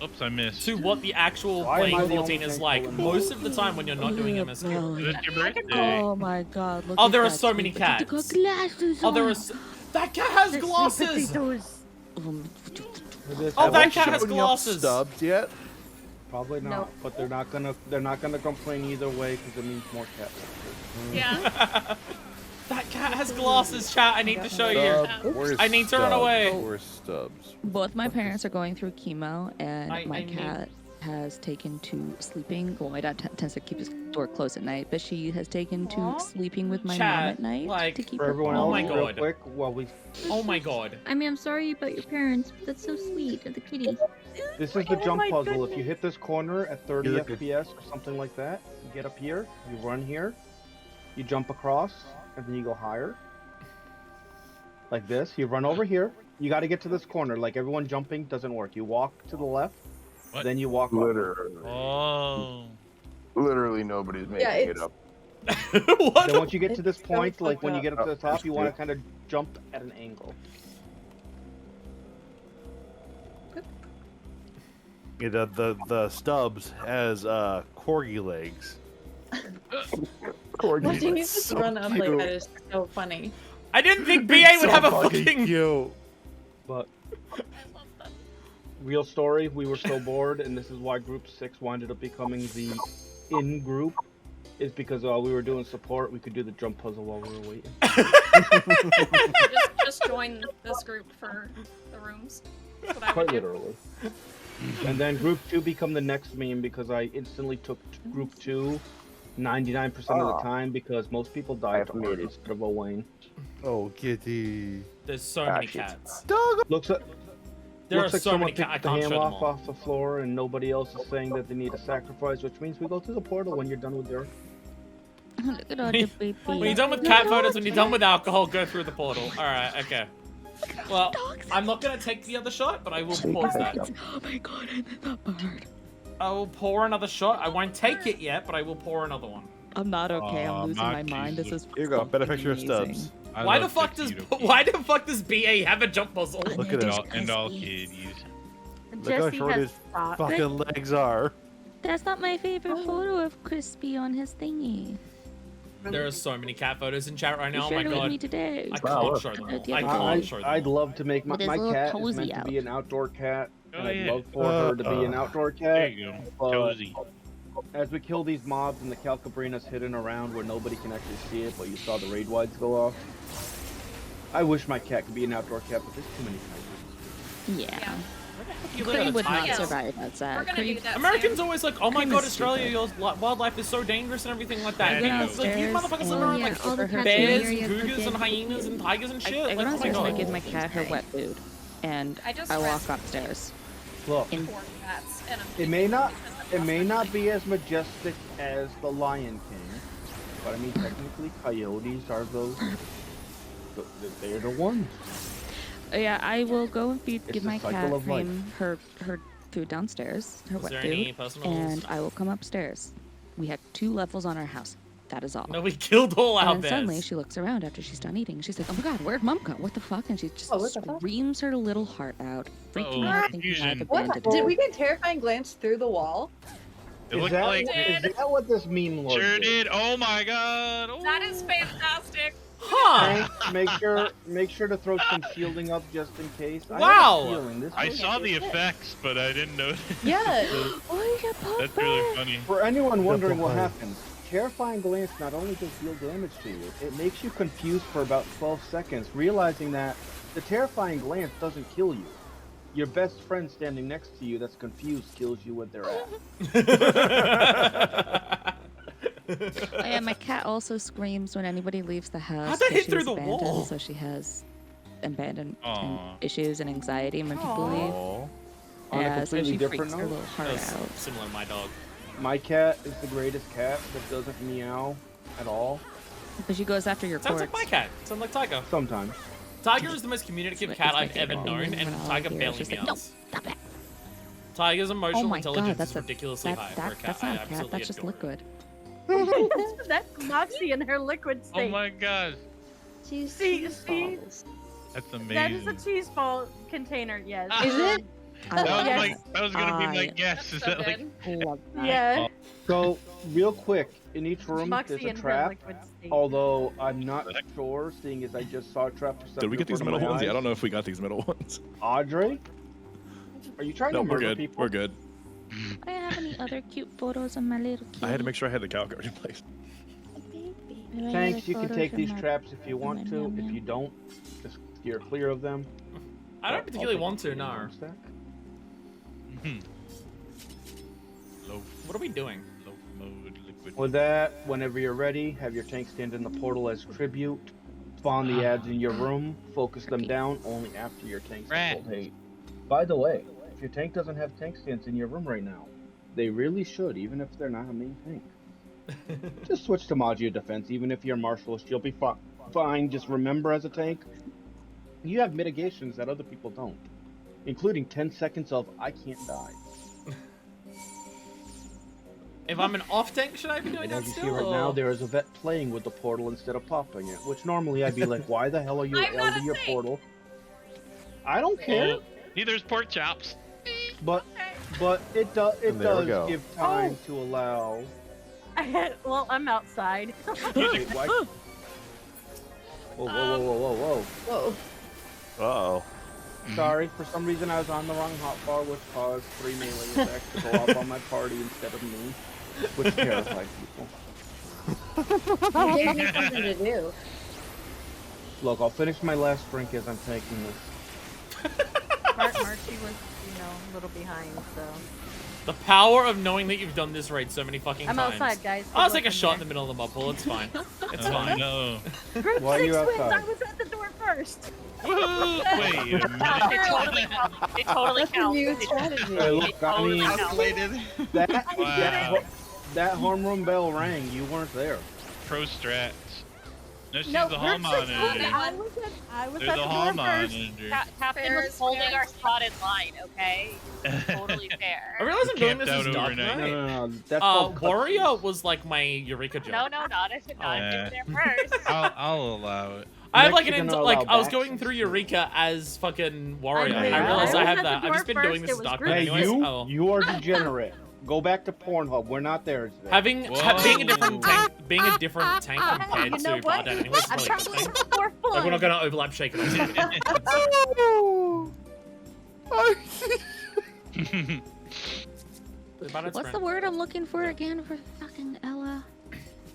Oops, I missed. to what the actual Why am I playing the 14 only is thing like pulling most of the time when you're not doing MSQ. Belly. Is it your birthday? Oh my god, look Oh, at there are that so many sweet potato. cats. Got glasses Oh, there on. is. That cat has The sweet glasses. potatoes. Oh, Have that I cat has shown you up glasses. Stubs yet? Probably not, Nope. but they're not gonna complain either way because it means more cat pictures. Yeah. That cat has glasses, chat. I need to show you. Where's I need to run Stubbs? away. Where's Stubbs? Both my parents are going through chemo, and I my need- cat has taken to sleeping. Well, my dad tends to keep his door closed at night, but she has taken to Aw. sleeping with my mom Chat, at night like, to keep For her everyone Oh else, my real God. quick, while we Oh my god. I mean, I'm sorry about your parents, but that's so sweet of the kitty. This is the Oh jump my puzzle. If goodness. you hit this corner at 30 You look at- FPS or something like that, you get up here, you run here, you jump across, and then you go higher. Like this. You run over here. You got to get to this corner. Like everyone jumping doesn't work. You walk to the left, What? then you walk up. Literally. Oh. Literally nobody's making it it's- up. What? Then once you get to this It's so point, like when you fucked get up to the top, you want to Yeah. kind of jump at an angle. Yeah, the Stubbs has corgi legs. Watching you That's just so run up like cute. that is so funny. I didn't think BA would have a fucking fucking. cute. But real story, we were so bored, and this is why Group 6 wound up becoming the in group. Is because while we were doing support, we could do the jump puzzle while we were waiting. just join this group for the rooms. That's what I would Quite do. literally. And then Group 2 become the next meme because I instantly took Group 2 99% of the time because most people died to Art instead of Owain. Oh, kitty. There's so many shit. cats. Looks like There are looks like so someone many cats. I picked the can't ham show them off all. off the floor and nobody else is saying that they need a sacrifice, which means we go to the portal when you're done with your... Look at all the baby. When you're done with cat photos, when you're done with alcohol, go through the portal. Alright, okay. Well, I'm not gonna take the other shot, but I will pause that. Oh my god, and then that bird. I will pour another shot. I won't take it yet, but I will pour another one. I'm not okay. Aw, I'm losing my Maki's mind. This is Here you go. Better fucking picture of amazing. Stubbs. I Why the love fuck does Tuxedo BA have a jump puzzle? Look at it. and all kitties. Look how Jesse short has his socks. fucking legs are. That's not my favorite photo of Crispy on his thingy. There are so many cat photos in chat right You now. Oh my shared it with god. me today. I can't show them all. I can't show them I'd all. love to make my With his little cat is cozy meant to be out. an outdoor cat. Oh, and I'd yeah. love for her to be an outdoor There cat. you go. But Cozy. as we kill these mobs and the Calcabrina's hidden around where nobody can actually see it, but you saw the raid wides go off. I wish my cat could be an outdoor cat, but there's too many tigers. Yeah. You live in Cream a would not tiger. survive outside. We're gonna do that Americans soon. always like, oh my Cream god, is Australia, stupid. your wildlife is so dangerous and everything like that. I And know. it's like, you motherfuckers Oh, live around yeah, like all the cats in the bears, area and are cougars, and dead. hyenas, and tigers and shit. I Like, went oh my upstairs and I god. gave my cat her wet food. and I just I walk rescued upstairs. Look, In- Four cats, and I'm it may not be as majestic as the Lion King, but I mean technically coyotes are they're the ones. Yeah, I will go and It's give the my cycle cat of life. Cream her food downstairs, her Is wet there food, any personals? and I will come upstairs. We have 2 levels on our house. That is all. No, we killed all our And then suddenly bears. she looks around after she's done eating. She's like, "Oh my god, where'd Mom go? What the fuck?" And she just Oh, what the fuck? screams her little heart out, freaking Uh-oh, out, thinking I've confusion. abandoned Did her. we get terrifying glance through the wall? It Is looked that, like is that what this meme lord sure did? did. Oh my god. Oh. That is fantastic. Huh. Hank, make sure to throw some shielding up just in case. I have a Wow. feeling this I was- saw the effects, but I didn't know. Yeah. Oh, you got That's really funny. For anyone wondering what happens, terrifying glance not only does deal damage to you, it makes you confused for about 12 seconds, realizing that the terrifying glance doesn't kill you. Your best friend standing next to you that's confused kills you with their ass. Oh, yeah, my cat also screams when anybody leaves the house. How'd that 'cause hit she through was the abandoned, wall? So she has abandonment Aw. issues and anxiety when people leave. Aw. On a Yeah, so completely she different freaks her note, little heart That's out. similar to my dog. my cat is the greatest cat that doesn't meow at all. But she goes after your Sounds cords. like my cat. Sounds like Tiger. Sometimes. Tiger is the most communicative It's cat my I've ever favorite. known, and When all I Tiger hear is barely just like, meows. "No, stop it." Tiger's emotional Oh my intelligence god, that's is a, ridiculously high for a cat. that's I not a cat, absolutely that's just adore it. liquid. That's Moxie in her liquid Oh state. my god. Cheese See, balls. That's amazing. that is a cheese ball container, yes. Is it? I That love was, Yes. that was gonna be my I- guess. Is So that like good. love that. Yeah. So, real quick, in each room Moxie there's a in her trap. liquid state. Although I'm not sure, seeing as I just saw a trap for Did we get these middle ones? Yeah, I don't know if we got these middle ones. Audrey? Are you trying No, to we're murder good. people? We're good. I have any other cute photos of my little kitty? I had to make sure I had the cow guard in place. Thanks, you can take these traps if you want to. If you don't, just steer clear of them. I don't I'll particularly take want the to, no. arm stack. low, What are we doing? low mode liquid? With that, whenever you're ready, have your tank stand in the portal as tribute. Spawn the ads in your room, focus them down only after your tank's Rat. full hate. By the way, if your tank doesn't have tank stands in your room right now, they really should, even if they're not a main tank. Just switch to Magia Defense, even if you're Martialist, you'll be fine. Just remember as a tank, you have mitigations that other people don't, including 10 seconds of I can't die. If I'm an off tank, should I be doing And that as you see still? right now, or- there is a vet playing with the portal instead of popping it, which normally I'd be like, why the hell are you I'm not L to a your tank. portal? I don't care, Neither's pork chops. but it And there we does go. give time to allow. Well, I'm outside. Wait, why? Whoa, whoa, whoa, whoa, whoa, Whoa. Uh-oh. whoa! Sorry, for some reason I was on the wrong hotbar, which caused 3 melee attacks to go off on my party instead of me, which terrified people. You gave me something to do. Look, I'll finish my last drink as I'm taking this. Marchie was, a little behind, so. The power of knowing that you've done this raid so many fucking I'm times. outside, guys. I'll Good take a luck in shot in there. the middle of the mud pool. It's fine. It's Oh fine. no. Group Why are you 6 wins. outside? I was at the door first. Wait a It totally minute. counts. It totally That's a counts. new It strategy. Hey, look, I totally mean, counts. Calculated. that, Wow. that homeroom bell rang. You weren't there. Pro strats. No, she's No, the hall Group 6 won. monitor. I was They're at the the hall door first. monitor. Captain Fair was is holding fair. our spot in line, okay? Totally I fair. realize I'm doing Camped this as out dark overnight. Knight. No. That's called cut Warrior scenes. was like my Eureka joke. No, not if it not Yeah. there first. I'll allow it. I have Next like an you're int- gonna like allow I was backs going and through shit. Eureka as fucking Warrior. I know. I realized I I was have at the that. I've door just been first, doing it this as was dark Group Knight Hey, anyways. you, Oh. you are degenerate. Go back to Pornhub. We're not there today. Having being a different Whoa. tank, being a different tank compared You know to what? Baldesion anyways, is I'm probably a good probably thing. more fun. Like we're not gonna overlap shaking or something. What's the word I'm looking for again for fucking Ella?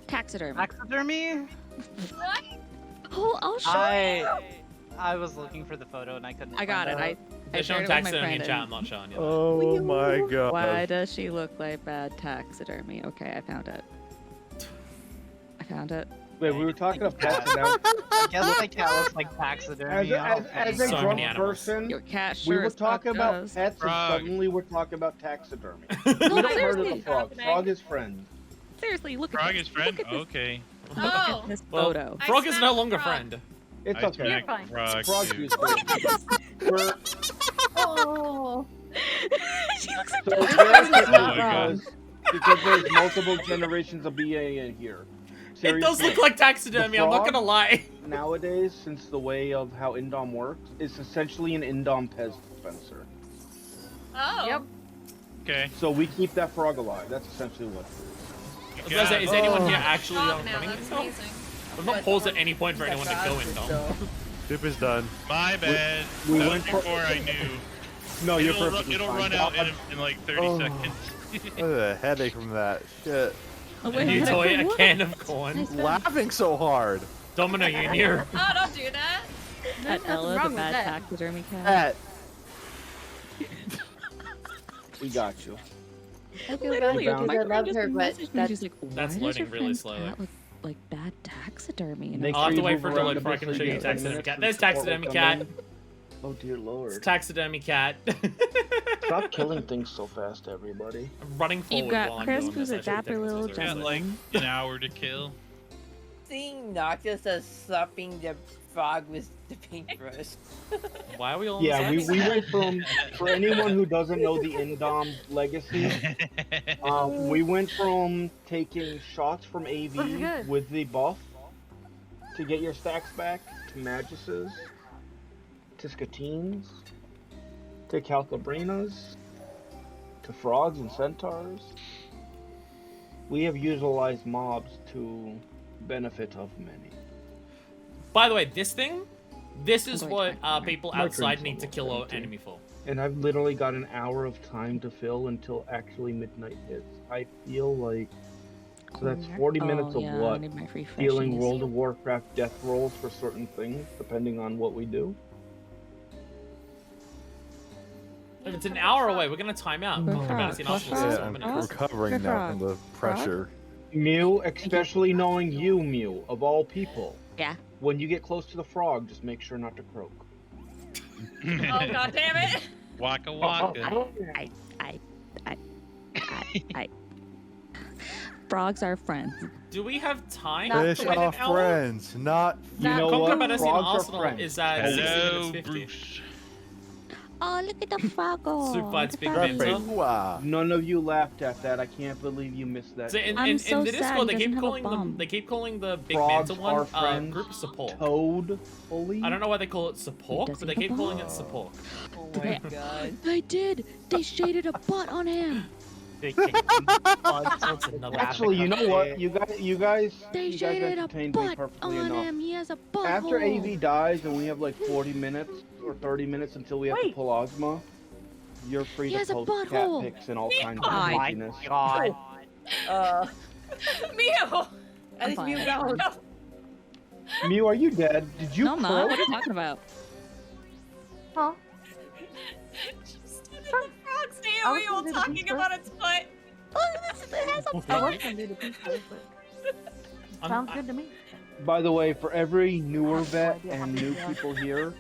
Taxidermy. Taxidermy? Oh, I'll show you. I was looking for the photo and I couldn't. I got it. find I They're showing shared it with my taxidermy in friend chat. and- I'm not showing you. That. Oh my god. Why does she look like bad taxidermy? Okay, I found it. I found it. Wait, we were talking of pets and now. I guess my cat looks like taxidermy. As a So drunk many animals. person, Your cat we sure were as fuck talking about does. pets and Frog. suddenly we're talking about taxidermy. No, We don't murder seriously. the frog. Frog is friend. Seriously, look at Frog this. is friend? Look at this, Okay. look at Oh. this Well, photo. I Frog is no smacked longer Frog. friend. It's I okay. smacked fine. Frog, Frog too. is We're Oh. She looks like so that. there's Not my wrong. because there's multiple generations of BA in here. It does Seriously, look like taxidermy, I'm not frog? gonna lie. nowadays, since the way of how Indom works, it's essentially an Indom Pez dispenser. Oh. Yep. Okay. So we keep that frog alive. That's essentially what it I was gonna say, is anyone here actually Frog now, running that's itself? amazing. I've not paused at any point for anyone to go in, though. Soup is done. My bad. we That went was for- before I knew. is. No, you're It'll, perfectly it'll fine. run out in like 30 seconds. I had a headache from that. Shit. Oh, wait, You what? toy a What? can of corn. Laughing so hard. Domino, you're near. Oh, don't do that. At There's nothing Ella, wrong the with bad that. taxidermy cat. Pet. We got you. I feel bad Literally, found- because my I friend love just her, but messaged me. that's She's like, why That's does loading your really friend's slowly. cat look like bad taxidermy? And Make I'll have sure to you wait move for it to around load a before I bit can so show you you get 10 taxidermy minutes cat. for There's support taxidermy will cat. come in. Oh dear lord. It's taxidermy cat. Stop killing things so fast, everybody. I'm running forward You've got while I'm Chris, doing who's this. a I should dapper take little this Got over. like an hour to kill. Seeing Noctis as slapping the frog with the paintbrush. Why are we all Yeah, on we went from, for anyone who doesn't know the Indom legacy, we went from taking shots from Looks AV good. with the buff to get your stacks back, to Maguses, to Scatines, to Calcabrinas, to Frogs and Centaurs. We have utilized mobs to benefit of many. By the way, this is Wait, what wait, people My outside drink's need to almost kill an empty. enemy for. And I've literally got an hour of time to fill until actually midnight hits. I feel like so that's 40 minutes Oh, of yeah, I what? need my free Dealing freshies. World of Warcraft death rolls for certain things, depending on what we do. If it's an hour away, we're gonna time out. Frog, We're about to see an frog, Arsenal frog, in Yeah, 4 I'm minutes. recovering now from the pressure. Mew, especially knowing you, Mew, of all people. Yeah. When you get close to the frog, just make sure not to croak. Oh, god damn it. Waka waka. I. Frogs are friends. Do we have time Fish to wait an are hour? friends, not. You know Conquer what? Baldesion Frogs are Arsenal friends. is at 60 Hello, minutes 50. Bruce. Oh, look at the froggo. Soup fights Big Look at Benzo. that. Wow. None of you laughed at that. I can't believe you missed that. So in I'm in so the sad Discord, he they keep doesn't have a calling them. bomb. They keep calling the Big Frogs Manta are one friends. group support. Toad, fully. I don't know why they call it support, doesn't but they have keep a calling bomb. it support. Oh my god. They did. They shaded a butt on him. That's another Actually, you know what? You guys They you guys shaded a entertained me butt perfectly on enough. him. He has a butthole. After AV dies and we have like 40 minutes or 30 minutes until we have to Wait. pull Ozma, you're free He to has a post cat butthole. pics and all kinds of Oh my craziness. god. Mew. At least fine. you know. Mew, are you dead? Did you No, I'm not. croak? What are you talking about? Huh? The frog's I was AoE gonna while do the talking pizza. about its foot. It has a I was gonna do the pizza, but sounds good to me. By the way, for every newer vet idea and how new to do people here,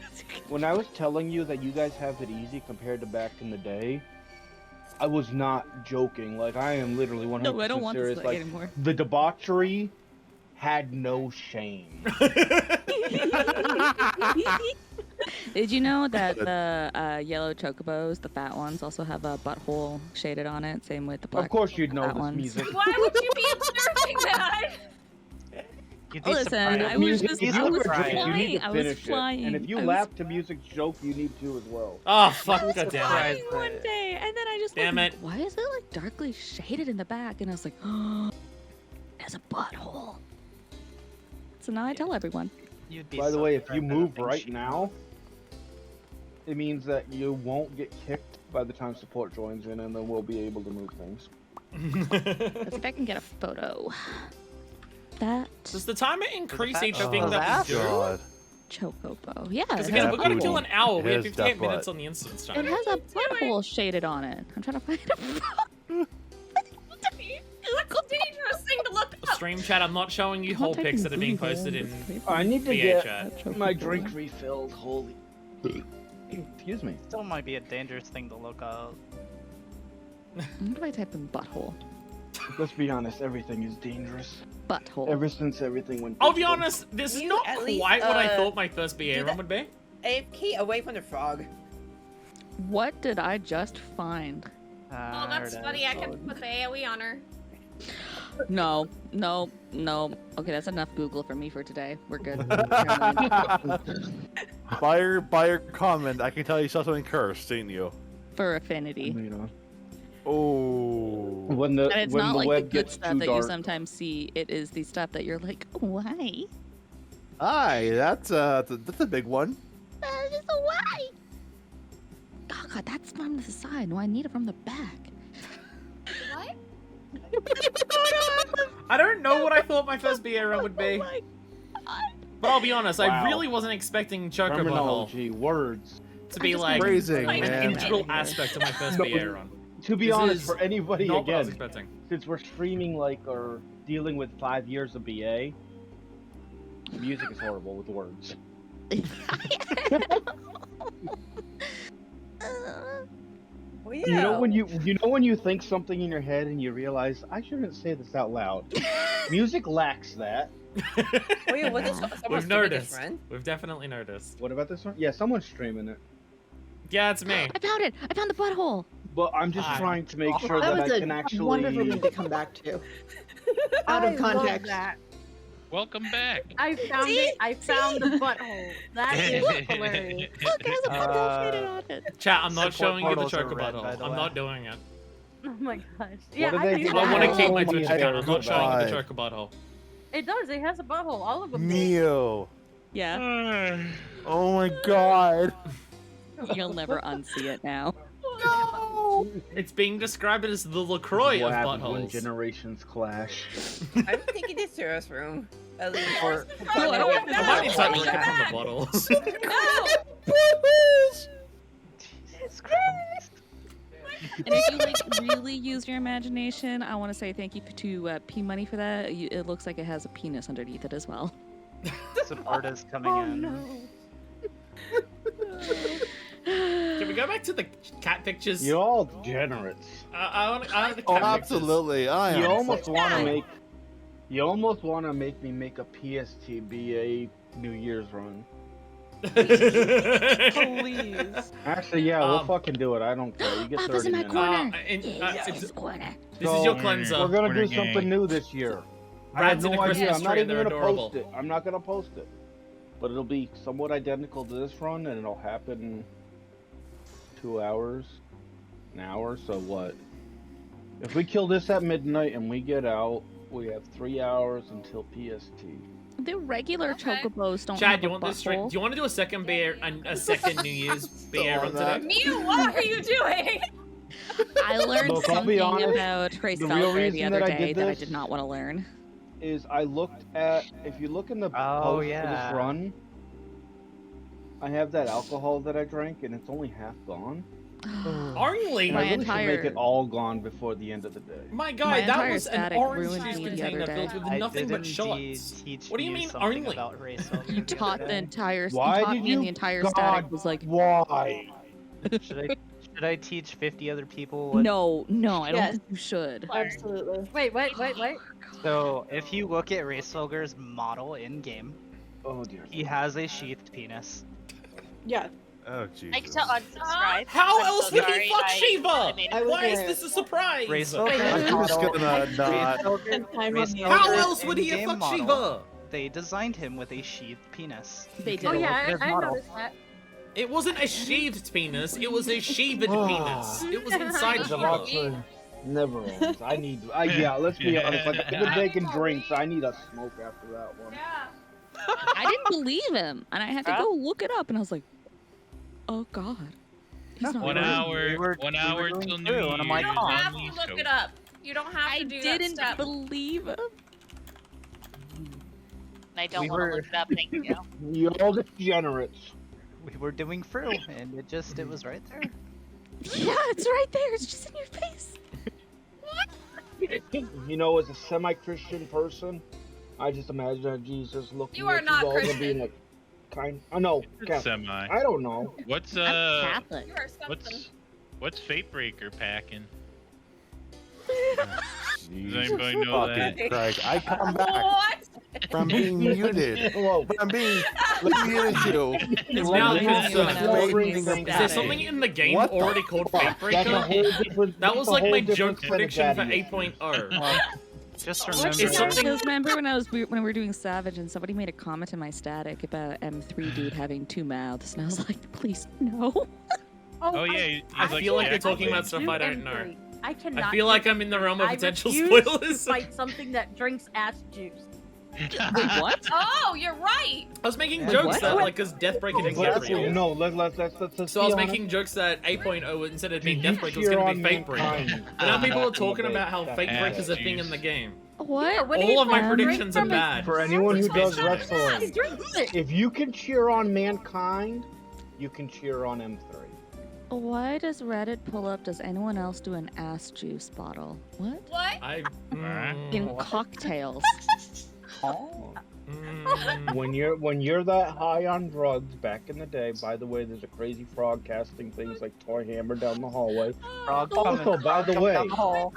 when I was telling you that you guys have it easy compared to back in the day, I was not joking. Like, I am literally 100% No, I don't want serious. this Like, anymore. the debauchery had no shame. Did you know that the yellow chocobos, the fat ones, also have a butthole shaded on it? Same with the black. Of course you'd know fat this ones. music. Why would you be observing that? You'd be Listen, surprised. I was Music, just, if I you was ever drink, you flying. need to I was finish flying. it. And if you I was laugh to music's joke, you need to as well. Oh fuck! I was God damn flying it! one day, and then I just Damn like, it. why is it like darkly shaded in the back? And I was like, oh, there's a butthole. So now I tell everyone. You'd be By the so way, if you surprised at move the things right she now, it means that you won't get kicked by the time support joins in, and then we'll be able to move things. Let's see if I can get a photo. That Does the timer increase fat each chocobo thing that we do? God. chocobo. Yeah. Because It again, has, we're gonna kill an hour. We have It has 58 that minutes butt. on the instance it time. has a butthole shaded on it. I'm trying to find a That's a dangerous thing to look stream chat. I'm not showing you whole pics that are being posted in I need to VA get chat. my drink refilled. Holy. Excuse me. Still might be a dangerous thing to look up. What do I type in butthole? Let's be honest, everything is dangerous. Butthole. Ever since everything went. I'll be digital. honest, this is You not at quite least, what I thought my first BA run would be. AFK away from the frog. What did I just find? Oh, that's funny. I can put the AoE on her. No. Okay, that's enough Google for me for today. We're good. By your comment, I can tell you saw something cursed, didn't you? For affinity. Oh. When the And it's when not the like web the good gets stuff too that dark. you sometimes see. It is the stuff that you're like, why? Aye, that's a big one. Just why? Oh god, that's from the side. No, I need it from the back. What? I don't know what I thought my first BA run would be. But I'll be honest, I Wow. really wasn't expecting Chocobo Terminology, words. to be I'm just like phrasing, an man. integral aspect of my first BA run. To be This honest, is for anybody not what I was again, expecting. since we're streaming like or dealing with 5 years of BA, the music is horrible with words. Well, You know when you think something in your head and you realize I shouldn't say this out loud. Music lacks that. Wait, what is someone's We've streaming this noticed. run? We've definitely noticed. What about this one? Yeah, someone's streaming it. Yeah, it's me. I found it. I found the butthole. But I'm just trying to make sure That that was I a can actually. wonderful thing to come back to. Out of I love context. that. Welcome back. I found it. I found the butthole. That is hilarious. Look, it has a butthole shaded on it. Chat, I'm not Support showing you the portals are Chocobo red, doll. by the I'm way. not doing it. Oh my gosh. Yeah, do I they think do? I want to Wow. keep my Oh, Twitch yeah. account. I'm not showing you the Goodbye. Chocobo doll. it does. It has a butthole. All of them. do. Neo. Yeah, Oh my god. you'll never unsee it now. It's being described as the LaCroix What of happens when buttholes. generations clash? I'm thinking this service room. At least for I might need to start drinking from the back. bottles. No! Jesus Christ. And if you like really use your imagination, I want to say thank you to P Money for that. It looks like it has a penis underneath it as well. Support is coming Oh in. no. Can we go back to the cat pictures? You're all degenerates. I want the cat Oh, pictures. absolutely. I You am. almost want to sad. make. You almost want to make me make a PSTBA New Year's run. Please. Actually, yeah, we'll Um, fucking do it. I don't care. You get Papa's 30 in my minutes. corner. It's- Corner. This is your cleanser. We're gonna Corner do something gang. new this year. I have Rats in no a idea. Christmas I'm not tree, even they're gonna adorable. post it. I'm not gonna post it. But it'll be somewhat identical to this run, and it'll happen in 2 hours, an hour. So what? If we kill this at midnight and we get out, we have 3 hours until PST. The regular Okay. chocobos don't Chad, have do you a want this stream? butthole. Do you want to do a second beer and a second New Year's beer run that. today? Mew, what are you doing? I learned Look, I'll be something honest, about Trace the real Felder the reason other that I day did that I this- did not want to learn. Is I looked at, if you look in the Oh, post for yeah. this run, I have that alcohol that I drank, and it's only half gone. Only? And My I really entire- should make it all gone before the end of the day. My My god, that entire was an static orange ruined juice me the container other filled day. with I nothing did but indeed shots. teach What do you you mean something only? about racial. You taught the entire. Why you taught did me and you- the entire God, static was like. Why? Should I teach 50 other people what? No, I don't Yes. think you should. Absolutely. Wait. So if you look at Racefelger's model in game, Oh dear. he has a sheathed penis. Yeah. Oh, I Jesus. can tell unsubscribe. How I'm else so would sorry. he fuck Shiva? I made I it. was Why is there. this a surprise? Racefelger's I'm just model. gonna not. Spend time on the How other- else would he have in-game fucked model. Shiva? They designed him with a sheathed penis. They did. Oh Look yeah, at his I model. noticed that. It wasn't a sheathed penis, it was a sheathed penis. It was inside The Shiva. boxer never ends. Yeah, let's be honest. Like, I've been taking drinks. I need a smoke after that one. I didn't believe him, and I had to go look it up, and I was like, "Oh God, he's not." 1 right." hour, 1 hour going till New through, Year's. and I'm like, You don't oh. have to look it up. You don't have to I do didn't that step. believe him. I don't We want to were- look it up, thank you. You all degenerates. We were doing Fru, and it was right there. Yeah, it's right there. It's just in your face. You know, as a semi-Christian person, I just imagine that Jesus looking You are at not you all and Christian. being like, kind. Oh no, Catholic. Semi. I don't know. What's Catholic. You are something. what's Fatebreaker packing? Does Jesus anybody know that? fucking Christ. I come back What? from being muted. Hello. From being muted you. It's now because Is is there something in the game What the already called fuck? That's a whole Fatebreaker? different. That that's was a like whole my different joke set of prediction for daddy 8.0. Just It's remember. something- Because remember when we were doing Savage and somebody made a comment in my static about M3 dude having 2 mouths, and I was like, please no. Oh yeah, he's I like feel like you're Jack talking about Blade. stuff I don't know. I cannot. I feel like I'm in the realm of I potential refuse spoilers. to fight something that drinks ass juice. Wait, what? Oh, you're right. I was making Wait, jokes what? that, like, because Deathbreaker didn't get Let's, real. no, let's So I was be honest. making jokes that 8.0 instead of being Did you Deathbreaker was cheer going to be on Fatebreaker. Mankind? But now people are talking Okay. about how Yeah. Fatebreaker's a thing in the game. What? what do All you of my think? predictions are bad. For anyone who does Basically. wrestling, He drinks it. if you can cheer on Mankind, you can cheer on M3. Why does Reddit pull up? Does anyone else do an ass juice bottle? What? What? In cocktails. When you're that high on drugs back in the day, by the way, there's a crazy frog casting things like toy hammer down the hallway. Also, by the way, Oh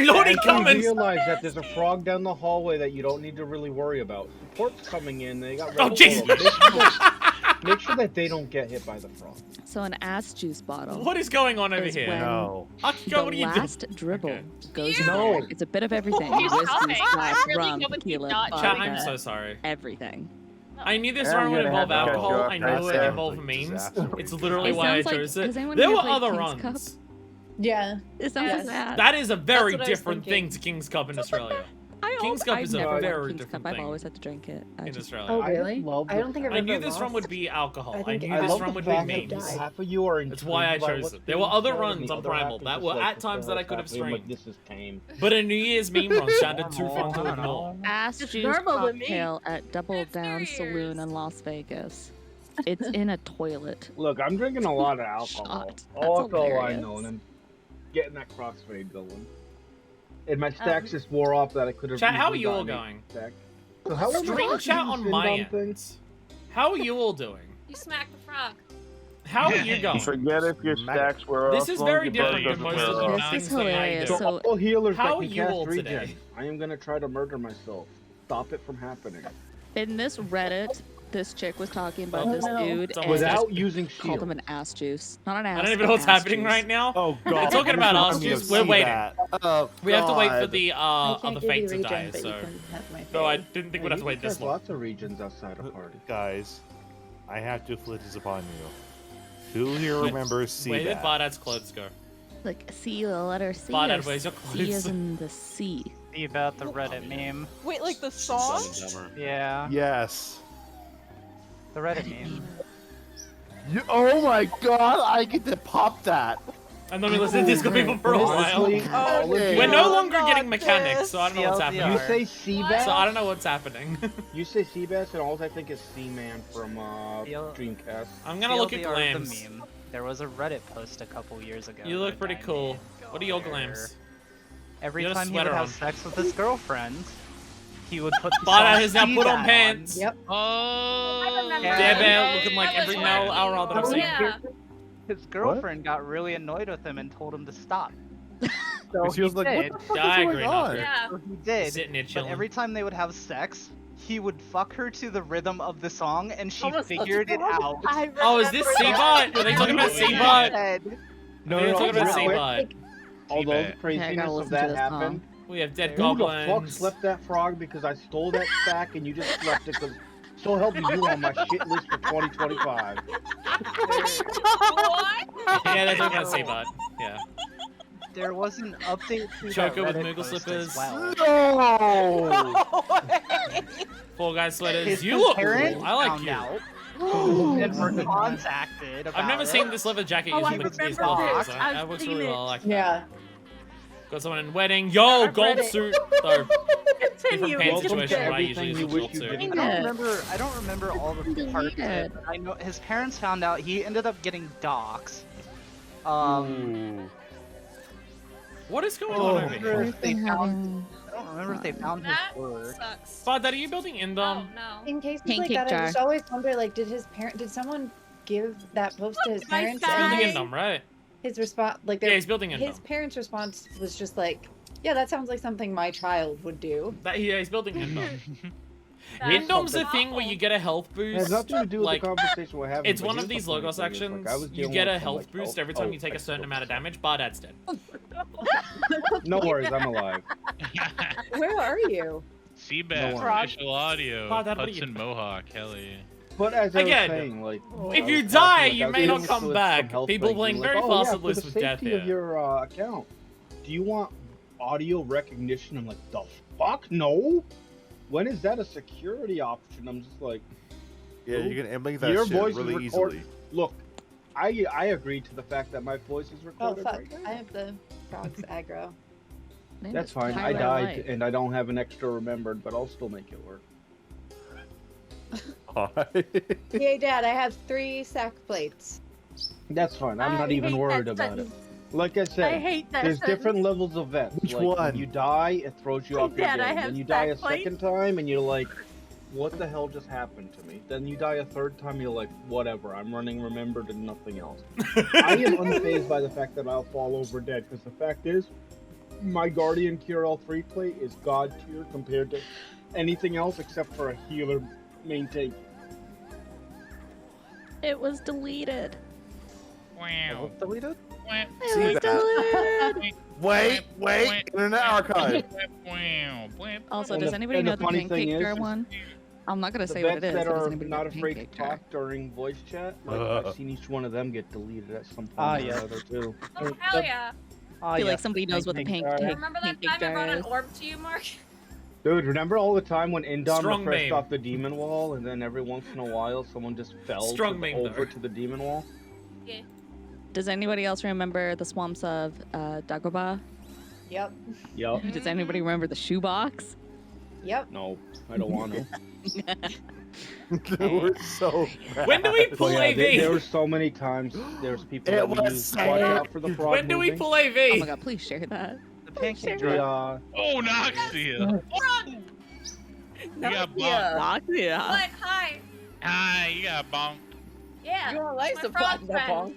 lordy, as coming! you realize that there's a frog down the hallway that you don't need to really worry about. Support's coming in, they got Oh, red jeez. Make sure that they don't get hit by the frog. So an ass juice bottle. What is going on over is here? when No. Akiko, the what are you doing? last dribble goes Ew. in there. It's a bit of everything. He's Whiskey, coming. scotch, I really rum, hope he's tequila, not Chat, vodka, I'm so sorry. everything. I knew this I'm run would gonna have involve to alcohol. catch I you knew up. it That involved sounds memes. disaster. It's literally It why I sounds like- chose it. has anyone There here were played other King's runs. Yeah. It sounds Yes. like that. That is a very That's what I was different thinking. thing to King's Cup in Australia. King's Cup is a never very King's different Cup. thing I've always had to drink it. in Australia. Oh, really? I love I don't think I've I knew ever this run lost. would be alcohol. I think knew I this love run the would fact be that memes. Half of you are That's why I intrigued by chose what's it. There were being other said, and runs the on other Primal half is that just were like, at what the times that I hell's could have happening? Like, streamed. this is tame. But a New Year's meme run sounded too fun to ignore. Ass It's juice normal to me. cocktail at Double It's New Down Year's. Saloon in Las Vegas. It's in a toilet. Look, I'm drinking a lot of alcohol. Shot. That's All I hilarious. know, and I'm getting that crossfade going. And my stacks just wore off that I could have. Chat, how are easily you all gotten going? stack. So how are Stream my chat on streams my on end. things? How are you all doing? You smacked the frog. How are you going? Forget if your stacks were This off. is long very as your different body than doesn't most of wear the off. This is things that I hilarious. do. So all healers how that are can you cast all regen. today? I am gonna try to murder myself. Stop it from happening. in this Reddit, this chick was talking about Oh, this no. dude and Without using called shield. him an ass juice. Not an ass. I don't even know what's ass happening juice. right now. Oh god. They're talking about I'm us. gonna Just we're see waiting. that. Oh, We have to wait for God. the I can't other give fate you to regen, die. but So you can have my no, I fate. didn't think we'd have to wait There's this long. lots of regions outside of party. Guys, I have to inflict this upon you. Who here remembers Where did Seabat? Bardad's clothes go? Like C, the letter C. Bardad, or where's your C clothes? is in the C. See about the Reddit meme. Wait, like the song? Yeah, Yes. the Reddit meme. You, oh my god, I get to pop that. And then we listened to Disco People for a while. Honestly, all of Okay. We're you- no longer getting mechanics, so I don't know what's TLDR. happening. You say Seabass? So I don't know what's happening. You say Seabass, and all I think is Seaman from Feel- Dreamcast. I'm gonna look at TLDR, the glams. meme. There was a Reddit post a couple years ago. You look that a pretty guy cool. made What are your where glams? Every You got a time he would sweater have on. sex with his girlfriend, he would put the Bardad song has now put on Seabat pants. Yep. Oh. Yeah. Dare Bear Yeah. looking like That every was male funny. Aural that I've seen. Yeah. His girlfriend got really annoyed with him and told him to stop. So She was like, did. what the fuck I is agree, going on? Yeah. So he did. Sitting here But chilling. every time they would have sex, he would fuck her to the rhythm of the song, and she Almost figured it out. Oh, is this Seabot? Are they talking about He Seabot? said, No, They're no, talking no, about real quick. Seabot. Although the Okay, I gotta craziness of listen to that this happened, We have dead who the fuck goblins. slept that frog because I stole that stack and you just slept it because so help me you on my shit list for 2025. What? Yeah, they're talking about Seabot. Yeah. there was an update to Choco that with Reddit Moogle post slippers. as well. No! Four Guys sweaters. His You look parents cool. I like found you. out and were contacted about I've never it. seen this leather jacket Oh, used I with these remember gold this. things. I've That works seen really it. well. I like that. Yeah. Got someone in wedding. Yo, I've gold read it. suit. Though. Continue. Different pants Welcome situation to where I everything usually you use wish gold you suit. didn't. I don't remember all the parts of it. But I know his parents found out he ended up getting doxxed. Ooh. What is going Oh, on over here? if they found, I don't remember if they found his That work. sucks. Fod, are you building in them? Oh no. In cases Pancake like that, jar. I just always wonder, like, did someone give that post to his my parents? He's building in And them, right? his response, like, Yeah, he's building in his them. parents' response was just like, "Yeah, that sounds like something my child would do." Yeah, he's building in them. That's Indom's a awful. thing where you get a health It boost. has nothing to do with like, the conversation we're having. it's but one of here's the these funny logo thing is, sections. like, I was You dealing get a with some, health like, boost every time you take a certain amount of damage. Dad's dead. No worries, I'm alive. Where are you? Seabass, No official audio, Fod, what are you- Hudson Mohawk, hell yeah. But as I Again, was saying, like, if I you was die, talking, you I was may not dealing come with back. some health People things, playing and very like, fast yeah, with for loose the with death safety of here. your account, do you want audio recognition? I'm like, the fuck, no. When is that a security option? I'm just like, Yeah, you can emulate that your shit voice really is recorded. easily. Look, I agreed to the fact that my voice is Oh recorded. fuck! Right now. I have the frog's aggro. Name That's is fine. I Tyler died White. and I don't have an extra remembered, but I'll still make it work. Yay, Dad! I have 3 sack plates. That's fine. I'm I not even hate worried that about it. sentence. Like I said, I hate that there's sentence. different levels of vets. Which like, one? When you die, it throws you off your Dad, I game. have Then you die a stack plates. second time, and you're like, what the hell just happened to me? Then you die a third time, you're like, whatever, I'm running remembered and nothing else. I am unfazed by the fact that I'll fall over dead, because the fact is, my Guardian QRL3 plate is god tier compared to anything else except for a healer maintain. It was deleted. Wow. Deleted? It was deleted. Wait, Internet Archive. Also, And does the- anybody and the know the funny pancake thing jar is- one? I'm not gonna The say what vets it is. that But does are anybody know not the afraid to pancake jar? talk during voice chat, like, I've seen each one of them get deleted at some point Ah, or yes. other too. Oh hell yeah. I feel like somebody knows what the pancake Remember that time I brought an orb to you, Mark? Dude, remember all the time when Indom Strong refreshed meme. off the demon wall, and then every once in a while someone just fell Strong to meme, over though. to the demon wall? Yeah. Does anybody else remember the swamps of Dagobah? Yep. Yup. Does anybody remember the shoebox? Yep. No, I don't want to. We're so bad. When do we pull But yeah, AV? there were so many times. There's people It that we was use. sad. Watch out for the frog When do we moving. pull AV? Oh my god, please share that. The pancake The, jar. Oh, Noxia. Run! You got bonked. Yeah. What? Hi. Hi, you got bonked. Yeah. You don't like my the frog frog friend.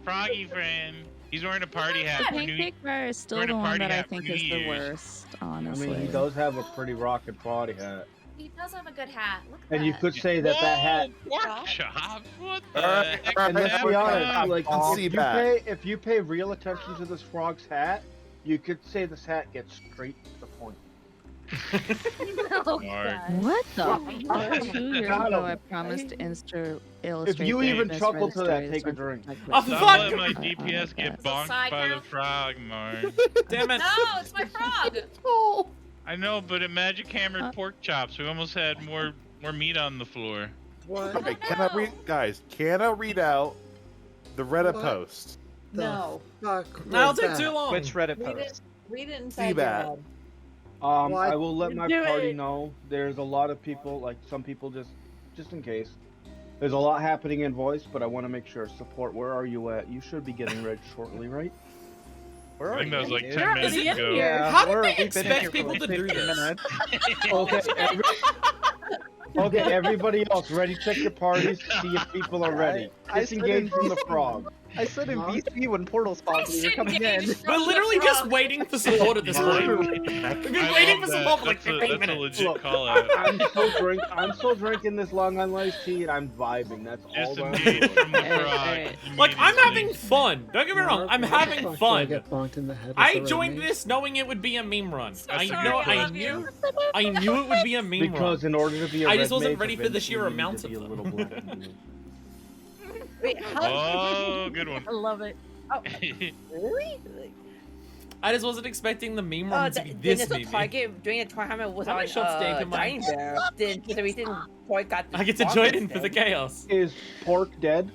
Froggy friend. He's wearing a party hat for New Pancake jar is still We're in the a one party that I hat for think New is the Year's. worst, I honestly. mean, he does have a pretty rockin' party hat. He does have a good hat. Look at And that. you could say that that hat. Pork chop. What the Alright, heck? And let's be honest, like I'll if see you that. if you pay real attention to this frog's hat, you could say this hat gets straight to the point. Oh, Mark. God. What the God. fuck? 2 years God, ago, I promised to illustrate. If you the even famous chuckle to Reddit that, stories take a from drink. Like Oh, Reddit. fuck! Don't let my Oh, DPS get God. bonked Side by the note? frog, Mark. Damn it. No, it's my frog. I know, but it magic hammered pork chops. We almost had more meat on the floor. What? Okay, can I read, guys? Can I read out the Reddit What? post? No. Fuck. That'll was take that? too long. Which Reddit Read it. post? Read it inside your Seabat. head. What? I will let my Do party it. know. There's a lot of people, like some people just in case. There's a lot happening in voice, but I want to make sure. Support, where are you at? You should be getting ready shortly, right? Where I are think that was you? like dude? 10 minutes Is he in ago. here? How did we're- they we've been expect here for people like to do 15 this? minutes. Okay, okay, everybody else, ready? Check your parties. See if people are ready. I said Disengage from the frog. I said in VC when portal spawns when you're coming in. We're literally just waiting for support at this point. We've been I waiting love for that. support for like That's 15 a minutes. legit Look, call out. I'm still drinking this Long Island iced tea, and I'm vibing. That's all I'm Disengage doing. from the Alright, frog. alright. Like, I'm immediately. having fun. Don't get me wrong, I'm having I fun. get bonked in the head. Is I that what joined it means? this knowing it would be a meme run. I sorry, know, I I love knew, you. I knew it would be a meme run. Because in order to be a I just red wasn't mage, ready for the sheer eventually you amount need to of be a them. little black and blue. Wait, how? Oh, good one. I love it. Really? I just wasn't expecting the meme run to be The this initial meme. target during the tournament was How many on shots Dave can Dying mine? Bear. The reason Toy got the I get to spawn join in for the instead. chaos. Is Pork dead?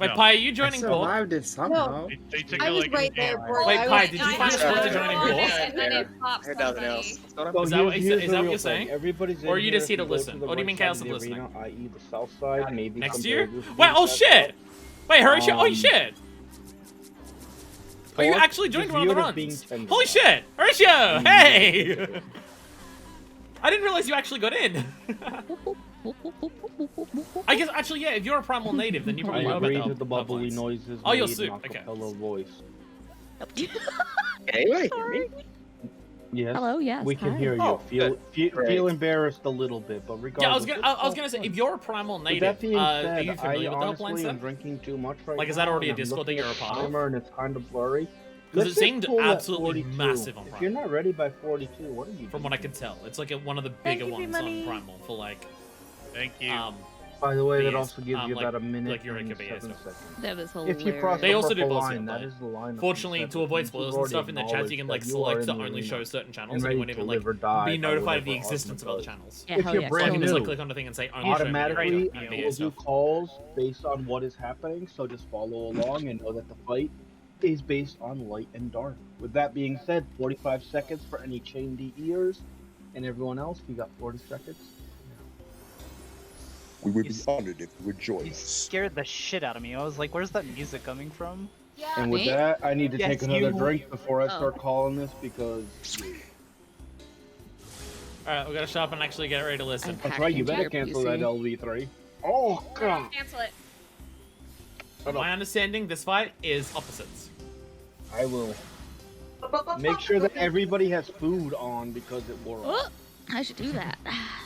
Wait, No. Pi, are you I joining Pork? survived it somehow. They took I it was like right an there, hour. Pork. Wait, I Pi, was- did you I find was- support to I join in was- Pork? And then it popped Heard nothing somebody. else. What's going on? So Is that what- here's is that the what real you're thing. saying? Everybody's Or are in you here, just if here to go listen? the Or do you mean right side chaos of of the listening? arena, i.e. the south side, maybe Next some year? players will Wait, do oh that. shit! Wait, hurry, shit! Oh shit! Oh, you Pork actually joined is one of the viewed as being runs. tender. Holy shit! Horatio! Hey! I didn't realize you actually got in. I guess, actually, yeah, if you're a primal native, then you I probably know about agree the to the bubbly Hellblades. noises Oh, you're made in Sue. a Okay. cappella voice. Hey, you hear me? Yes. Hello, yes, We can hi. hear you. Oh, Feel embarrassed a little bit, but regardless. Yeah, I was gonna say, if you're a primal With native, that being are said, you familiar I with the Helpline honestly am set? drinking too much right now. Like, is that already a and I'm Discord that looking you're a at the part of? timer and it's kind of blurry. Because Let's it seemed just pull at absolutely 42. massive on If Primal. you're not ready by 42, what are you From what I can tell, it's like one of the Thank bigger you, ones on P-Money. Primal for like. Thank you. By the way, that BAs, also gives you like- about a minute like Eureka and BA 7 stuff. seconds. That is If you hilarious. cross They the also do purple bullshit, line, but that is the line. of fortunately, consent to avoid that spoilers you've and already stuff in the chat, you acknowledged can like that you are select in to the only arena show certain channels, and and you ready won't to even like live or die be by notified of the whatever existence of other argument channels. Yeah, If hell you're yeah. So I brand can just like new, click on the thing and say only show me automatically and it BA will do stuff. calls based on what is happening, so just follow along and know that the fight is based on light and dark. With that being said, 45 seconds for any chained ears, and everyone else, you got 40 seconds. We would be honored if you would join You us. scared the shit out of me. I was like, where's that music coming from? And with that, I need to Yes, take another you. drink before I Oh. start calling this because Alright, we gotta shop and actually get ready to listen. that's right. You better Entire cancel PC. that LV3. Oh god! Cancel it. Shut My up. understanding, this fight is opposites. I will make sure that everybody has food on because it wore off. Oh, I should do that.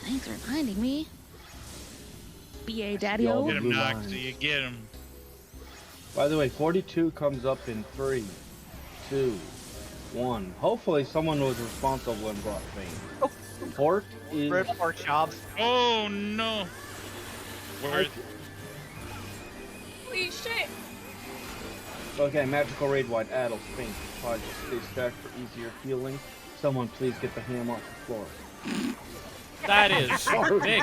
Thanks for reminding me. BA Daddy Y'all O. Get him, blue Nox. lines. So you get him. By the way, 42 comes up in 3, 2, 1. Hopefully, someone was responsible and brought fame. Pork is. Rip pork chops. Oh no. Where? Holy shit. Okay, magical raid wide, addle, faint, project, stay stacked for easier healing. Someone please get the ham off the floor. That is big.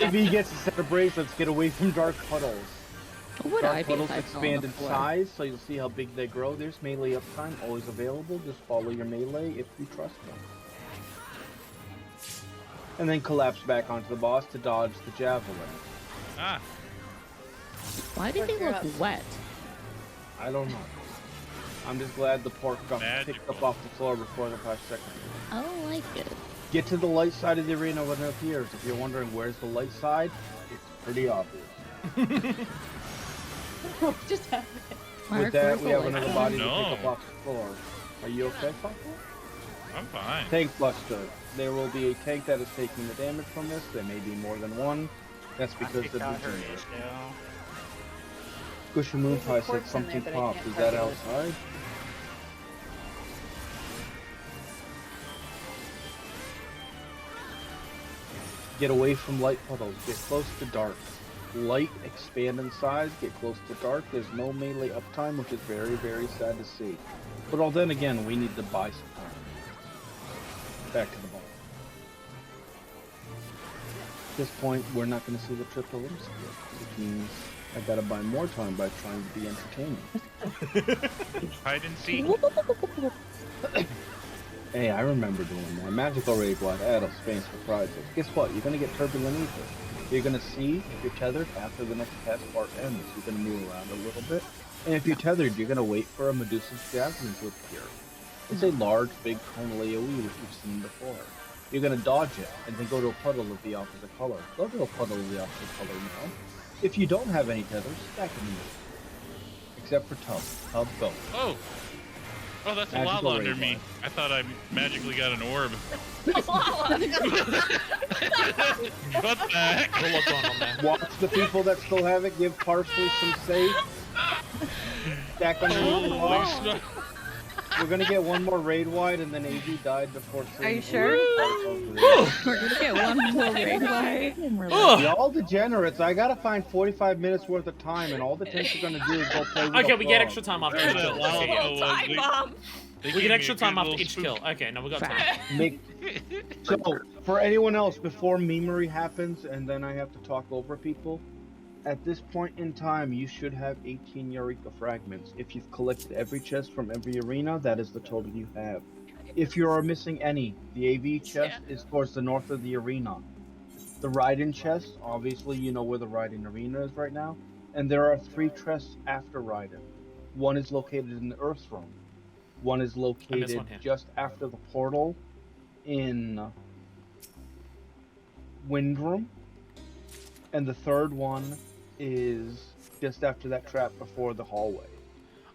If he gets a set of bracelets, get away from dark puddles. Would I Dark be if puddles I fell on the expand in floor? size, so you'll see how big they grow. There's melee uptime, always available. Just follow your melee if you trust them. And then collapse back onto the boss to dodge the javelin. Ah. Why do they look wet? I don't know. I'm just glad the pork got picked up Magical. off the floor before the 5 seconds. I don't like it. Get to the light side of the arena when it appears. If you're wondering where's the light side, it's pretty obvious. Just happened. With that, we have Mark, another where's body the to light pick side? up off the floor. Are you okay, Papa? I'm fine. Tank Buster. There will be a tank that is taking the damage from this. There may be more than one. That's because of the got her junior. issue. Gushamoon said corpse in there, something but I popped. can't Is that target it. outside? Get away from light puddles. Get close to dark. Light expand in size. Get close to dark. There's no melee uptime, which is very, very sad to see. But all then again, we need to buy some time. Back to the ball. At this point, we're not going to see the triple M skill, which means I gotta buy more time by trying to be entertaining. Hide and seek. Hey, I remember doing that. Magical Raid Wide, Addle, Space for prizes. Guess what? You're gonna get Turbulent Ether. You're gonna see if you're tethered after the next task part ends. You're gonna move around a little bit. And if you're tethered, you're gonna wait for a Medusa's Javelin to appear. It's a large, big tonal AoE, which you've seen before. You're gonna dodge it, and then go to a puddle of the opposite color. Go to a puddle of the opposite color now. If you don't have any tethers, stack them in there. Except for Tub. Tub, go. Oh. Oh, that's a Magical lava under raid me. wide. I thought I magically got an orb. That's lava. What the heck? We'll look on that. Watch the people that still have it, give Parsley some save. Stack underneath the Holy box. smoke. We're gonna get one more raid wide, and then AV died before. Are you sure? We're gonna get one more raid wide, and we're like, Y'all degenerates! I gotta find 45 minutes worth of time, and all the tanks are gonna do is go play with Okay, the we get frog. extra time after Where's each that kill. lava Okay, yeah. was? Time bomb. They We gave get me extra a time good after little each spook. kill. Okay, now we got time. Make... So, for anyone else, before memery happens, and then I have to talk over people, at this point in time, you should have 18 Eureka fragments. If you've collected every chest from every arena, that is the total you have. If you are missing any, the AV chest is towards the north of the arena. The Raiden chest, obviously you know where the Raiden arena is right now, and there are 3 chests after Raiden. One is located in the Earth Room. One is located one here. just after the portal in Wind Room. And the third one is just after that trap before the hallway.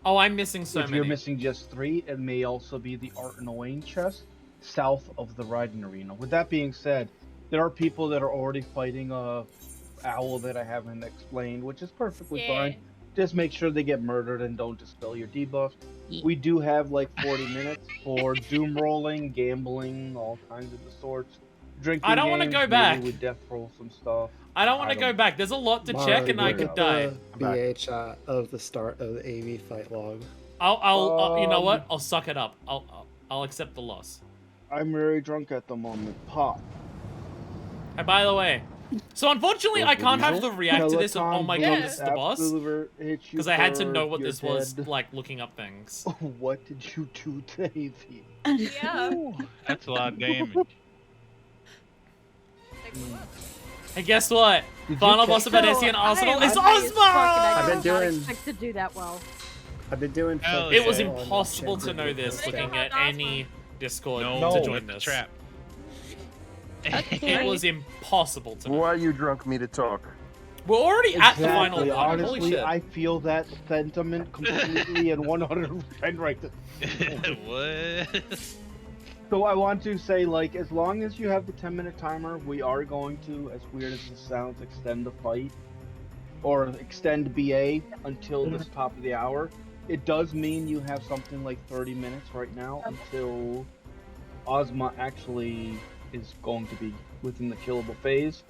Oh, I'm missing so if many. you're missing just 3, it may also be the Art and Owain chest south of the riding arena. With that being said, there are people that are already fighting a owl that I haven't explained, which is perfectly fine. Just make sure they get murdered and don't dispel your debuffs. We do have like 40 minutes for doom rolling, gambling, all kinds of the sorts. Drinking I don't want to games, go maybe back. we death roll some stuff. I don't want to go back. There's a lot to check, and I could die. BA chat of the start of the AV fight log. I'll you know what? I'll suck it up. I'll accept the loss. I'm very drunk at the moment. Pop. And by the way, so unfortunately I can't have the react to this of, oh my god, this is the boss. Because I had to know what this was, like, looking up things. What did you do to Davey? Yeah. That's a lot of damage. And guess what? Final boss of Baldesion Arsenal is Ozma! I've been doing. Expect to do that well. I've been doing. It was impossible to know this looking at any Discord to join this. Trap. It was impossible to know. Why you drunk me to talk? We're already at the final one. Holy Honestly, shit. I feel that sentiment completely and 100% right there. What? So I want to say, like, as long as you have the 10-minute timer, we are going to, as weird as this sounds, extend the fight. Or extend BA until this top of the hour. It does mean you have something like 30 minutes right now until Ozma actually is going to be within the killable phase.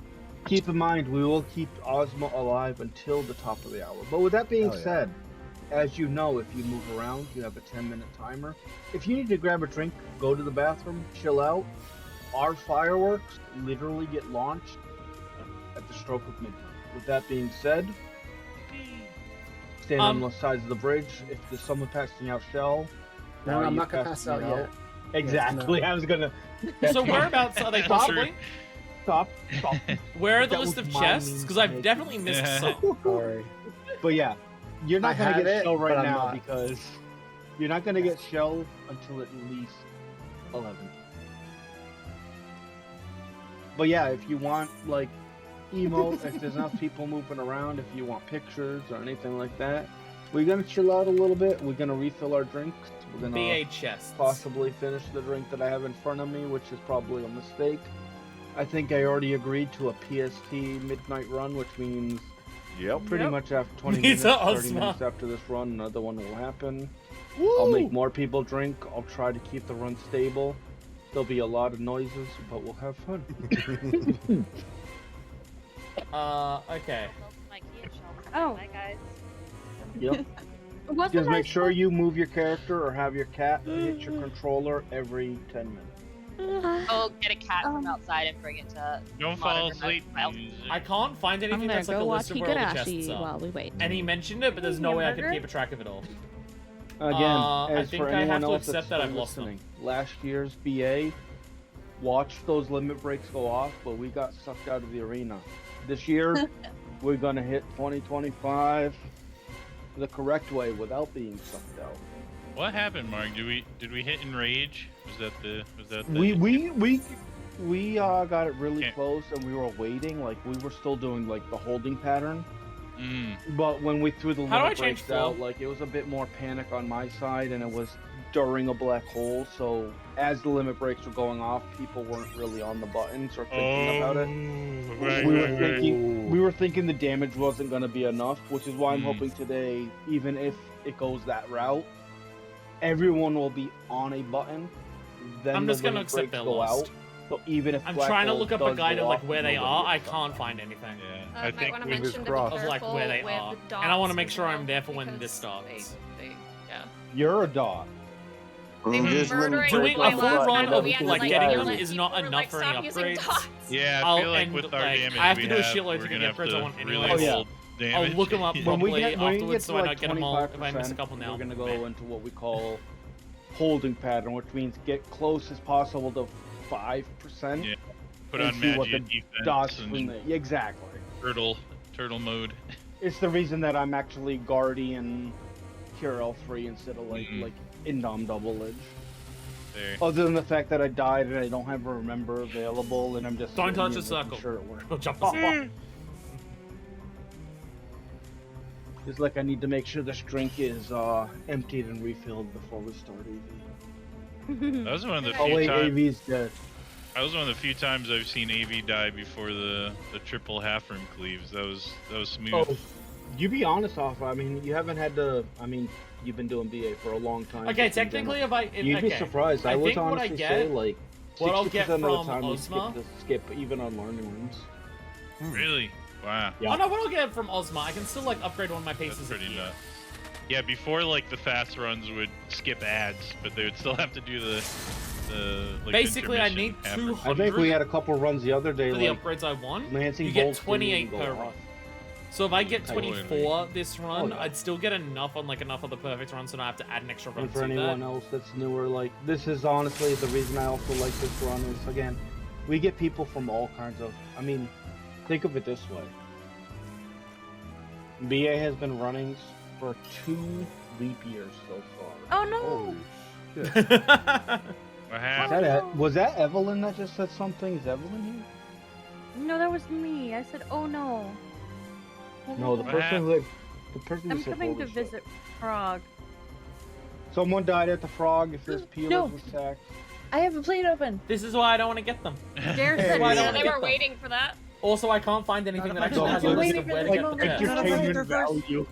Keep in mind, we will keep Ozma alive until the top of the hour. But with that being said, as you know, if you move around, you have a 10-minute timer. If you need to grab a drink, go to the bathroom, chill out. Our fireworks literally get launched at the stroke of midnight. With that being said, stand on the sides of the bridge. If there's someone passing out shell, No, I'm not gonna pass out yet. Exactly. Yes, no. I was gonna. So whereabouts are they possibly? Stop. Where are the That list was of my chests? means Because to I've make definitely missed some. Sorry. But yeah, you're not I gonna have get it, shell right but I'm now not. because you're not gonna get shell until at least 11. But yeah, if you want like emo, if there's enough people moving around, if you want pictures or anything like that, we're gonna chill out a little bit. We're gonna refill our drinks. We're gonna BA chests. possibly finish the drink that I have in front of me, which is probably a mistake. I think I already agreed to a PST midnight run, which means pretty much after 20 minutes, He's 30 Ozma. minutes after this run, another one will happen. I'll make more people drink. I'll try to keep the run stable. There'll be a lot of noises, but we'll have fun. Okay. Oh. Bye, guys. Yep. Wasn't Just I make sure you move your character or have your cat hit your controller every 10 minutes. I'll get a cat from outside and bring it to. Don't fall monitor asleep. my wild. I can't find anything gonna that's like go a watch list of where all the Higurashi chests are. while we wait. And he mentioned it, but there's no way I could Hamburger? keep a track of it all. Again, I as think for I anyone have to else accept that's that I've still lost them. listening, last year's BA, watched those limit breaks go off, but we got sucked out of the arena. This year, we're gonna hit 2025 the correct way without being sucked out. What happened, Mark? Did we hit enrage? Was that the? We got it really close and we were waiting, like we were still doing like the holding pattern. But when we threw the How do I limit change breaks flow? out, like it was a bit more panic on my side, and it was during a black hole. So as the limit breaks were going off, people weren't really on the buttons or thinking about it. We were thinking the damage wasn't going to be enough, which is why I'm hoping today, even if it goes that route, everyone will be on a button. Then I'm the just gonna limit accept breaks they're go lost. out. So even if I'm black trying to hole look up a does guide go of like off, where they nobody are. I gets can't find anything. I think want to we mention to be of like careful where they with are, the and I want to dots make as sure I'm well, there for when because this starts. yeah. You're a dot. They were murdering Doing my a full last run time, of we had to, like like, getting yell them at is people not were enough like, for any "Stop using upgrades. dots." Yeah, I I'll feel like end, with our like, damage I have we to do a have, shitload we're to gonna get have upgrades I to want really anyway. hold damage. I'll look them up When we properly get to afterwards so I like don't get them all if I miss a 25%, couple now. we're gonna go into what we call holding pattern, which means get close as possible to 5%. Yeah. Put and on see what magia the defense dots and from the exactly. turtle mode. It's the reason that I'm actually guardian cure L3 instead of like Indom double edge. There. Other than the fact that I died and I don't have a remember available, and I'm just Don't touch sitting the here making circle. Sure it works. Don't jump the circle. It's like I need to make sure this drink is emptied and refilled before we start AV. That was one of the Oh few wait, times. AV's dead. That was one of the few times I've seen AV die before the triple half room cleaves. That was smooth. Oh, you be honest, off. I mean, you haven't had to. I mean, you've been doing BA for a long time. Okay, technically, you'd be surprised. I would think what I honestly get, say like what I'll get 60% of the from time we Ozma. skip even on learning rooms. Really? Wow. Oh no, what I'll get from Ozma, I can still like upgrade one of my pieces. That's pretty nuts. Yeah, before like the fast runs would skip ads, but they would still have to do the like, Basically, I need intermission half 200. I think we had a couple runs the other day. For the like, upgrades I want, Lansing you get Bolts didn't even 28 go per off. run. So if I get Totally. 24 this run, Oh, yeah. I'd still get enough on like enough of the perfect run, so I don't have to add an extra run And for to anyone that. else that's newer, like this is honestly the reason I also like this run is again, we get people from all kinds of. I mean, think of it this way. BA has been running for 2 leap years so far. Oh no! What happened? Was that Evelyn that just said something? Is Evelyn here? No, that was me. I said, oh no. No, the person who I'm said coming to holy shit. visit Frog. Someone died at the frog. If there's peelers No. was sacked. I have a plate open. This is why I don't want to get them. Dare This is said why I yeah, don't Yeah, wanna they get were them. waiting for that. Also, I can't find anything that actually has a Don't list wait of where to for get the the chest. entertainment value.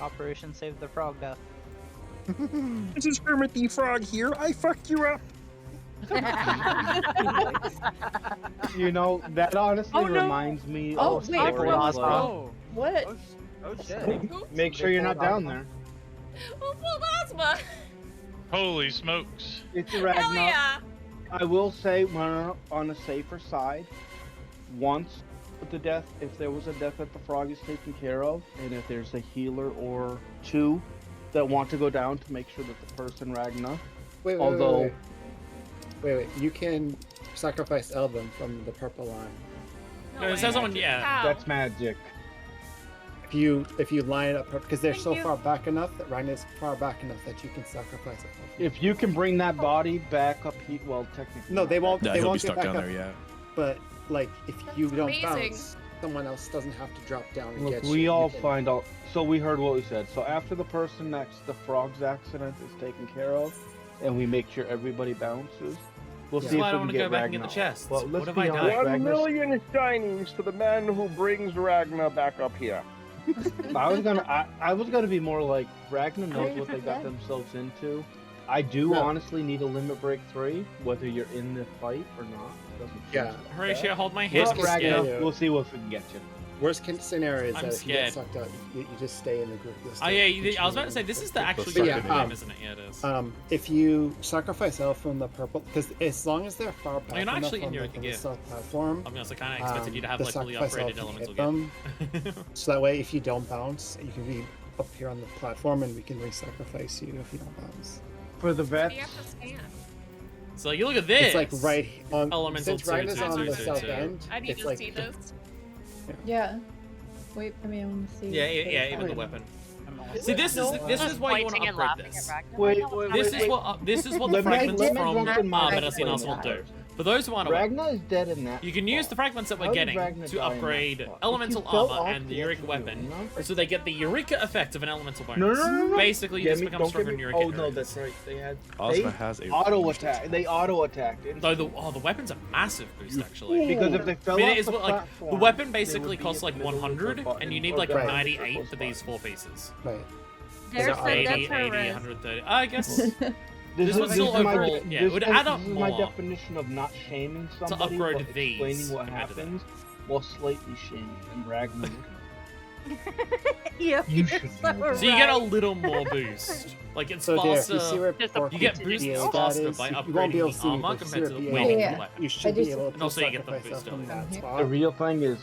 Operation Save the Frog Death. This is Hermit the Frog here. I fucked you up. You know, that honestly Oh, no. reminds me Oh, of wait, stories Ozma. like- What? Oh shit. Make sure you're not down there. Who pulled Ozma? Holy smokes! It's a Hell Ragnarok. yeah! I will say, on a safer side, once the death, if there was a death that the frog is taken care of, and if there's a healer or 2 that want to go down to make sure that the person Ragna, Wait, although wait. You can sacrifice Elvin from the purple line. No, it says on, yeah. that's magic. If you line it up because they're Thank so you. far back enough that Ragna's far back enough that you can sacrifice it. If you can bring that body back up, well, technically. No, they won't. Yeah, they he'll won't be get stuck back down up. there, yeah. But like, if you don't amazing. bounce, someone else doesn't have to drop down and Look, get you. we You all can- find out. So we heard what we said. So after the person next, the frog's accident is taken care of, and we make sure everybody bounces. We'll That's see why I if we don't can want to get go back and get Ragnar. the chest. Well, let's What have be I honest, done? 1 Ragnar's- million shinies to the man who brings Ragnar back up here. I was gonna be more like Ragnar knows what they got themselves into. I do No. honestly need a limit break 3, whether you're in the fight or not. Doesn't Yeah. change that. Horatio, hold my hand. Well, I'm Ragnar, scared. we'll see what we can get you. Worst scenario is I'm that if you get scared. sucked out, you just stay in the group. Oh yeah, I was about to say this is the actually But yeah, good game, isn't it? Yeah, it is. If you sacrifice Elf from the purple, because as long as they're far back you're not enough actually in on your the gear. south platform, I mean, I kind of expected you to have the like fully sacrifice upgraded elf can elemental hit gear. them. So that way, if you don't bounce, you can be up here on the platform, and we can re-sacrifice you if you don't bounce. For the vets, You have to scan. So you look at this. It's like right on. Elemental Since Ragnar's two, on two, the two, south two. end, I need it's to like see this. Yeah. Wait for me. I want to see. Yeah, even the weapon. Is See, it this no- is why you want pointing to and upgrade laughing this. at Ragnar? This is what the Let me- fragments let me from drop in my Baldesion Arsenal do. For those who aren't aware, Ragnar is dead in that. you can use the fragments that How we're did getting Ragnar to die in that upgrade spot? elemental If you fell armor off and the the Eureka edge of weapon, the so they get the Eureka effect of an elemental bonus. No. Basically, you Get just me- become don't stronger get in me- Eureka. Oh no, areas. that's right. They had. Ozma they has a auto attack. They auto attacked it. Though the weapon's a massive boost actually. Because if they fell I mean, off it is the what, like platform, the weapon they basically would be costs in like the middle of the 100, button, and you need or like down. 98 for these 4 pieces. Right. Dare So said 80, that's her 80, risk. 130. I guess. This This was is still my- overall, yeah, it would add up This is my more definition of not shaming somebody, upgrade but these explaining what compared to that. happens while slightly shaming. And Ragnar. Yeah, You you're should so do that. So you get a right. little more boost. Like it's So there, if faster. you see where You get BA boosted that faster is, by you won't be able upgrading to the see armor it, but you see compared to where the BA weight Yeah. of the weapon. You should be able And to also you get the sacrifice boost Elf from earlier. that Mhm. spot. The real thing is,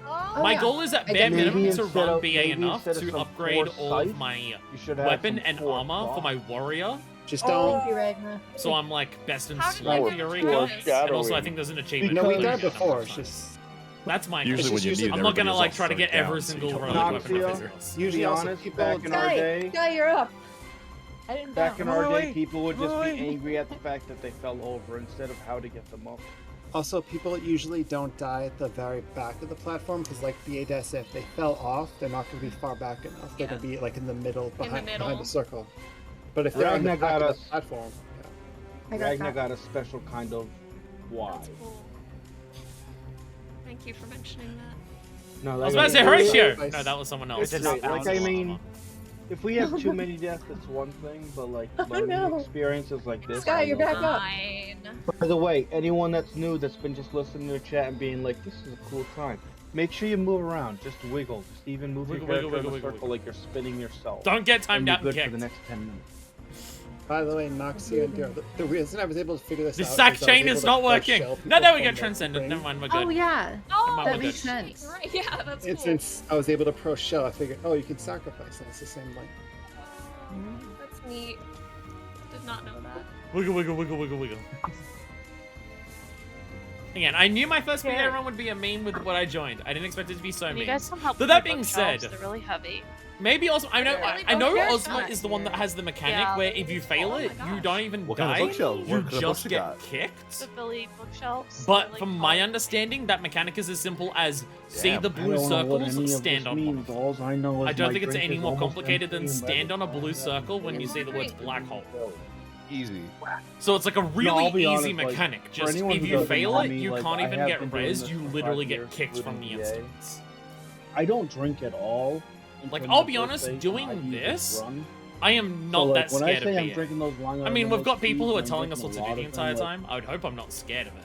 Oh, My yeah. goal is at I bare did- minimum maybe to instead run of- BA maybe enough instead of to some upgrade four all of sight, my you should have weapon some and four armor for my warrior. Just Oh, don't. thank you, Ragnar. So I'm like best in How do you sniper get Eureka. four And also I shadowing? think there's an achievement. No, for we doing died it before. enough It's times. just That's my Usually when you need it, I'm not gonna everybody like else try to is get down, every so you single don't relic really weapon know. of Azeroth. To be honest, back in our day, Sky, you're up. I didn't back in down. our day, people would just be angry at the fact that they fell over instead of how to get them up. Also, people usually don't die at the very back of the platform because, like BA does, if they fell off, they're not going to be far back enough. They're going to be like in the middle, behind the circle. But if they're on the Ragnar back got of the platform, Ragnar got a special kind of why. Thank you for mentioning that. No, I was about to say Horatio! No, that was someone else. Like, I mean, if we have too many deaths, it's one thing, but like learning experiences like this. Sky, you're back up. By the way, anyone that's new that's been just listening to the chat and being like, "This is a cool time," make sure you move around, just wiggle, just even move your character in a circle like you're spinning yourself. Don't get timed out and good kicked. for the next 10 minutes. By the way, Noxia and Dero, the reason I was able to figure this The out sack is I was chain able is to not push working. shell No, people there we go. from the Transcended. ring. Never mind, we're good. Oh yeah, Never mind, that we're makes good. sense. Right, yeah, that's And cool. since I was able to pro shell, I figured, oh, you can sacrifice, and it's the same like. That's neat. Did not know that. Wiggle, wiggle, wiggle, wiggle, wiggle. Again, I knew my first BA run would be a meme with what I joined. I didn't expect it to be so Can mean. you guys come help But with that my being bookshelves? said, They're really heavy. maybe also I know There's Ozma not is the one that has the mechanic Yeah. where if you fail it, you don't even What kind of die. bookshelves? You What kind of books just you get got? kicked. The Billy bookshelves. But They're, from like, my understanding, that mechanic is as simple as see Damn. the I blue don't know what any circles, of stand this on one. means. All I know is I don't my think it's drink any is more almost complicated than empty and stand on a ready. blue circle when you see the words black hole. Easy. So it's like a really I'll be easy honest, like, mechanic. for Just anyone if who you doesn't fail know it, me, you like, can't I even have get been doing res, this you for 5 literally years, get kicked from the including VA. instance. I don't drink at all. Like, until I'll my be first honest, phase, and I doing usually this, run. I am So, not like, that when I scared say of I'm BA. drinking those long I mean, we've got people who are I'm telling us drinking what a to do lot the of entire them, like, time. I would hope I'm not scared of it.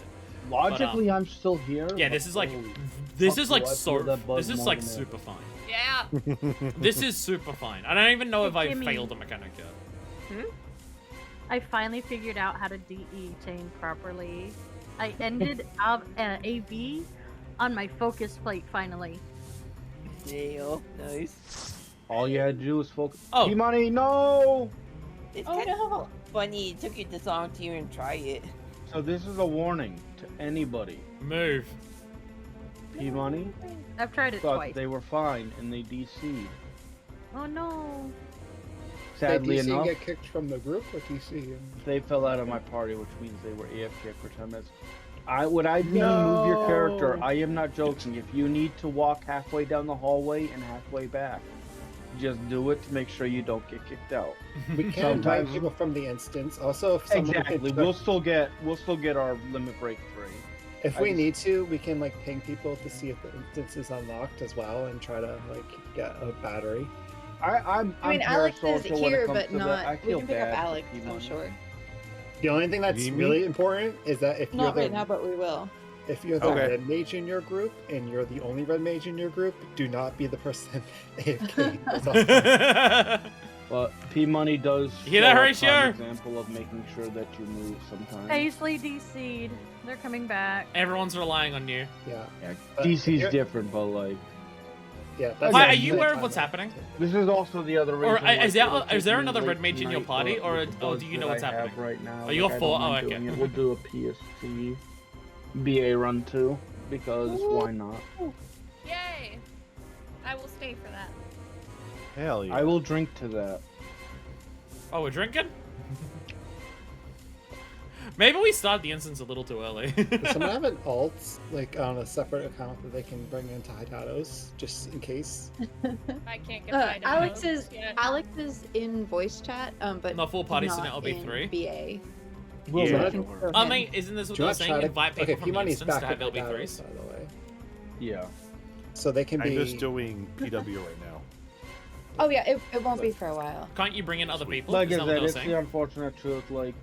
Logically, I'm still here. Yeah, but this is like, holy this fuck, is like do I so, feel that buzz this is more like than ever. super fine. Yeah. This is super fine. I don't even know if I Gimme. failed a mechanic yet. I finally figured out how to DE chain properly. I ended up AV on my focus plate finally. Yeah, nice. All you had to do was focus. Oh. P-Money, no! It's Oh, kind no. of funny it took you this long to even try it. So this is a warning to anybody. Move. P-Money I've tried it thought twice. they were fine and they DC'd. Oh no. Sadly Did DC enough, get kicked from the group or DC? they fell out of my party, which means they were AFK for 10 minutes. Would I mean move your character? I am not joking. If you need to walk halfway down the hallway and halfway back, just do it to make sure you don't get kicked out. We can't Sometimes- invite people from the instance. Also, if someone Exactly. We'll still get our limit break 3. if I we just- need to, we can like ping people to see if the instance is unlocked as well and try to like get a battery. I'm I mean, Alex is parasocial when it here, comes but to that. not. I We feel can pick up bad for Alex, I'm P-Money. sure. The only thing that's Need me? really important is that if you're Not the right now, but we will. if you're the Okay. red mage in your group and you're the only red mage in your group, do not be the person AFK. That's all. But P-Money does You hear that, show a Horatio? prime example of making sure that you move sometimes. Paisley DC'd. They're coming back. Everyone's relying on you. Yeah. Yeah, But DC's you're- different, but like Yeah. Why, are the you only aware of time what's that- happening? this is also the other reason. Or why is it'll there take me another late red mage in your tonight, party, but or with the do buzz you know that what's I have happening? right now? Oh, you got I don't 4? Oh, mind okay. doing it. We'll do a PST BA run too, because why not? Yay! I will stay for that. Hell yeah. I will drink to that. Oh, we're drinking? Maybe we started the instance a little too early. Does someone have an alt like on a separate account that they can bring into Hidatos just in case? I can't get my Alex downloads is yet. Alex is in voice chat, but Not full party, so not now it'll be in 3. BA. Well, Yeah. that- Can throw I him. mean, isn't this what Do you they're want to saying? try to Invite people okay? from the P-Money's instance back to have at LB3s? Hidatos, by the way, yeah. so they can I'm be. just doing PW right now. Oh yeah, it won't be for a while. Can't you bring in other people? Like Is I that what said, they're it's saying? the unfortunate truth. Like,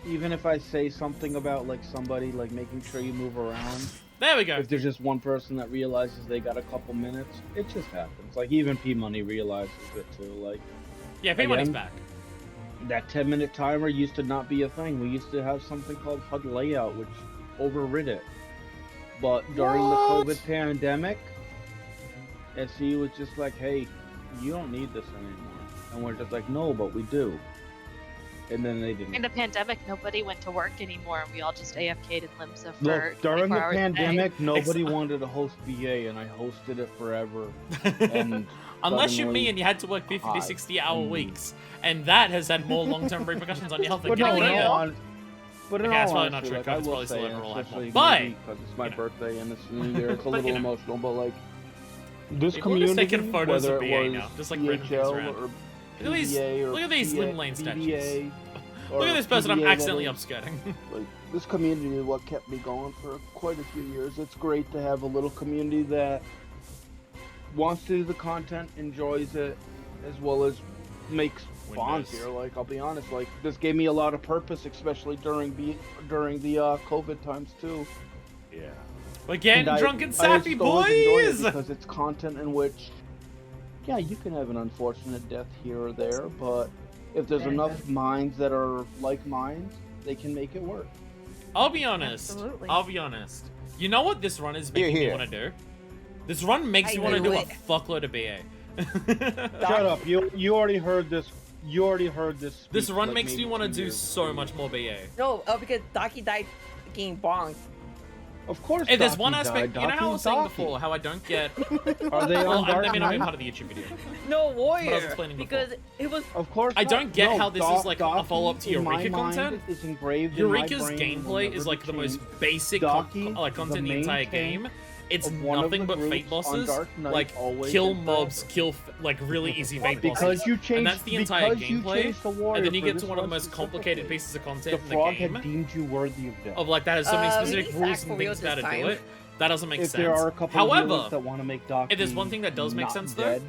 even if I say something about like somebody like making sure you move around, There we go. if there's just one person that realizes they got a couple minutes, it just happens. Like even P-Money realizes it too. Like Yeah, P-Money's again, back. that 10-minute timer used to not be a thing. We used to have something called HUD layout, which overrid it. But during the COVID pandemic, SE was just like, hey, you don't need this anymore. And we're just like, no, but we do. and then they didn't. In the pandemic, nobody went to work anymore, and we all just AFK'd in Limsa for Look, during 24 the hours a day. pandemic, nobody wanted to host BA, and I hosted it forever. And Unless you're me suddenly- and you had to work 50 to Hi. 60 hour weeks, and that has had more long-term repercussions on your health than But no, getting in here. all hon- but in Okay, that's all probably not honesty, true. like, That's I will probably still say, overall high especially point. maybe because it's my birthday and it's New Year, it's a But, little you know. emotional. But like this People are just community, taking photos whether of it BA was now, just like random things PHL around. or Look at these- PBA or look at these PA Lin Lane statues. BBA Look at or this person I'm PBA, that accidentally is. upskirting. Like, this community is what kept me going for quite a few years. It's great to have a little community that wants to do the content, enjoys it, as well as makes bonds Windows. here. Like, I'll be honest, like, this gave me a lot of purpose, especially during the COVID times too. Yeah. We're getting And drunk and I sappy, still enjoy it boys! because it's content in which, yeah, you can have an unfortunate death here or there, but if there's enough minds that are like minds, they can make it work. I'll be honest. Absolutely. I'll be honest. You know what this run is Here, making me here. want to do? This run makes I me want to knew do a it. fucktload of BA. Shut up! You already heard this. You already heard this. This speech, run like, makes me maybe want to 2 do years so ago. much more BA. No, because Daki died getting bonked. Of course. Hey, there's Daki one aspect. died. You know how I was saying Daki's before how I don't get. Are they well, on I Dark mean, I'm Knight? part of the YouTube video. No But I was warrior. explaining Because it was. Of course. I not. don't get No, how this is like a Daki, follow-up to in my Eureka mind, content. is engraved in my Eureka's brain and will gameplay never is like be the most changed. basic Daki, content in the main entire tank game. It's of one of nothing the but groups fate on bosses, Dark Knight like always kill and mobs, forever. kill like really easy fate bosses. Because you changed. And that's the entire because you gameplay. changed the warrior And then you for get this to one of the one most complicated specifically. pieces of content The in the frog game. had deemed you worthy of death. Of like that has so many we specific need rules Zach and for real things how to this do time. it. That doesn't make If sense. there are a couple of However, healers that want to make Daki if there's one thing that does make not sense though, dead,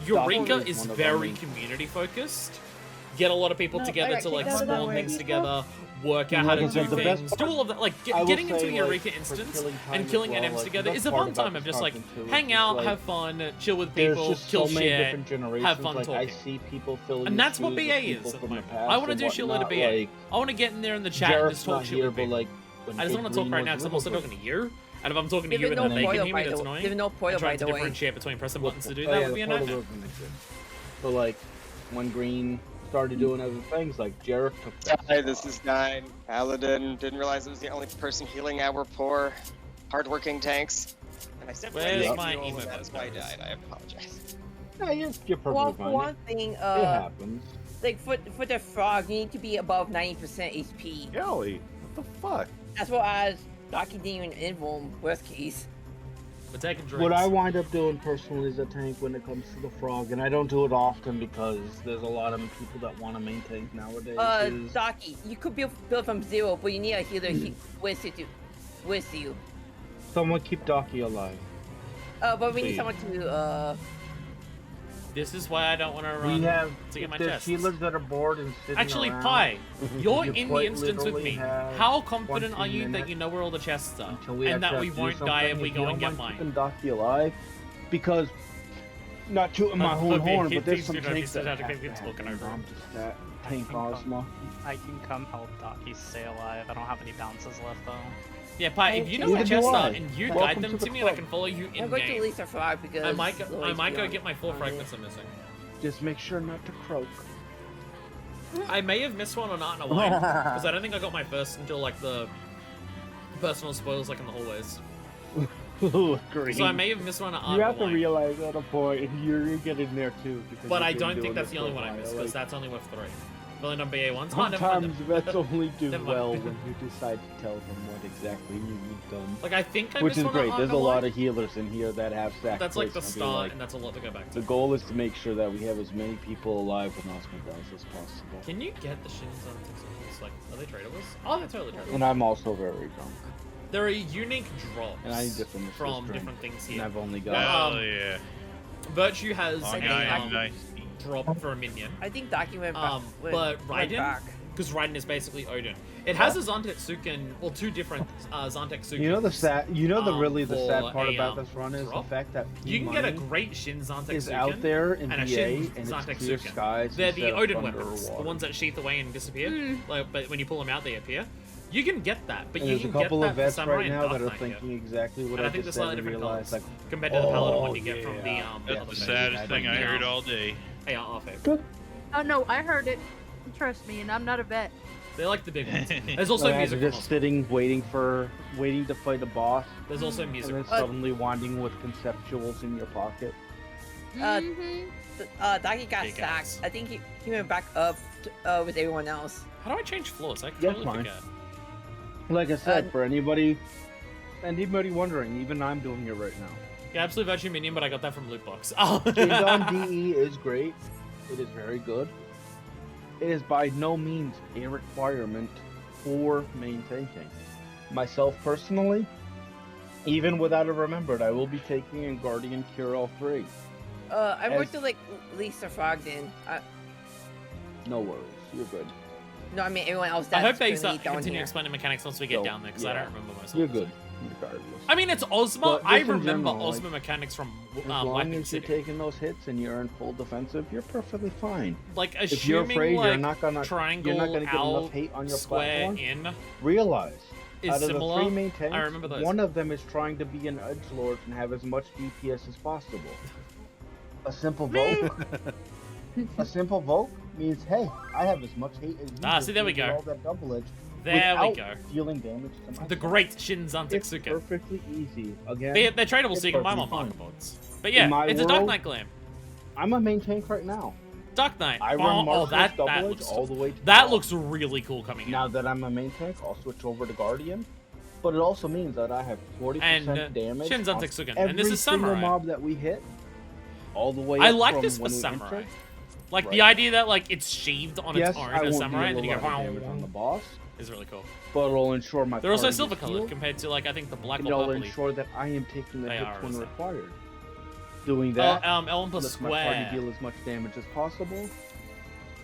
Eureka Daki is one of very them. community focused. Get a lot of people No, together I to got like kicked out of that spawn way. things together, work out how Like to I said, do the best things, part- do all of that. Like I will getting into say, the like, Eureka for instance killing time and as killing well, NMs like, together the is a best fun part time about of just like content, too, hang is, out, like, have fun, chill with There's people, just kill so many shit, different generations. have fun like, talking. I see people filling And your that's what shoes with BA people is at the from the moment. past I want to and do shitload of whatnot, BA. like, I want to get in there in the chat and Jarrett's just talk not shit here, with but people. like, when I just Big want to talk Green right was now because I'm also little, talking to you. And if I'm talking to Give you it and no then they spoiler, can hear me, by that's the way. annoying. Give it no spoiler, And trying by to the way. differentiate between pressing buttons to do Oh, that yeah, would be a the photo nightmare. doesn't exist. But like, when Green started doing other things, like Jarrett took. Hi, this is Nine. Paladin didn't realize I was the only person healing our poor, hardworking tanks. And I said, Where's "Thank my you, emo that's why I button? died. I apologize. Yeah, you're perfectly Well, fine. for one thing, It happens. like for the frog, you need to be above 90% HP. Golly, what the fuck? As well as Daki didn't even invuln, worst case. We're taking drinks. What I wind up doing personally as a tank when it comes to the frog, and I don't do it often because there's a lot of people that want to maintain nowadays. is Daki, you could build from zero, but you need a healer with you. someone keep Daki alive. But we need Please. someone to This is why I don't want to run We have to get my there's chests. healers that are bored and sitting Actually, around. Pi, you're You in the quite instance with literally me. have How confident 20 are you that minutes you know where all the chests are, until we and that actually we have to won't do die if something. we If go you and don't get mind mine? keeping Daki alive, because not tooting my own horn, but there's some Please do not be tanks that have static, to it's have spoken them. over. I'm just that I tank can come- Ozma. I can come help Daki stay alive. I don't have any bounces left though. Yeah, Pi, if you know Neither where do chests I. are and you Welcome guide them to to the me and I club. can follow you I'm in going to game, release a frog because I might Louis go beyond. get my 4 fragments I'm missing. Just make sure not to croak. I may have missed one on Art and Wayne, because I don't think I got my first until like the personal spoils like in the hallways. Green. So I may have missed one at Art You and have to Wayne. realize at a point you're getting there too. Because But you've I been don't doing think that's this the only for a one I while, missed, like- because that's only worth 3. I've only done BA once. Oh, never mind. Sometimes vets only do Never mind. well when you decide to tell them what exactly you need done. Like, I think I Which missed is one great. on There's a Arkham lot Wayne. of healers in here that have sack That's like the plates, and start, like, and that's a lot to go back the to. goal is to make sure that we have as many people alive with Osmobiles as possible. Can you get the shins on TikTok? Like, are they tradables? Oh, they're totally tradable. And I'm also very drunk. There are unique drops And I need to finish this from drink, different things and here. I've only got- Hell yeah. Virtue has Long a guy, nice. drop for a minion. I think Daki went back. But went Raiden, back. because Raiden is basically Odin. It has a Zantetsuken, well, 2 different Zantetsuken. You know the sad. You know the really the sad for part a, about this run is drop. the fact that P You can get a money great Shin Zantetsuken is out there in and a VA, Shin and it's clear Zantetsuken. skies They're instead the of Odin thunder or weapons, the water. ones that sheath away and disappear. Like, but when you pull them out, they appear. You can get that, but And you there's a can couple get of that for vets Samurai right and now Dark that are Knight here. thinking exactly what And I I think just they're said slightly and different realize, colors like, compared to the Paladin one you yeah. get from the That's the saddest thing I heard all day. AR phase. Oh no, I heard it. Trust me, and I'm not a vet. They like the big ones. There's also music. Just sitting, waiting to fight a boss. There's also music. And then suddenly wandering with conceptuals in your pocket. Daki got sacked. I think he went back up with everyone else. How do I change floors? I That's totally fine. forget. Like I said, for anybody wondering, even I'm doing it right now. Yeah, Absolute Virtue Minion, but I got that from loot box. Oh. Chained on DE is great. It is very good. It is by no means a requirement for main tanking. Myself personally, even without a remembered, I will be taking in Guardian Cure all 3. I worked to like Lisa Frog then. No worries, you're good. No, I mean everyone else. I hope they that's gonna be down continue here. explaining mechanics once we get down there, because I don't remember most of You're it. good, regardless. I mean, it's Ozma. But I just in remember general, Ozma mechanics from As long Weapon as you're City. taking those hits and you're in full defensive, you're perfectly fine. Like, if you're assuming, afraid like, you're not gonna triangle, get enough out, hate on your square, platform, in realize is out of similar. the 3 main tanks, I remember those. one of them is trying to be an edgelord and have as much DPS as possible. A simple vote. A simple vote means, hey, I have as much hate as you. See, there we go. All that double edge There we without go. Dealing damage to myself. The great Shin It's Zantetsuken. perfectly easy. Again, They're tradable, so you can buy them on perfectly market fine. boards. But yeah, In my it's a Dark world, Knight glam. I'm a main tank right now. Dark Knight. I run Marshall's that double edge looks all the way to that the looks really cool coming Now out. that I'm a main tank, I'll switch over to Guardian. But it also means that I have 40% And, damage Shin on Zantetsuken. every And this is single Samurai. mob that we hit. All the way I up like from this for when we Samurai. entered. Like Right. the idea that like it's sheathed on Yes, its own I as won't Samurai, and then you deal go a lot of damage on the boss, is really cool. but it'll ensure my They're also party silver is colored healed, compared to like I think the black and or it'll purpley. ensure that I am taking the They hits are, when is that? required. Doing that L1 plus lets my party square. deal as much damage as possible.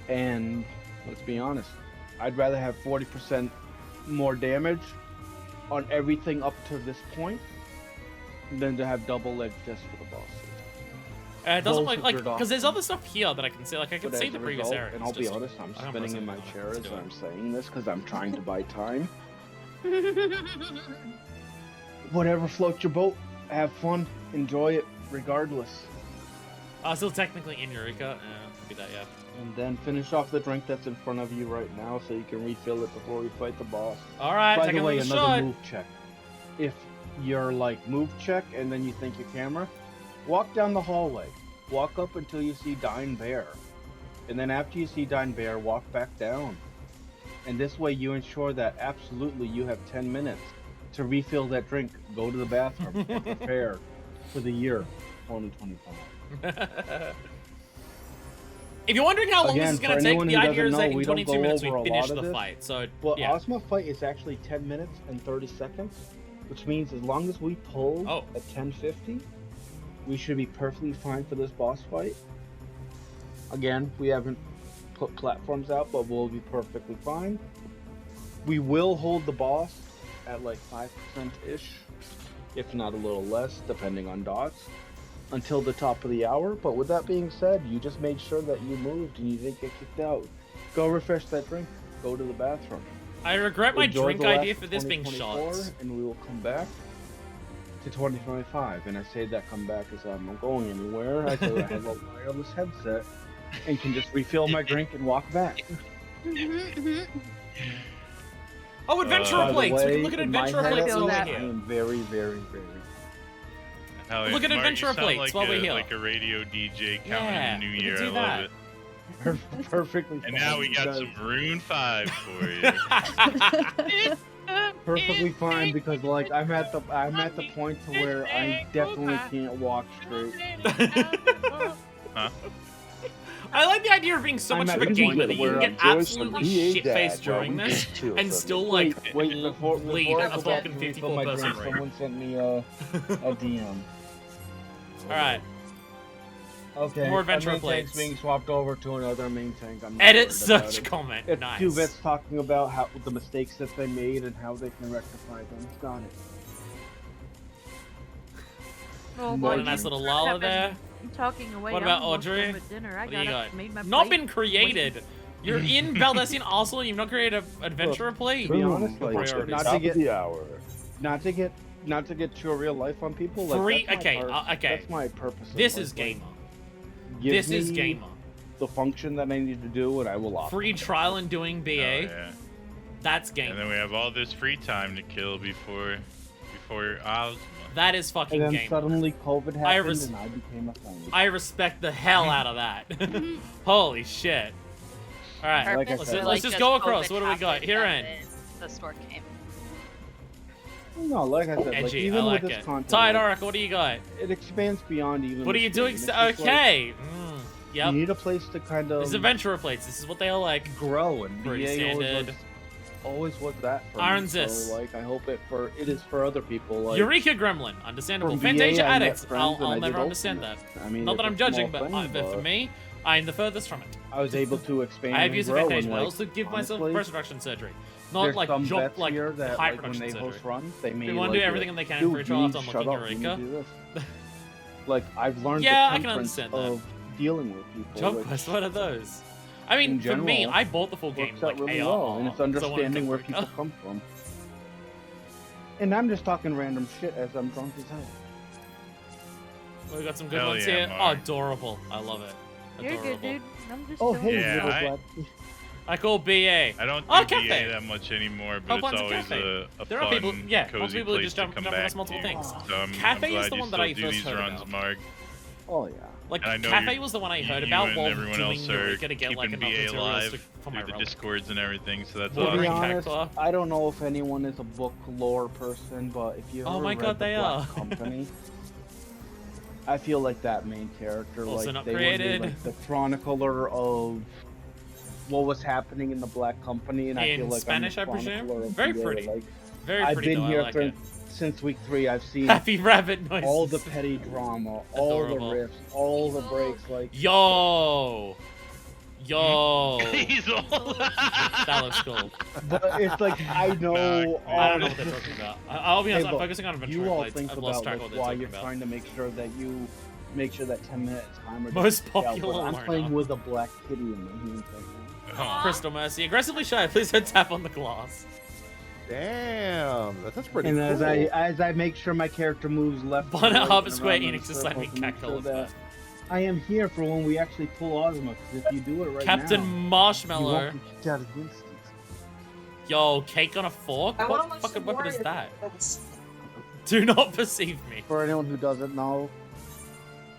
And let's be honest, I'd rather have 40% more damage on everything up to this point than to have double edge just for the boss. It doesn't Both look like are good because there's other stuff here that I can see. Like I can But see as the a previous result, area. and I'll be honest, I'm spinning in my chair as I'm saying this because I'm trying to buy time. Whatever floats your boat, have fun, enjoy it, regardless. Still technically in Eureka. Could be that, yeah. And then finish off the drink that's in front of you right now so you can refill it before we fight the boss. Alright, By take the way, another another shot. move check. If you're like move check and then you think your camera, walk down the hallway. Walk up until you see Dying Bear. And then after you see Dying Bear, walk back down. And this way you ensure that absolutely you have 10 minutes to refill that drink, go to the bathroom, and prepare for the year 2025. If you're wondering how long this is Again, gonna for take, anyone the who idea doesn't is that know, in we don't 22 go minutes we over a finish lot of the this. fight. So Well, yeah. Ozma fight is actually 10 minutes and 30 seconds, which means as long as we pull at 10:50, we should be perfectly fine for this boss fight. Again, we haven't put platforms out, but we'll be perfectly fine. We will hold the boss at like 5%-ish, if not a little less, depending on dots, until the top of the hour. But with that being said, you just made sure that you moved and you didn't get kicked out. Go refresh that drink. Go to the bathroom. I regret my Enjoy drink the last idea for this being 2024, shots. and we will come back to 2025. And I say that come back as I'm not going anywhere. I say I have a wireless headset and can just refill my drink and walk back. Oh, adventurer By the plates! We way, can look at in my adventurer head, plates while we're I here. am very, very, very. Oh, Look at Mark, adventurer you sound plates like while we're here. Like a radio DJ counting Yeah, the new we can year. do I that. love it. Perfectly And fine. now we got because- some Maroon 5 for you. Perfectly fine because like I'm at the point to where I definitely can't walk straight. Huh? I like the idea of being so I'm much at of a the point gamer that you where can I'm get doing some absolutely BA shit dad faced while during we this get to and it. still like before lead I a go back fucking to 54 refill my person drink, raid. someone sent me a DM. Alright. Okay. More adventure a main plates. tank's being swapped over to another main tank. I'm not Edit worried about search it. comment. It's Nice. two vets talking about how the mistakes that they made and how they can rectify them. Got it. Oh, What a boy, nice you little have Lala been there. Talking away. What about I'm almost Audrey? done with dinner. I What do you got got? made my Not plate. been created. You're in Baldesion Arsenal. You've not created an adventurer plate. To be honest, like, Priorities. not to get too real life on people. Like, that's my okay. That's my purpose. in This life. is Like, gamer. give This is me- gamer. the function that I need to do, and I will opt. Free trial and doing BA. Oh, yeah. That's game. And then we have all this free time to kill before Ozma. That is fucking And then game. suddenly COVID I happened, res- and I became a thing. I respect the hell out of that. Holy shit. All right, Like I let's, said, let's just go across. What do we got? Here in. The store came. No, like I said, like, Edgy, even I like with this it. content, Tide like, Oracle, what do you got? it expands beyond even. What are this you doing? game. It's just like, Okay. You Yep. need a place to kind of. This is adventurer plates. This is what they all like. Grow and Pretty BA standard. always was that for Iron me. Zis. So like I hope it is for other people. Like Eureka Gremlin, understandable. from VA, Fantasia I met Addicts, friends and I I'll did never understand that. Ultimate. I mean, Not that it's I'm a small judging, but, thing, for me, I'm the furthest from it. I was able to expand. I have and used a grow, Fantasia, and, but I like, also give myself honestly, post-production surgery. Not there's like some job, vets like here that, high like, when production they surgery. host runs, they may They want to like, do everything they can "Dude, for a trial after shut unlocking up, you Eureka. do this." Like I've learned Yeah, the I can temperance understand that. of dealing with people. Job which Quest, what are those? I mean, in for me, general, I bought the full game works like out really AR, well, and it's so I wanted to understanding go where for it. people come from. And I'm just talking random shit as I'm drunk as hell. Well, we got some good Hell ones yeah, here. Mark. Oh, adorable. I love it. You're Adorable. good, dude. I'm just Oh, chilling. hey, Yeah, little I- black. I call BA. I don't Oh, do BA cafe. that much anymore, Oh, but it's one's a always cafe. a There fun, are people, yeah, cozy most people that place just to jump come across back multiple to. things. So I'm Cafe is glad the you one that still I do first these heard runs, about. Mark. Oh yeah. Like, And I know Cafe you- was the one I heard you about and while everyone doing else are Eureka to get like keeping enough BA materials alive to, for my through the relic. discords and everything, so that's To be Watering awesome. honest, cactuar. I don't know if anyone is a book lore person, but if you Oh ever my read God, the they Black are. Company, I feel like that main character, Also like not they created. were like the chronicler of what was happening in the Black Company, and I In feel like Spanish, I I'm the presume? chronicler of Very BA. pretty. Like, Very I've pretty been though, here I like it. since week 3. I've seen Happy rabbit noises. all the petty drama, all Adorable. the riffs, all the breaks. Like Yo! Yo! Diesel. That looks cool. but it's like I know. I don't know what they're talking about. I'll be honest, I'm look, focusing on adventure you all plates. think I've about lost track like, of what why they're you're talking about. trying to make sure that 10-minute timer. Most doesn't count, popular but I'm learner. playing with a black kitty in my hands right now. Crystal Mercy, aggressively shy. Please don't tap on the glass. Damn, that's pretty And cool. as I make sure my character moves left. to Bonnet right Hub and Square around in Enix is circles slamming to make cackle sure of that that. I am here for when we actually pull Ozma. Because if you do it right Captain now, you Marshmallow. won't be kicked out of the instance. Yo, cake on a fork? I wanna What watch fucking some weapon is more. that? Do not perceive me. For anyone who doesn't know,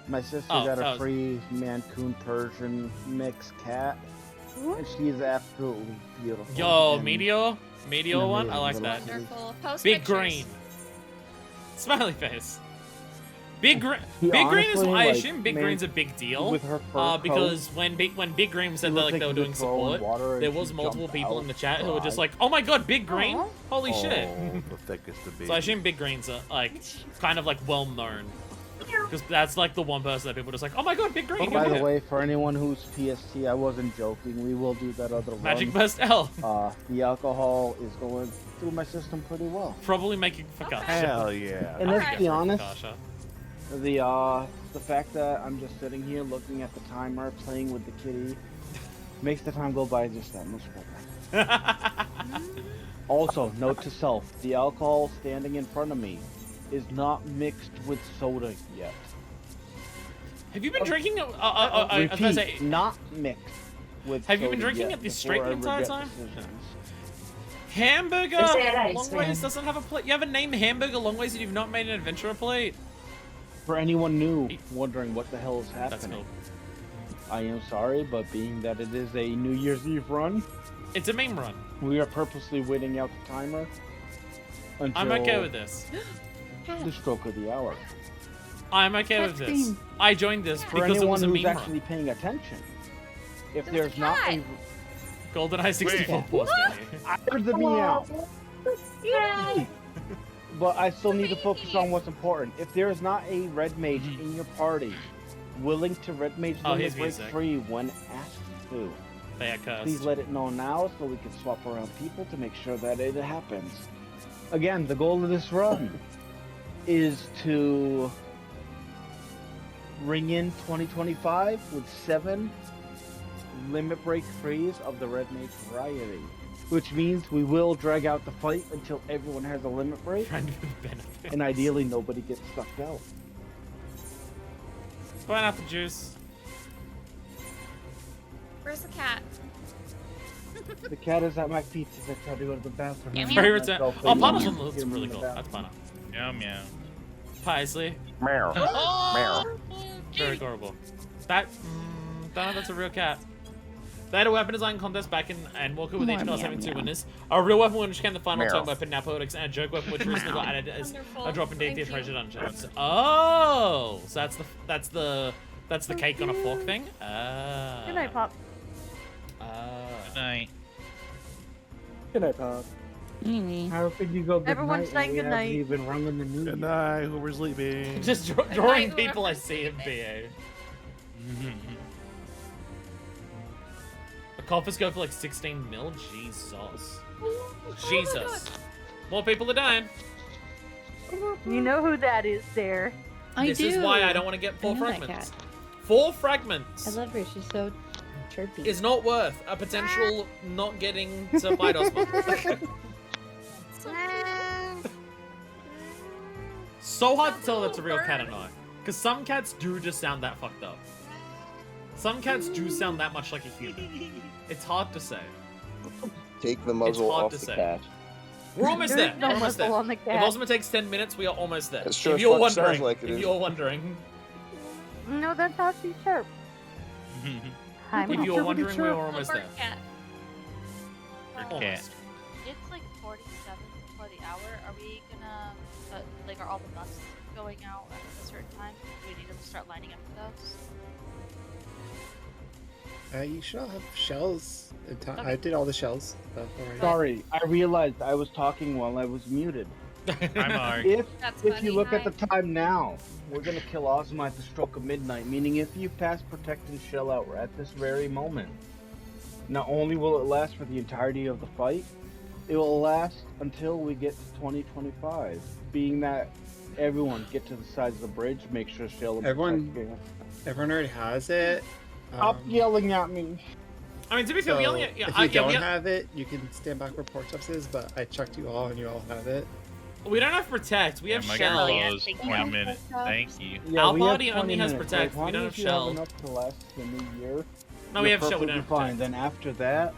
my sister Oh, got that a was- free Mancoon Persian mixed cat, and she's absolutely beautiful. Yo, and Meteor? Meteor an one? I amazing like little that. kitty. Wonderful. Post Big pictures. green. Smiley face. Big green. He Big green is. honestly, I like, assume Big made- Green's a big deal. with her fur because when Big Green said She that looked like they were like she doing could throw in support, water and there was she'd multiple jump people out, in the chat who were just fly. like, "Oh my God, Big Green! Holy shit!" Oh, the thickest of So I assume Big Green's like kind of like well known. Because that's like the one person that people are just like, "Oh my God, Big Green!" By you're the here." way, for anyone who's PST, I wasn't joking. We will do that other Magic run. Burst L. The alcohol is going through my system pretty well. Probably making Fakasha. Hell yeah. And let's be honest, Fakasha. the fact that I'm just sitting here looking at the timer, playing with the kitty, makes the time go by just that much better. Also, note to self: the alcohol standing in front of me is not mixed with soda yet. Have you been drinking? I was gonna Repeat, say, not mixed with. have you been soda drinking yet it this before straight I the ever entire get time? decisions. Hamburger They say that Long it's Ways fine. doesn't have a plate. You haven't named Hamburger Long Ways and you've not made an adventurer plate? For anyone new wondering what the hell is happening, That's cool. I am sorry, but being that it is a New Year's Eve run, It's a meme run. we are purposely waiting out the timer until I'm okay with this. the stroke of the hour. I'm okay with this. I joined this For because it anyone was a who's meme actually run. paying attention, if there's not a GoldenEye 64 pause menu. I heard the meow. But I still need to focus on what's important. If there is not a red mage in your party willing to red mage Oh, limit here's break music. free when asked to, They are cursed. please let it know now so we can swap around people to make sure that it happens. Again, the goal of this run is to ring in 2025 with 7 limit break frees of the red mage variety. Which means we will drag out the fight until everyone has a limit break. And ideally nobody gets sucked out. Burn out the juice. Where's the cat? The cat is at my feet as I try to go to the bathroom. Meow, meow. Favorite sound. Myself, Oh, but Puddle's you one looks hear me really in the cool. That's bathroom. fun. Meow meow. Paisley. Meow. Meow. Very adorable. That's a real cat. They had a weapon design contest back in Walker with each class having 2 winners. A real weapon which became the final Meow. turn weapon, now poetics, and a joke weapon which recently got added as Wonderful. a drop in D&D Thank you. Treasure Dungeons. Oh, so that's the cake on a fork thing. Ah. Good night, Pop. Good night. Good night, Pop. How could you go good Everyone's night saying when we good haven't night. even rung in the new Good year? night. Who was sleeping? Just drawing people I see in BA. The coffers go for like 16 mil. Jesus. Jesus. More people are dying. You know who that is there. This is why I don't want to get 4 I know that fragments. cat. 4 fragments I love her. She's so chirpy. is not worth a potential not getting to fight Osmond. So hard to tell that's a real cat or not. Because some cats do just sound that fucked up. Some cats do sound that much like a human. It's hard to say. Take the muzzle hard off to the say. cat. We're almost There's there. no We're almost muzzle there. on the If cat. Osmond takes 10 minutes, we are almost there. It sure If you're fuck sounds wondering, like it if is. you're wondering, No, that's how she chirps. Hi, if Mom. you're wondering, we are almost there. Cat. Almost. It's like 47 before the hour. Are we gonna, like, are all the buffs going out at a certain time? Do we need to start lining up for those? You should all have shells. Okay. I did all the shells stuff already. Sorry, I realized I was talking while I was muted. Hi, Mark. If That's you funny, look hi. at the time now, we're gonna kill Ozma at the stroke of midnight, meaning if you pass Protect and Shell out at this very moment, not only will it last for the entirety of the fight, it will last until we get to 2025. Being that everyone get to the sides of the bridge, make sure Shell and Everyone- Protect get- Everyone already has it. Stop yelling at me. I mean, to be fair, So we only. if you Yeah, don't we, have it, you can stand back for port subsidies, but I checked you all and you all have it. we don't have Protect. We have my Shell. girl is 20 minutes. Thank you. Yeah, Our we have party 20 only has minutes. Protect, As long we don't as have you Shell. enough to last the new year. No, we you're have Shell, we don't perfectly have fine. Protect. Then after that,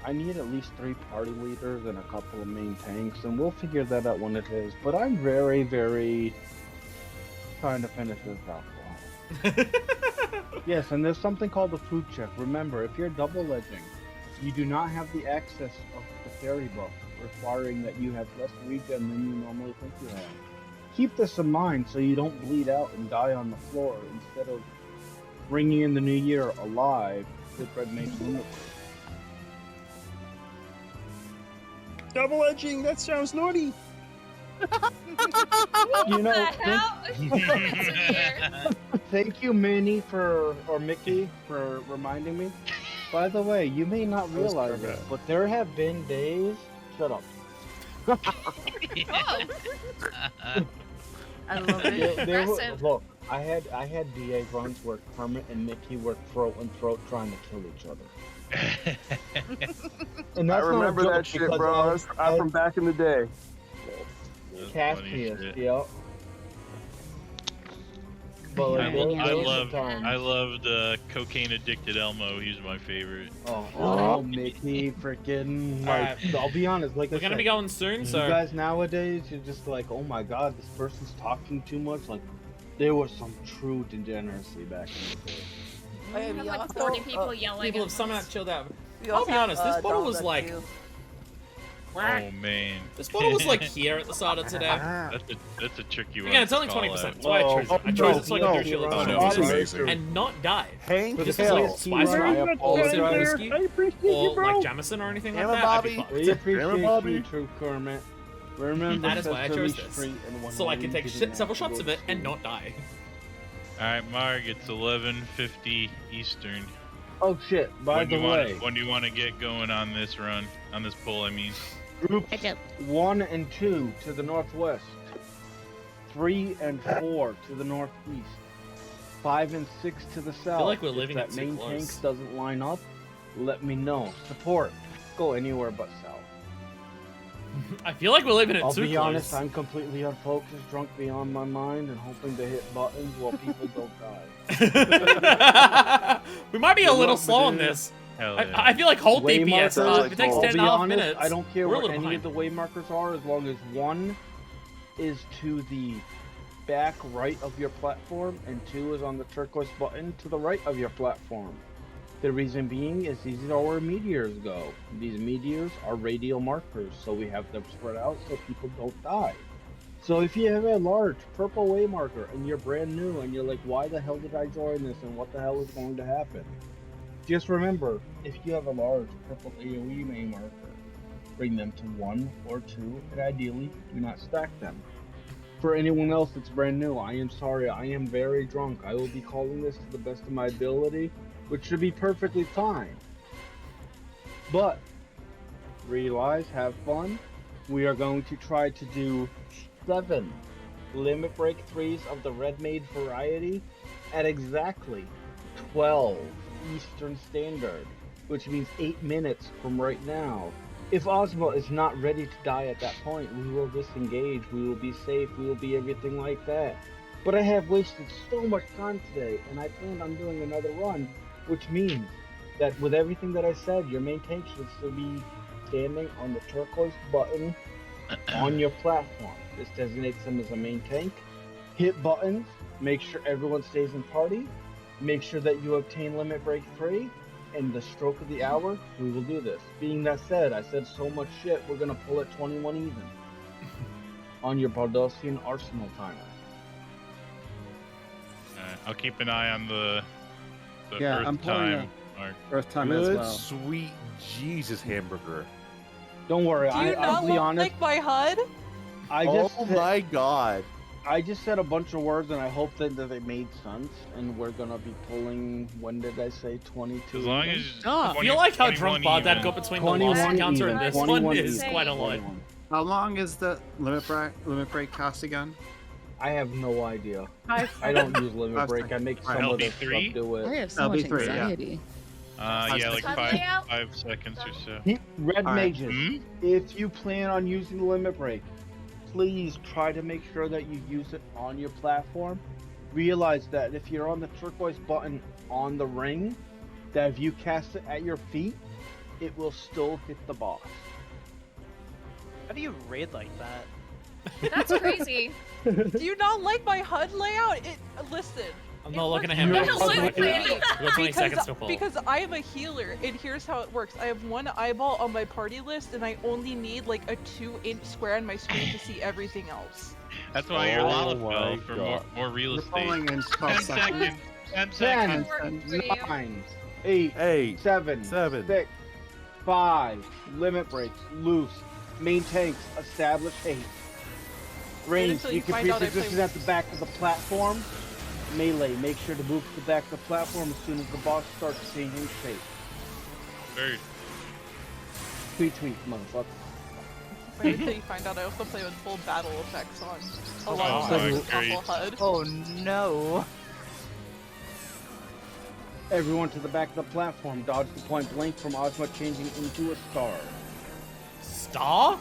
I need at least 3 party leaders and a couple of main tanks, and we'll figure that out when it is. But I'm very, very trying to finish this out. Yes, and there's something called the food check. Remember, if you're double ledging, you do not have the access of the fairy buff, requiring that you have less regen than you normally think you have. Keep this in mind so you don't bleed out and die on the floor instead of bringing in the new year alive with Red Mage Lunacy. Double edging, that sounds naughty. You know, What the hell? thank you, Minnie, or Mickey, for reminding me. By the way, you may not realize it, but there have been days. Shut up. I love it. Aggressive. Look, I had DA runs where Kermit and Mickey were throat and throat trying to kill each other. And I that's not a remember joke that shit, because bro. I'm from as back in the day. Caspian, shit. yeah. But like, I loved cocaine addicted Elmo. He's my favorite. Oh, Mickey, freaking! Like, I'll be honest. Like, We're gonna be going soon, you so. guys nowadays, you're just like, oh my god, this person's talking too much. Like, there was some true degeneracy back in the day. We have like 40 people yelling. People at have somehow us. chilled out. We I'll also be honest, have, this bottle Donald was Duck like. too. Oh man. This bottle was like here at the start of today. That's a tricky one. Again, it's to only call 20%. out. That's why I chose it. I chose it so I could do shit like Oh, this. no, it's amazing. And not die. Hank, This is like spice I rum, or apologize. whiskey, or like Jameson or anything like Emma that. I'd be Bobby. fucked. We appreciate Bobby. you, True Kermit. Remember, That is why I chose Sesame this. Street and So I can take Wendy didn't several have to shots go of it to and school. not die. Alright, Marg, it's 11:50 Eastern. Oh shit! By When the do you wanna- way, when do you want to get going on this run? On this pull, I mean. groups 1 and 2 to the northwest, 3 and 4 to the northeast, 5 and 6 to the south. like we're If living that it too main close. tank doesn't line up, let me know. Support. Go anywhere but south. I feel like we're leaving it I'll too be close. honest, I'm completely unfocused, drunk beyond my mind, and hoping to hit buttons while people don't die. We might be a Good little luck, slow on dude. this. I feel like hold Way DPS. markers, If it takes I'll 10 be and a half honest, minutes, I don't care we're a what little any behind. of the way markers are, as long as one is to the back right of your platform and 2 is on the turquoise button to the right of your platform. The reason being is these are where meteors go. These meteors are radial markers, so we have them spread out so people don't die. So if you have a large purple way marker and you're brand new and you're like, why the hell did I join this and what the hell is going to happen? Just remember, if you have a large purple AoE way marker, bring them to 1 or 2 and ideally do not stack them. For anyone else that's brand new, I am sorry, I am very drunk. I will be calling this to the best of my ability, which should be perfectly fine. But, realize, have fun. We are going to try to do 7 limit break 3s of the Red Maid variety at exactly 12 Eastern Standard, which means 8 minutes from right now. If Ozma is not ready to die at that point, we will disengage, we will be safe, we will be everything like that. But I have wasted so much time today, and I planned on doing another run, which means that with everything that I said, your main tank should still be standing on the turquoise button on your platform. This designates them as a main tank. Hit buttons, make sure everyone stays in party, make sure that you obtain limit break 3, and the stroke of the hour, we will do this. Being that said, I said so much shit, we're gonna pull it 21 even on your Baldesion Arsenal timer. I'll keep an eye on the Yeah, Earth I'm pulling time mark. Earth time Good, as well. sweet Jesus hamburger. Don't worry, Do you not I'll be look honest. like my HUD? My god. I just said a bunch of words and I hope that they made sense. And we're gonna be pulling, when did I say 22? As long even? as I feel like how drunk Bardad got between the loss 21 encounter even, and this 21 one is even. quite a lot. How long is the limit break cost again? I have no idea. 5 I don't use limit 5 break. I make some Alright. other stuff LB3? do it. I have so much LB3, yeah. anxiety. Yeah, like Time 5 layout? seconds or so. Red Alright. Mages, if you plan on using the limit break, please try to make sure that you use it on your platform. Realize that if you're on the turquoise button on the ring, that if you cast it at your feet, it will still hit the boss. How do you raid like that? That's crazy. Do you not like my HUD layout? Listen. I'm not looking at him. You're Just looking look at him. We got 20 seconds to pull. Because I am a healer, and here's how it works. I have 1 eyeball on my party list, and I only need like a 2-inch square on my screen to see everything else. That's why you're Oh lava my fell for God. more real We're estate. pulling in 12 10 seconds. seconds. 10 10, seconds. Working for you. 9, 8, Hey, 7, 7. 6, 5, limit breaks, loose, main tanks, establish 8. Range, until you you can find out I pre-position play- at the back of the platform. Melee, make sure to move to the back of the platform as soon as the boss starts changing shape. Very Tweet, motherfucker. Right until you find out I also play with full battle effects on a Oh lot my of great. awful HUD. Oh no. Everyone to the back of the platform, dodge the point blank from Ozma changing into a star. Star?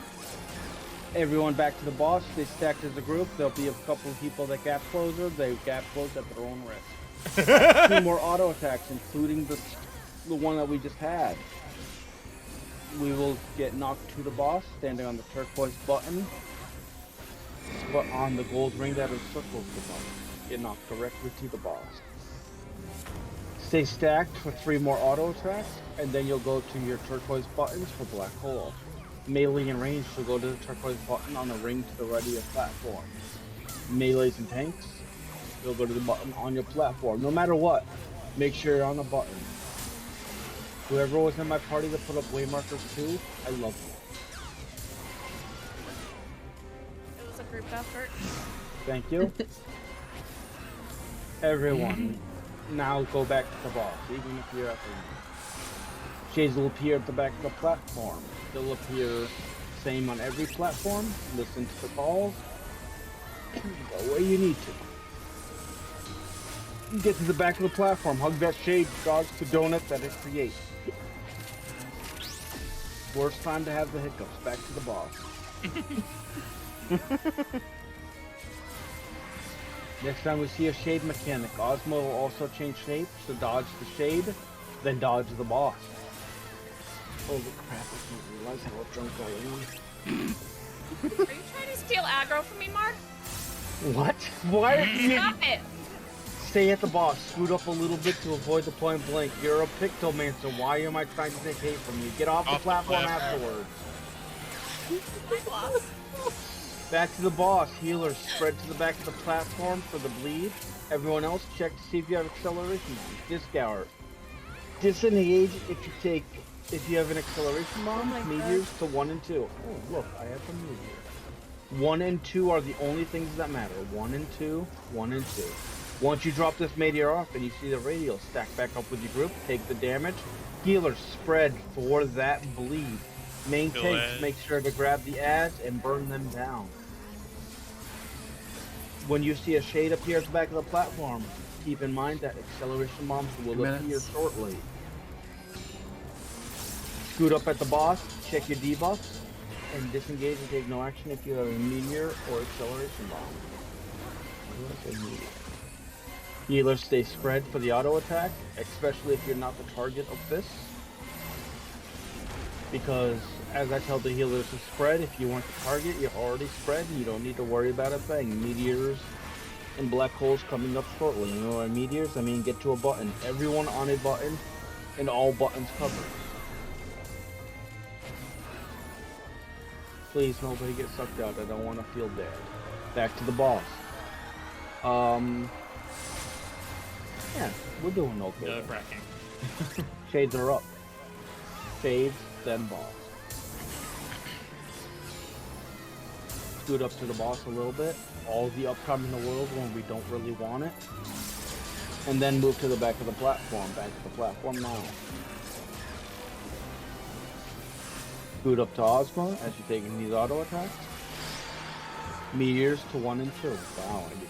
Everyone back to the boss, they stacked as a group, there'll be a couple of people that gap closer, they gap close at their own risk. 2 more auto attacks, including the one that we just had. We will get knocked to the boss, standing on the turquoise button, but on the gold ring that encircles the button. Get knocked directly to the boss. Stay stacked for 3 more auto attacks, and then you'll go to your turquoise buttons for black hole. Melee and range will go to the turquoise button on the ring to the right of your platform. Melees and tanks, you'll go to the button on your platform. No matter what, make sure you're on the button. Whoever was in my party that put up way markers too, I love you. It was a group effort. Thank you. Everyone, now go back to the boss, even if you're at the ring. Shades will appear at the back of the platform. They'll appear same on every platform. Listen to the calls. Go where you need to. Get to the back of the platform. Hug that shade, dodge the donut that it creates. Worst time to have the hiccups. Back to the boss. Next time we see a shade mechanic, Ozma will also change shape to dodge the shade, then dodge the boss. Holy crap, I didn't realize how drunk I am. Are you trying to steal aggro from me, Mark? What? Why are you... Stop it! Stay at the boss, scoot up a little bit to avoid the point blank. You're a Pictomancer, why am I trying to take hate from you? Get off the platform afterwards. My boss. Back to the boss. Healers, spread to the back of the platform for the bleed. Everyone else, check to see if you have acceleration bomb. Discard. Disengage if you have an acceleration bomb. Meteors to 1 and 2. Oh, look, I have some meteors. 1 and 2 are the only things that matter. 1 and 2, 1 and 2. Once you drop this meteor off and you see the radial, stack back up with your group, take the damage. Healers, spread for that bleed. Main tanks, make sure to grab the ads and burn them down. When you see a shade appear at the back of the platform, keep in mind that acceleration bombs will appear shortly. Scoot up at the boss, check your debuffs, and disengage and take no action if you have a meteor or acceleration bomb. Healers, stay spread for the auto attack, especially if you're not the target of this. Because, as I tell the healers to spread, if you want the target, you're already spread, and you don't need to worry about a thing. Meteors and black holes coming up shortly. You know what meteors? I mean, get to a button. Everyone on a button, and all buttons covered. Please, nobody get sucked out. I don't want to feel dead. Back to the boss. Yeah, we're doing okay. No fracking. Shades are up. Shades, then boss. Scoot up to the boss a little bit. All the upcoming in the world when we don't really want it. And then move to the back of the platform. Back to the platform now. Scoot up to Ozma as you're taking these auto attacks. Meteors to 1 and 2. Wow, I get 2.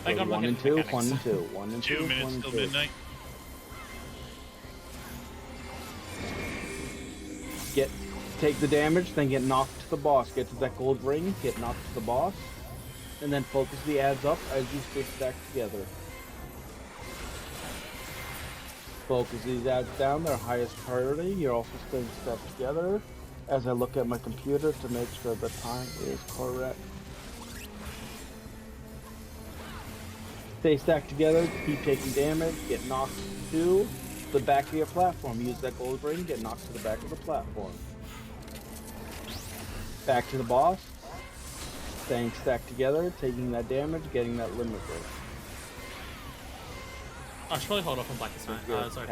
I got 1 and 2, 1 and 2, 1 and 2, 2 minutes 1 and till 2. midnight. Take the damage, then get knocked to the boss. Get to that gold ring, get knocked to the boss, and then focus the ads up as you stay stacked together. Focus these ads down, their highest priority. You're also staying stacked together as I look at my computer to make sure the time is correct. Stay stacked together, keep taking damage, get knocked to the back of your platform. Use that gold ring, get knocked to the back of the platform. Back to the boss, staying stacked together, taking that damage, getting that limit break. I should probably hold off on Blackest Man. Sorry.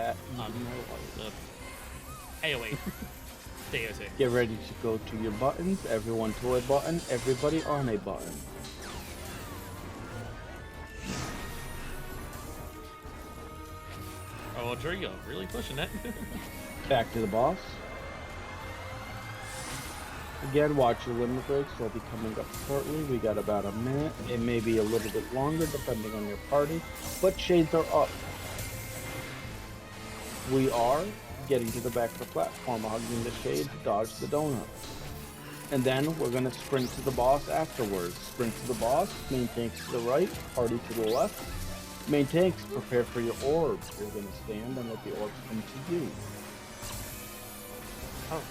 AoE. DOC. Get ready to go to your buttons, everyone to a button, everybody on a button. Oh, Drew, you're really pushing it. Back to the boss. Again, watch your limit breaks. They'll be coming up shortly. We got about a minute. It may be a little bit longer depending on your party, but shades are up. We are getting to the back of the platform, hugging the shade to dodge the donuts. And then we're going to sprint to the boss afterwards. Sprint to the boss, main tanks to the right, party to the left. Main tanks, prepare for your orbs. You're going to stand and let the orbs come to you. Oh.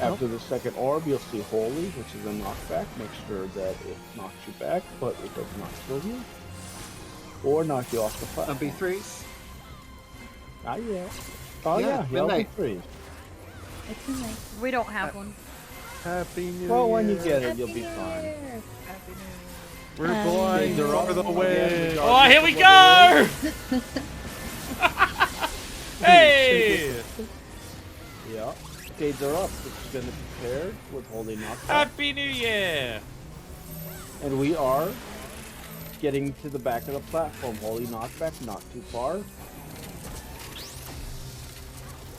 After the second orb, you'll see Holy, which is a knockback. Make sure that it knocks you back, but it does not kill you. Or knock you off the platform. B3s? Not yet. Oh yeah, midnight. B3. It's midnight. We don't have one. Happy New Year. Well, when you get it, you'll be fine. We're blind over the way. Oh, here we go! Hey! Yeah. Shades are up. It's going to be paired with Holy Knockback. Happy New Year! And we are getting to the back of the platform. Holy Knockback, not too far.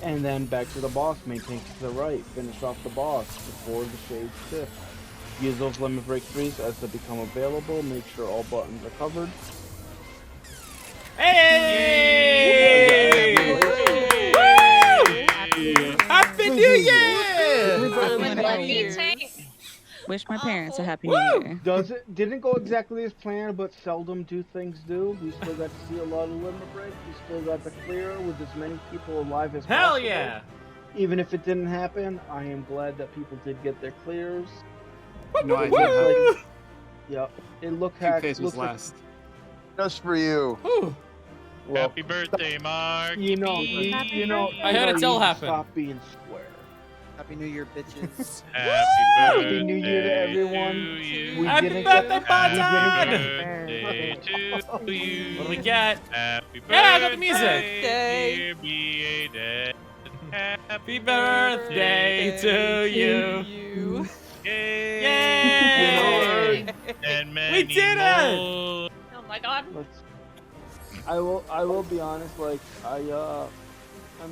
And then back to the boss. Main tank to the right. Finish off the boss before the shades shift. Use those limit break 3s as they become available. Make sure all buttons are covered. Hey! Happy New Year! Wish my parents a happy new year. Didn't go exactly as planned, but seldom do things do. We still got to see a lot of limit break. We still got to clear with as many people alive as possible. Hell yeah! Even if it didn't happen, I am glad that people did get their clears. No idea. Yep. It looked Two-Face was last. Just for you. Happy birthday, Mark. You know, I had a tell happen. Stop being square. Happy New Year, bitches. Happy New Year to everyone. Happy birthday, Button! to you. What do we get? Happy birthday. Yeah, I got the music. Dear B.A. Dad. Happy birthday to you. Yay! And We did it! Oh my god. I will be honest, like I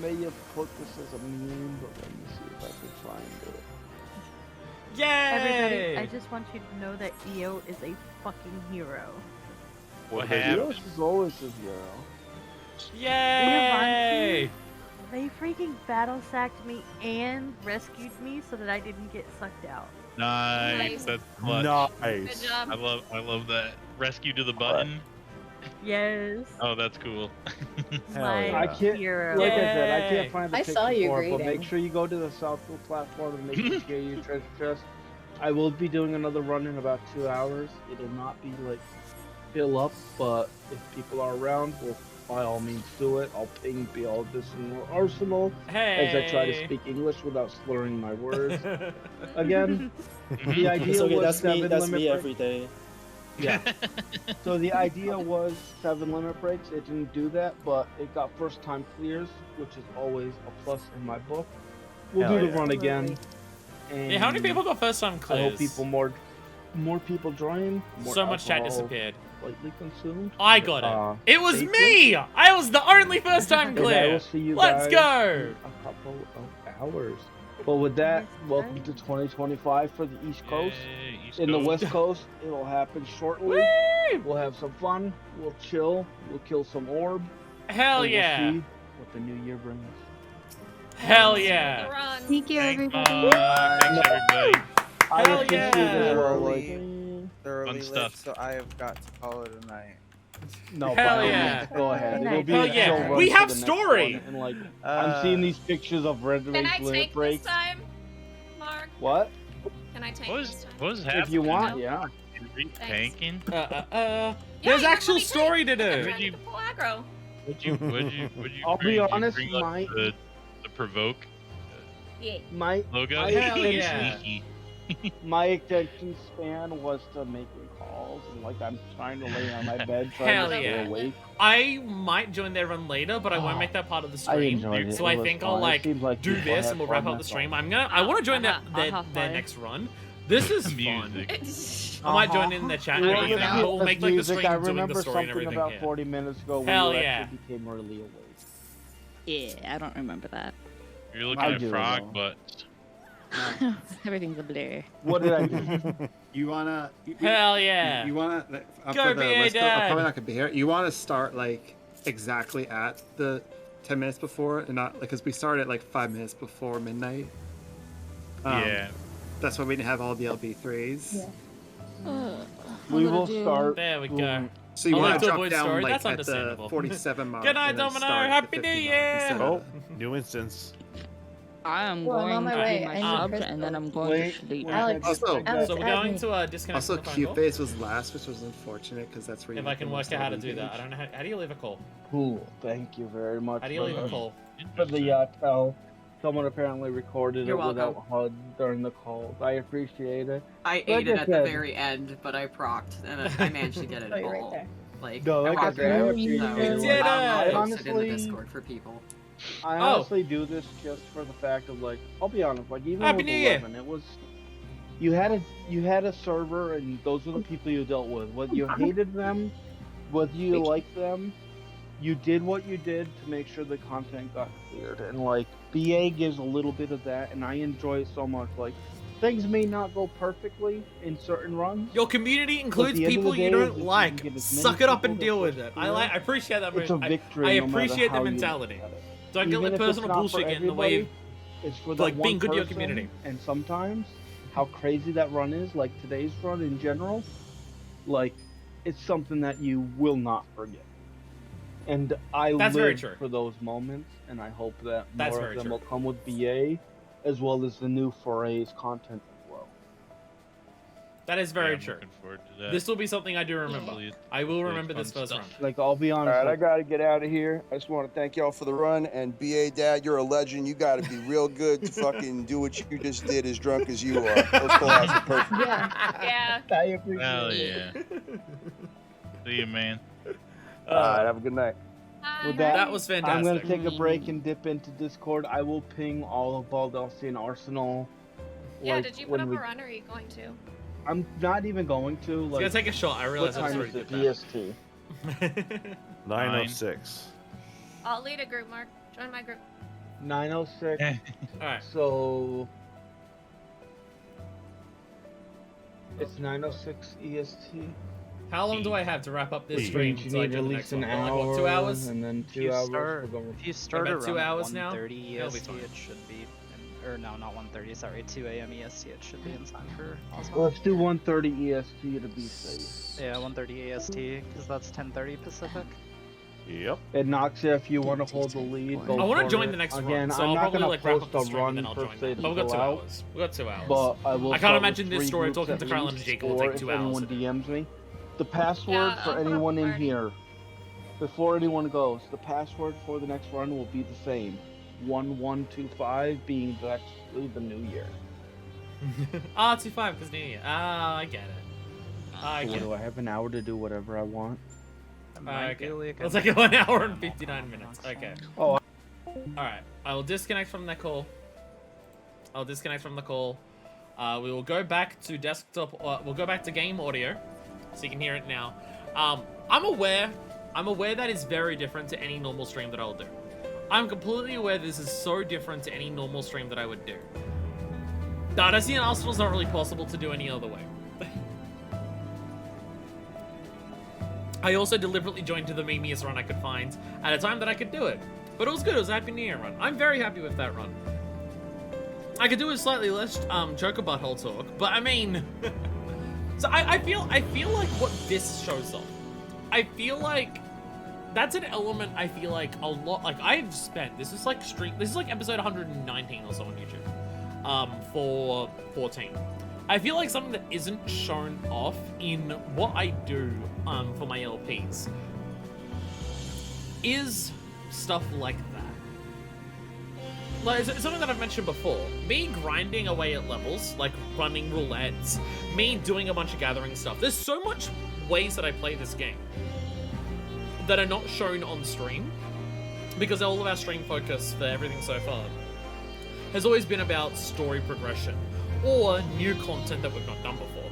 may have put this as a meme, but let me see if I can try and do it. Yay! Everybody, I just want you to know that EO is a fucking hero. What Eos happened? is always a hero. Yay! They freaking battle sacked me and rescued me so that I didn't get sucked out. Nice. That's clutch. Nice. Good job. I love that. Rescue to the button. Yes. Oh, that's cool. I can't, hero. like I said, I can't find the I picture saw you for it, but greeting. make sure you go to the Southfield platform and make sure you get your treasure chest. I will be doing another run in about 2 hours. It'll not be like fill up, but if people are around, we'll by all means do it. I'll ping Baldesion Arsenal as I try to speak English without slurring my words. Again, the idea It's okay, was that's 7 me. That's limit me breaks. every day. Yeah. So the idea was 7 limit breaks. It didn't do that, but it got first time clears, which is always a plus in my book. We'll do the run again. And Yeah, how many people got first time I clears? hope people more people join. More So much chat alcohol disappeared. Lightly consumed. I got it. It was me! I was the only first time And I clear. will see you Let's guys go! in a couple of hours. But with that, welcome to 2025 for the East Coast. In the West Coast, it'll happen shortly. We'll have some fun. We'll chill. We'll kill some orb. Hell and yeah! We'll see what the new year brings. Hell yeah! Thank you, everybody. Thanks, everybody. I Hell appreciate yeah! it. Well, Thoroughly Fun lit, stuff. so I have got to call it a night. No, Hell by all yeah. means, go ahead. It'll be Hell a yeah. chill run We for have the next story. one, and like, I'm seeing these pictures of Red Can Race I limit tank this breaks. time, Mark? What? Can I tank What this was, time? what was happening? If you want, yeah. Tanking? There's you actual can story to I'm do. trying to pull aggro. Would you I'll be bring, honest, you bring up the provoke Yeah. My logo? Hell yeah. Sneaky. my attention span was to making calls, and like I'm trying to lay on my bed trying Hell to stay yeah. awake. I might join their run later, but I won't make that part of the I stream. enjoyed it. So It I was think fun. I'll It like seemed like do people this had and we'll fun, wrap up the that's stream. all. I want to join their fun. next run. This is fun. Music. I might join in their chat and We're everything, gonna but we'll get make this like the music. stream I doing the remember story and something everything. about Yeah. 40 minutes ago when Hell you yeah. actually became really awake. Yeah, I don't remember that. You're looking I at do, frog though. butts. Everything's a blur. What did I do? You wanna? Hell yeah. You wanna? Up Go for the be a West Coast, I'm dad. probably not gonna be here. You wanna start like exactly at the 10 minutes before, and not like because we started at like 5 minutes before midnight. Yeah. That's why we didn't have all the LB3s. We will start. There we go. So you I'll want like to to drop avoid down story. like That's at the understandable. 47 mark. Good night, and then Domino. start at Happy the New 50 mark Year. instead Oh, of- new instance. I am Well, I'm going on my to way. do my I need subs crystal. and then I'm going Wait, to sleep. wait, Alex, Also- Alex, So we're add going me. to disconnect Also, from the phone Q call. phase was last, which was unfortunate because that's where you If get I can the work most out how to LB do that. gauge. I don't know. How do you leave a call? Cool. Thank you very much. How do you leave a for call? the tell. Someone apparently recorded You're it without welcome. HUD during the calls. I appreciate it. I Like ate it I at the said- very end, but I procced, and I managed to get it Oh, you're right all. there. Like, No, like I rocked said, I it. appreciate So, it. You did it! I'll post it in Honestly- the Discord for people. I honestly do this just for the fact of like, I'll be honest, like even Happy with New Year. 11, it was you had a server and those were the people you dealt with. Whether you hated them, whether you liked them, you did what you did to make sure the content got cleared. And like BA gives a little bit of that, and I enjoy it so much. Like things may not go perfectly in certain runs. Your community includes the end of people the you day, don't if you like. can get as many Suck it up people and to deal with push it. through I appreciate that. It's a victory. I no matter appreciate the how you mentality. look at it. Don't get Even like if it's personal not for bullshit getting in the way. everybody, It's for that like one being good to your person, community. And sometimes, how crazy that run is, like today's run in general, like it's something that you will not forget. And I That's very live true. for those moments, and I hope that That's more very of them true. will come with BA, as well as the new Forays content as well. That is very I'm true. looking forward to that. This will be something I do remember. I will remember this first run. Like, I'll be honest. All right, I like, gotta get out of here. I just want to thank y'all for the run. And BA Dad, you're a legend. You gotta be real good to fucking do what you just did as drunk as you are. Those collabs are perfect. Yeah. I appreciate Hell it. yeah. See you, man. All right, have a good night. With that, That was fantastic. I'm gonna take a break and dip into Discord. I will ping all of Baldesion Arsenal. Yeah, like, did you put when up we- a run or are you going to? I'm not even going to. It's Like, gonna take a shot. I realize what I was time already is did it? that. PST. 9:06. I'll lead a group, Mark. Join my group. 9:06. Alright. So it's 9:06 EST. How long do I have to wrap up this Which stream? means you So I need do at the least next one? an Like, hour, what, 2 hours? and then If 2 you hours. start, for going. if you start about 2 around hours now? 1:30 That'll be EST, fine. it should be, or no, not 1:30. Sorry, 2 a.m. EST. It should be in time for Osmo. Let's do 1:30 EST to be safe. Yeah, 1:30 AST, because that's 10:30 Pacific. Yep. And Noxia, if you want to hold the lead, go I want for to join it. the next Again, run, so I'm I'll not probably gonna like wrap up post the a stream run and then I'll per join se that. to But we've got fill 2 out. hours. We've got 2 hours. But I will. I can't start imagine with this 3 story groups talking at to Kyle and least, Jake will or take if 2 hours. anyone DMs me, the password Yeah, for I'll put up anyone in 30. here, before anyone goes, the password for the next run will be the same. 1125 being actually the new year. Ah, 2-5 because New Year. Ah, I get it. I So get what it. do I have, an hour to do whatever I want? Okay. It's like 1 hour and 59 minutes. Okay. Oh. Alright. I will disconnect from that call. I'll disconnect from the call. We will go back to desktop. We'll go back to game audio, so you can hear it now. I'm aware that is very different to any normal stream that I'll do. I'm completely aware this is so different to any normal stream that I would do. Baldesion Arsenal's not really possible to do any other way. I also deliberately joined to the memeiest run I could find at a time that I could do it. But it was good, it was a Happy New Year run. I'm very happy with that run. I could do a slightly less Joker butthole talk, but I mean... so I feel like what this shows off, I feel like that's an element I feel like a lot, like I've spent, this is like episode 119 or so on YouTube, for 14. I feel like something that isn't shown off in what I do for my LPs is stuff like that. Like, it's something that I've mentioned before. Me grinding away at levels, like running roulettes, me doing a bunch of gathering stuff. There's so much ways that I play this game that are not shown on stream, because all of our stream focus for everything so far has always been about story progression or new content that we've not done before.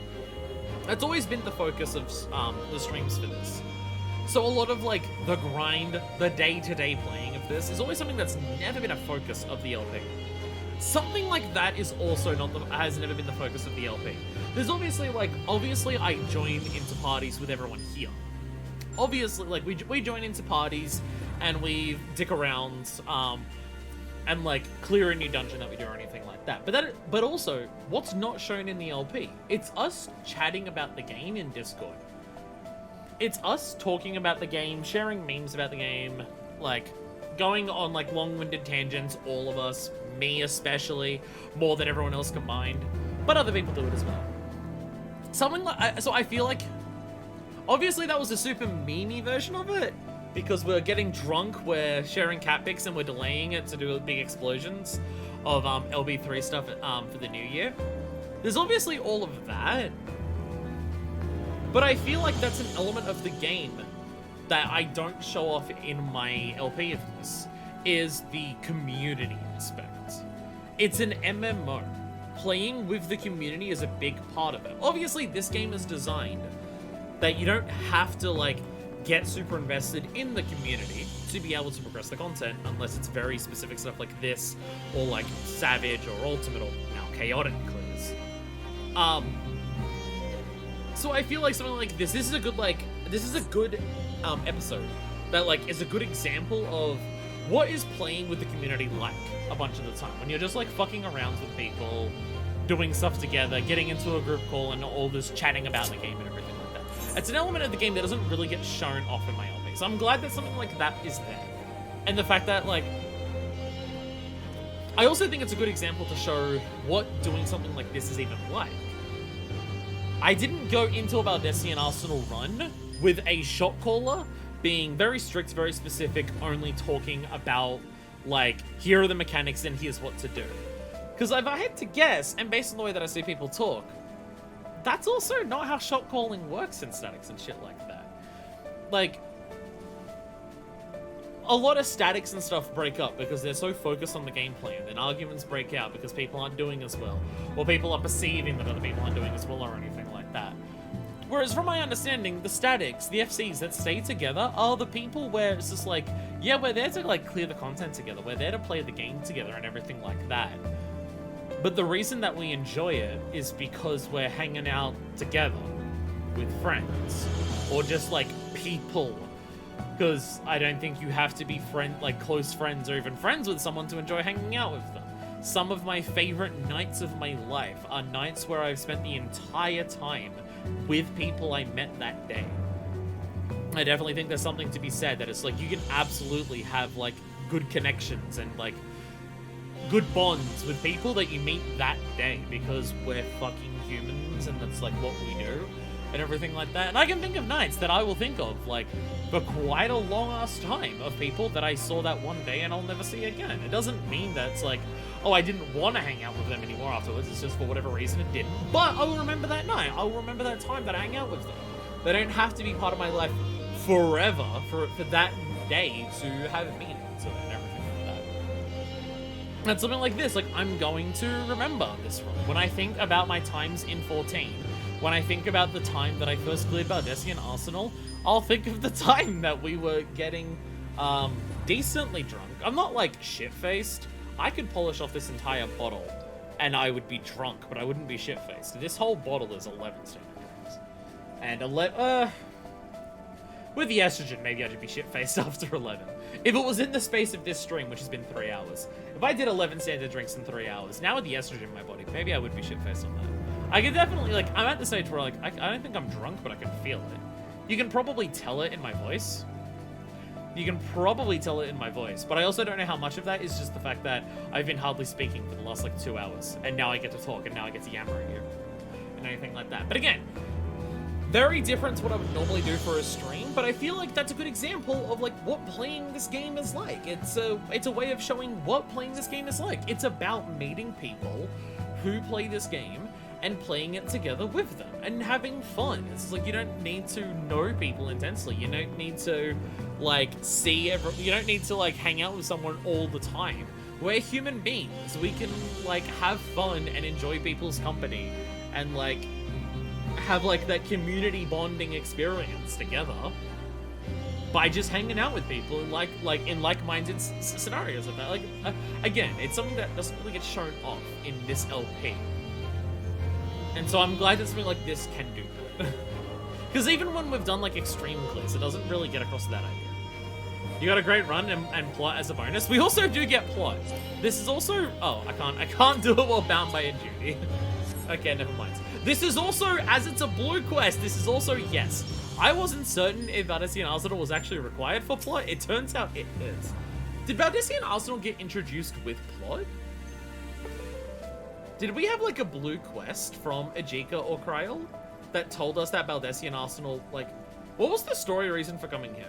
That's always been the focus of the streams for this. So a lot of like the grind, the day-to-day playing of this is always something that's never been a focus of the LP. Something like that is also has never been the focus of the LP. There's obviously I join into parties with everyone here. Obviously, like we join into parties and we dick around and like clear a new dungeon that we do or anything like that. But also, what's not shown in the LP? It's us chatting about the game in Discord. It's us talking about the game, sharing memes about the game, like going on like long-winded tangents, all of us, me especially, more than everyone else combined, but other people do it as well. Something like, so I feel like, obviously that was a super meme-y version of it, because we're getting drunk, we're sharing cat pics, and we're delaying it to do big explosions of LB3 stuff for the new year. There's obviously all of that, but I feel like that's an element of the game that I don't show off in my LP of this, is the community aspect. It's an MMO. Playing with the community is a big part of it. Obviously, this game is designed that you don't have to like get super invested in the community to be able to progress the content, unless it's very specific stuff like this, or like Savage or Ultimate or now Chaotic clears. So I feel like something like this is a good episode that like is a good example of what is playing with the community like a bunch of the time? When you're just like fucking around with people, doing stuff together, getting into a group call and all this chatting about the game and everything like that. It's an element of the game that doesn't really get shown off in my LP. So I'm glad that something like that is there. And the fact that, like, I also think it's a good example to show what doing something like this is even like. I didn't go into a Baldesion Arsenal run with a shot caller being very strict, very specific, only talking about, like, here are the mechanics and here's what to do. Because if I had to guess, and based on the way that I see people talk, that's also not how shot calling works in statics and shit like that. Like, a lot of statics and stuff break up because they're so focused on the gameplay, and then arguments break out because people aren't doing as well, or people are perceiving that other people aren't doing as well or anything like that. Whereas from my understanding, the statics, the FCs that stay together are the people where it's just like, yeah, we're there to like clear the content together, we're there to play the game together and everything like that. But the reason that we enjoy it is because we're hanging out together with friends, or just like people. Because I don't think you have to be close friends or even friends with someone to enjoy hanging out with them. Some of my favorite nights of my life are nights where I've spent the entire time with people I met that day. I definitely think there's something to be said that it's like you can absolutely have like good connections and like good bonds with people that you meet that day because we're fucking humans and that's like what we do and everything like that. And I can think of nights that I will think of like for quite a long ass time of people that I saw that one day and I'll never see again. It doesn't mean that it's like, oh, I didn't want to hang out with them anymore afterwards. It's just for whatever reason it didn't. But I will remember that night. I will remember that time that I hang out with them. They don't have to be part of my life forever for that day to have meaning to it and everything like that. And something like this, like I'm going to remember this one. When I think about my times in 14, when I think about the time that I first cleared Baldesion Arsenal, I'll think of the time that we were getting decently drunk. I'm not like shit-faced. I could polish off this entire bottle and I would be drunk, but I wouldn't be shit-faced. This whole bottle is 11 standard drinks. And with the estrogen, maybe I'd be shit-faced after 11. If it was in the space of this stream, which has been 3 hours. If I did 11 standard drinks in 3 hours, now with the estrogen in my body, maybe I would be shit-faced on that. I can definitely, like, I'm at the stage where, like, I don't think I'm drunk, but I can feel it. You can probably tell it in my voice. You can probably tell it in my voice, but I also don't know how much of that is just the fact that I've been hardly speaking for the last, like, 2 hours, and now I get to talk, and now I get to yammer at you, and anything like that. But again, very different to what I would normally do for a stream, but I feel like that's a good example of, like, what playing this game is like. It's a way of showing what playing this game is like. It's about meeting people who play this game and playing it together with them and having fun. It's like you don't need to know people intensely. You don't need to like you don't need to like hang out with someone all the time. We're human beings. We can like have fun and enjoy people's company and like have like that community bonding experience together by just hanging out with people in like-minded scenarios of that. Like again, it's something that doesn't really get shown off in this LP. And so I'm glad that something like this can do that. Because even when we've done like extreme clears, it doesn't really get across that idea. You got a great run and plot as a bonus. We also do get plot. This is also... Oh, I can't do it while bound by a duty. Okay, never mind. This is also, as it's a blue quest, this is also, yes. I wasn't certain if Baldesion Arsenal was actually required for plot. It turns out it is. Did Baldesion Arsenal get introduced with plot? Did we have like a blue quest from Ajika or Kryl that told us that Baldesion Arsenal, like, what was the story reason for coming here?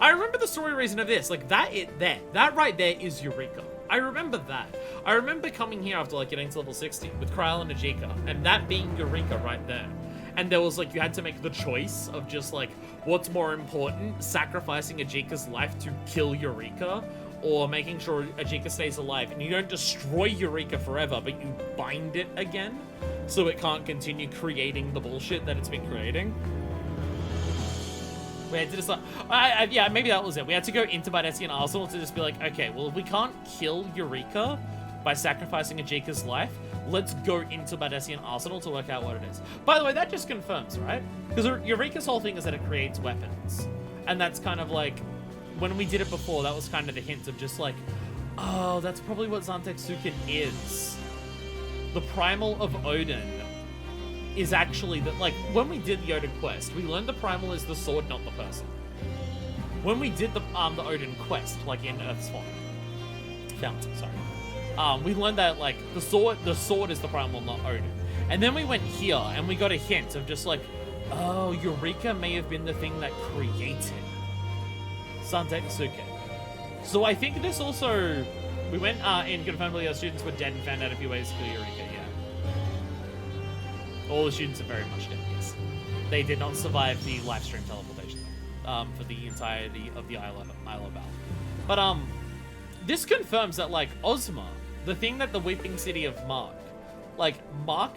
I remember the story reason of this, like that right there is Eureka. I remember that. I remember coming here after like getting to level 60 with Kryl and Ajika, and that being Eureka right there. And there was like, you had to make the choice of just like, what's more important, sacrificing Ajika's life to kill Eureka, or making sure Ajika stays alive. And you don't destroy Eureka forever, but you bind it again, so it can't continue creating the bullshit that it's been creating. We had to decide, yeah, maybe that was it. We had to go into Baldesion Arsenal to just be like, okay, well, if we can't kill Eureka by sacrificing Ajika's life, let's go into Baldesion Arsenal to work out what it is. By the way, that just confirms, right? Because Eureka's whole thing is that it creates weapons. And that's kind of like when we did it before, that was kind of the hint of just like, oh, that's probably what Zantetsuken is. The Primal of Odin is actually that, like, when we did the Odin quest, we learned the Primal is the sword, not the person. When we did the Odin quest, like in Earth's Fountain, sorry, we learned that like the sword is the Primal, not Odin. And then we went here and we got a hint of just like, oh, Eureka may have been the thing that created Zantetsuken. So I think this also, we went and confirmed all our students were dead and found out a few ways to kill Eureka. Yeah, all the students are very much dead. Yes, they did not survive the live stream teleportation for the entirety of the Isle of Bal. But this confirms that like Ozma, the thing that the Weeping City of Mark, like Mark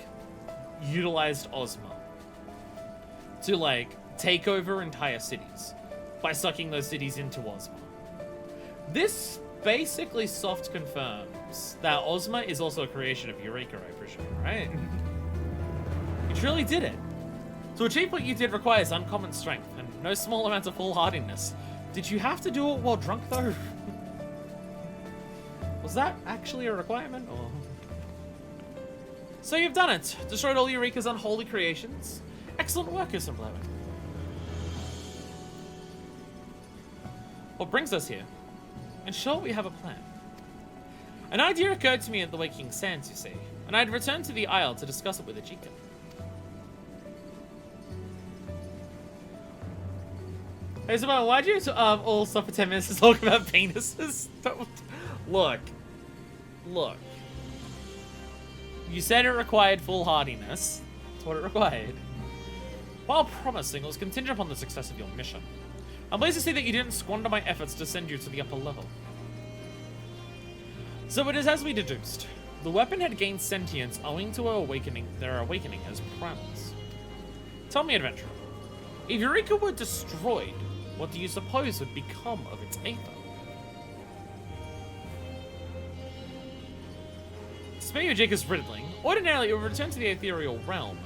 utilized Ozma to like take over entire cities by sucking those cities into Ozma. This basically soft confirms that Ozma is also a creation of Eureka, I presume, right? You truly did it. To achieve what you did requires uncommon strength and no small amounts of foolhardiness. Did you have to do it while drunk though? Was that actually a requirement, or? So you've done it. Destroyed all Eureka's unholy creations. Excellent work, Isamblower. What brings us here? In short, we have a plan. An idea occurred to me at the Waking Sands, you see, and I'd returned to the Isle to discuss it with Ajika. Hey, Isabel, why'd you all stop for 10 minutes to talk about penises? Look. You said it required foolhardiness. That's what it required. While promising, it was contingent upon the success of your mission. I'm pleased to see that you didn't squander my efforts to send you to the upper level. So it is as we deduced. The weapon had gained sentience owing to their awakening as primals. Tell me, adventurer, if Eureka were destroyed, what do you suppose would become of its aether? Spare your Jacob's riddling. Ordinarily, it would return to the ethereal realm,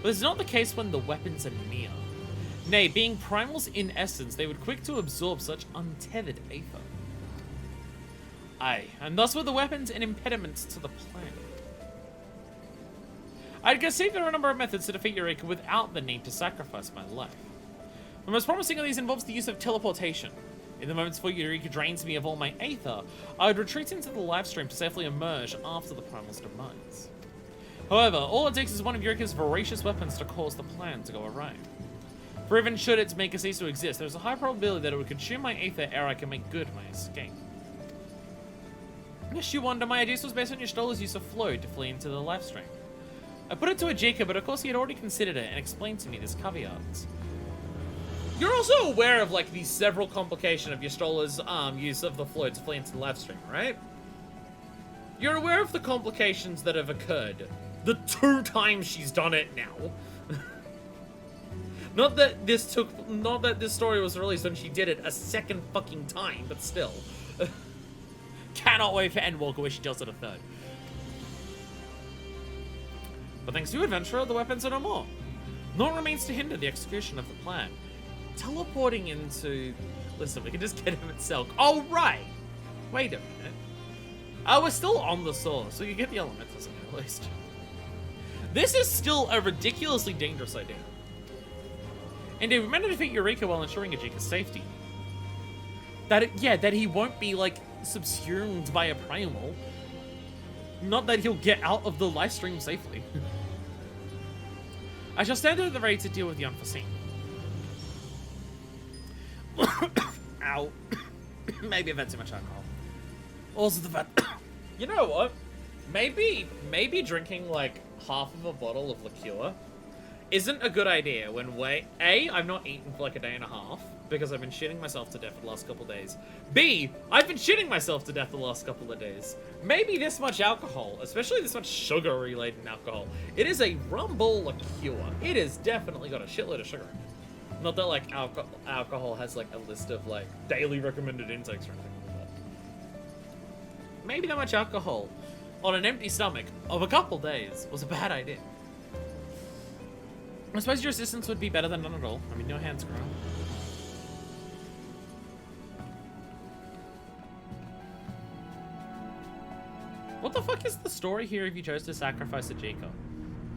but it's not the case when the weapons are near. Nay, being primals in essence, they would quick to absorb such untethered aether. Aye, and thus were the weapons an impediment to the plan. I'd conceive there are a number of methods to defeat Eureka without the need to sacrifice my life. The most promising of these involves the use of teleportation. In the moments before Eureka drains me of all my aether, I would retreat into the livestream to safely emerge after the primal's demise. However, all it takes is one of Eureka's voracious weapons to cause the plan to go awry. For even should its maker cease to exist, there's a high probability that it would consume my aether ere I can make good my escape. Lest you wonder, my idea was based on Y'shtola's use of flow to flee into the livestream. I put it to Ajika, but of course he had already considered it and explained to me this caveat. You're also aware of like the several complication of Y'shtola's use of the flow to flee into the livestream, right? You're aware of the complications that have occurred. The 2 times she's done it now. Not that this story was released when she did it a second fucking time, but still. Cannot wait for Endwalker where she does it a 3rd. But thanks to you, adventurer, the weapons are no more. Naught remains to hinder the execution of the plan. Teleporting into... Listen, we can just get him at Selk. Oh, right! Wait a minute. We're still on the sword, so you get the elementals in there at least. This is still a ridiculously dangerous idea. Indeed, we meant to defeat Eureka while ensuring Ajika's safety. That he won't be, like, subsumed by a primal. Not that he'll get out of the livestream safely. I shall stand at the ready to deal with the unforeseen. Ow. Maybe I've had too much alcohol. Also the fact... You know what? Maybe drinking, like, half of a bottle of liqueur isn't a good idea when A, I've not eaten for like a day and a half because I've been shitting myself to death for the last couple of days. B, I've been shitting myself to death the last couple of days. Maybe this much alcohol, especially this much sugar-related alcohol, it is a rumble liqueur. It has definitely got a shitload of sugar in it. Not that like alcohol has like a list of like daily recommended intakes or anything like that. Maybe that much alcohol on an empty stomach of a couple days was a bad idea. I suppose your assistance would be better than none at all. I mean, no hands grown. What the fuck is the story here if you chose to sacrifice Ajika?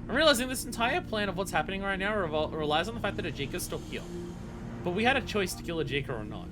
I'm realizing this entire plan of what's happening right now relies on the fact that Ajika's still here. But we had a choice to kill Ajika or not.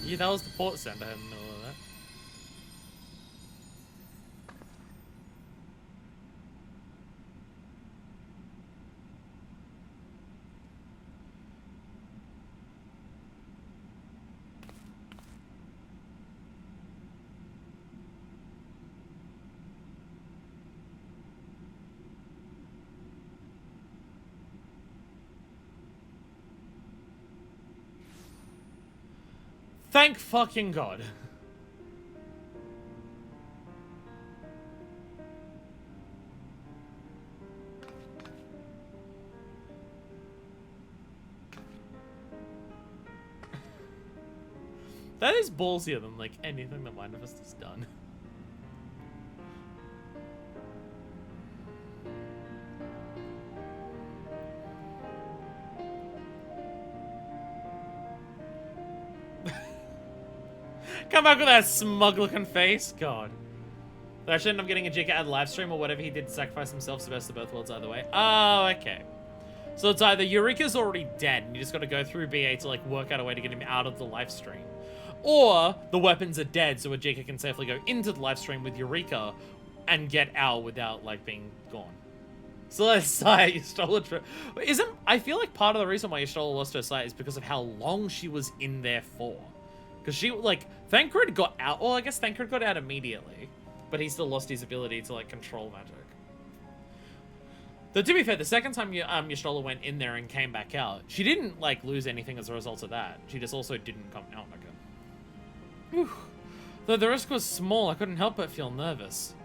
Yeah, that was the port send. I didn't know all that. Thank fucking God. That is ballsier than like anything that Mindfist has done. Come back with that smug looking face. God. But I should end up getting a Jake out of the live stream or whatever he did to sacrifice himself to the best of both worlds either way. Oh, okay. So it's either Eureka's already dead and you just got to go through BA to like work out a way to get him out of the live stream. Or the weapons are dead so Ajika can safely go into the live stream with Eureka and get out without like being gone. So let's say Y'shtola I feel like part of the reason why Y'shtola lost her sight is because of how long she was in there for. Because she, like, Thancred got out. Well, I guess Thancred got out immediately. But he still lost his ability to, like, control magic. Though, to be fair, the second time Y'shtola went in there and came back out, she didn't, like, lose anything as a result of that. She just also didn't come out again. Whew. Though the risk was small, I couldn't help but feel nervous.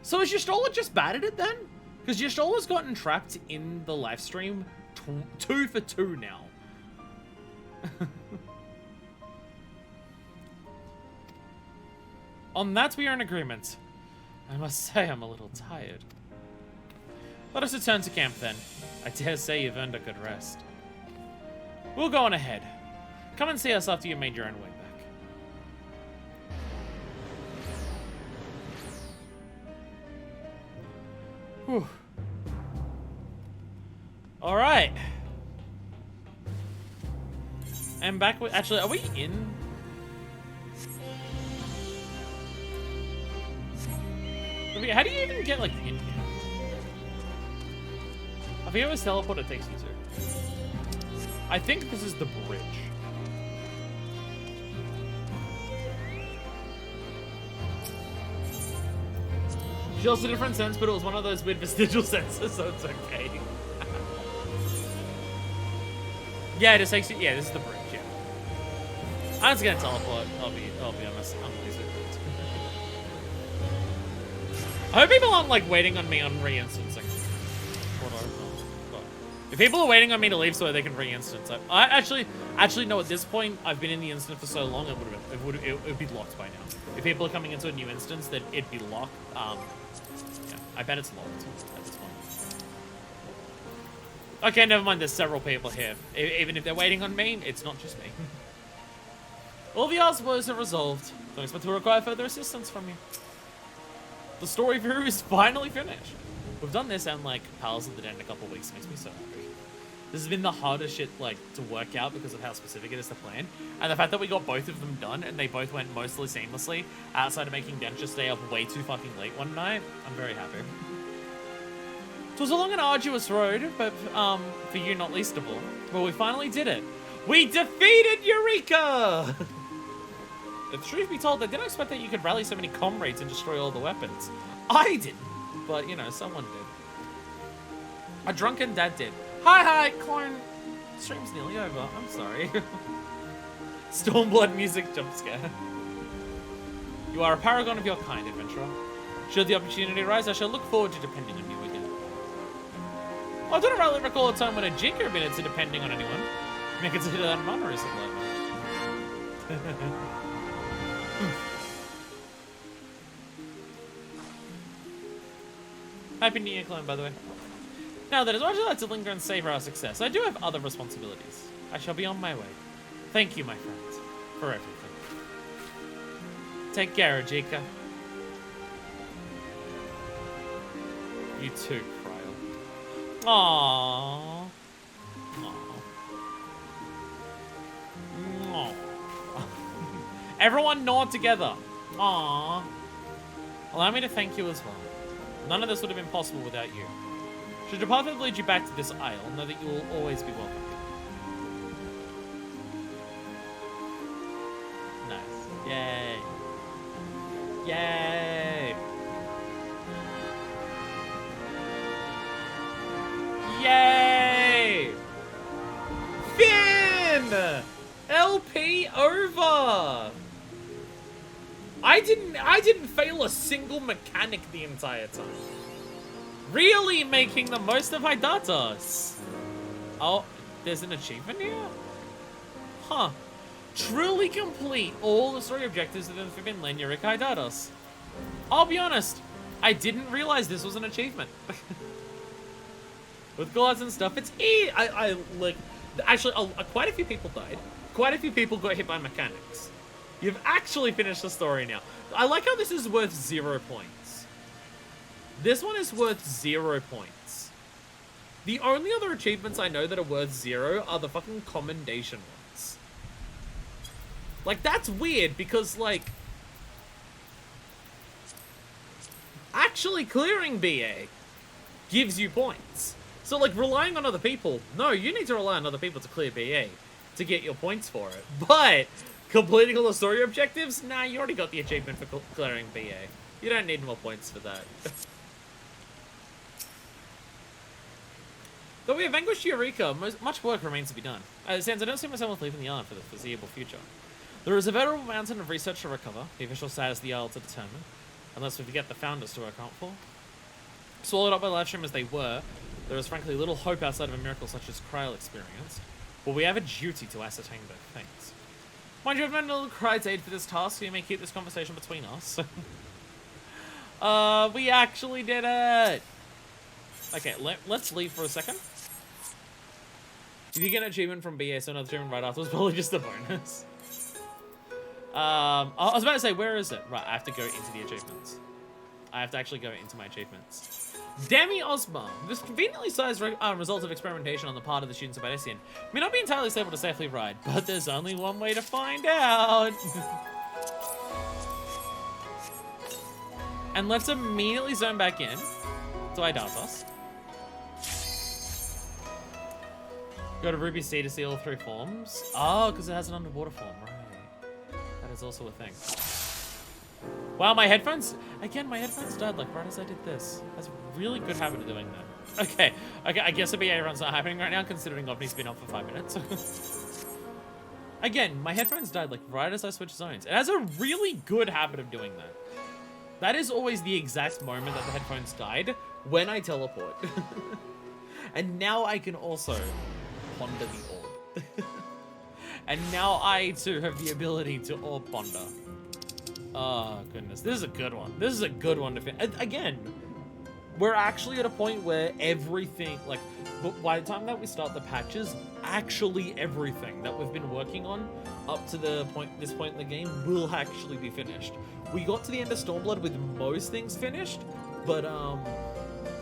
So is Y'shtola just bad at it, then? Because Y'shtola's gotten trapped in the live stream 2 for 2 now. On that, we are in agreement. I must say I'm a little tired. Let us return to camp then. I dare say you've earned a good rest. We'll go on ahead. Come and see us after you made your own way back. Whew. Alright. I'm back with... Actually, are we in... How do you even get, like, in here? I forget what teleporter takes you to. I think this is the bridge. She also did a different sense, but it was one of those weird vestigial senses, so it's okay. Yeah, it just takes you... Yeah, this is the bridge, yeah. I'm just gonna teleport. I'll be honest. I'm lazy. I hope people aren't, like, waiting on me on re-instancing. If people are waiting on me to leave so they can re-instance, I actually no, at this point, I've been in the instance for so long, it would be locked by now. If people are coming into a new instance, then it'd be locked. Yeah, I bet it's locked at this point. Okay, never mind, there's several people here. Even if they're waiting on me, it's not just me. All the woes are resolved. Don't expect to require further assistance from you. The story through is finally finished. We've done this and like Pals of the Den in a couple of weeks. It makes me so happy. This has been the hardest shit like to work out because of how specific it is to plan. And the fact that we got both of them done and they both went mostly seamlessly outside of making Densha stay up way too fucking late one night, I'm very happy. It was a long and arduous road, but for you not least of all. Well, we finally did it. We defeated Eureka! The truth be told, I didn't expect that you could rally so many comrades and destroy all the weapons. I didn't, but you know, someone did. A drunken dad did. Hi, clone. Stream's nearly over. I'm sorry. Stormblood music jump scare. You are a paragon of your kind, adventurer. Should the opportunity arise, I shall look forward to depending on you again. I don't really recall a time when a Jinker admitted to depending on anyone. I consider that an honor recently. Happy New Year, Clone, by the way. Now that as much as I like to linger and savor our success, I do have other responsibilities. I shall be on my way. Thank you, my friends, for everything. Take care, Ajika. You too, Cryo. Aww. Aww. Everyone nod together. Aww. Allow me to thank you as well. None of this would have been possible without you. Should your path lead you back to this isle, know that you will always be welcome. Nice. Yay. Yay. Yay! Finn! LP over! I didn't fail a single mechanic the entire time. Really making the most of Hydatos. Oh, there's an achievement here? Huh. Truly complete all the story objectives within the Forbidden Yurik Hydatos. I'll be honest, I didn't realize this was an achievement. With callouts and stuff, it's I like, actually, quite a few people died. Quite a few people got hit by mechanics. You've actually finished the story now. I like how this is worth 0 points. This one is worth 0 points. The only other achievements I know that are worth 0 are the fucking commendation ones. Like, that's weird because, like, actually clearing BA gives you points. So, like, relying on other people, no, you need to rely on other people to clear BA to get your points for it. But completing all the story objectives, nah, you already got the achievement for clearing BA. You don't need more points for that. Though we have vanquished Eureka, much work remains to be done. As it stands, I don't see myself leaving the island for the foreseeable future. There is a veritable mountain of research to recover, the official status of the isle to determine, unless we forget the founders to account for. Swallowed up by live stream as they were, there is frankly little hope outside of a miracle such as Kryl experienced, but we have a duty to ascertain both things. Mind you, I've made a little Kry's aid for this task, so you may keep this conversation between us. We actually did it! Okay, let's leave for a second. If you get an achievement from BA, so another achievement right after was probably just a bonus. I was about to say, where is it? Right, I have to go into the achievements. I have to actually go into my achievements. Demi Osma. This conveniently sized result of experimentation on the part of the students of Baldesion may not be entirely stable to safely ride, but there's only one way to find out. And let's immediately zone back in to Hydatos. Go to Ruby Sea to see all 3 forms. Oh, because it has an underwater form, right. That is also a thing. Wow, my headphones... Again, my headphones died like right as I did this. That's a really good habit of doing that. Okay, I guess a BA run's not happening right now, considering Ovni's been up for 5 minutes. Again, my headphones died like right as I switched zones. It has a really good habit of doing that. That is always the exact moment that the headphones died, when I teleport. And now I can also ponder the orb. And now I too have the ability to orb ponder. Oh goodness, this is a good one. This is a good one to finish. Again, we're actually at a point where everything, like, by the time that we start the patches, actually everything that we've been working on up to this point in the game will actually be finished. We got to the end of Stormblood with most things finished, but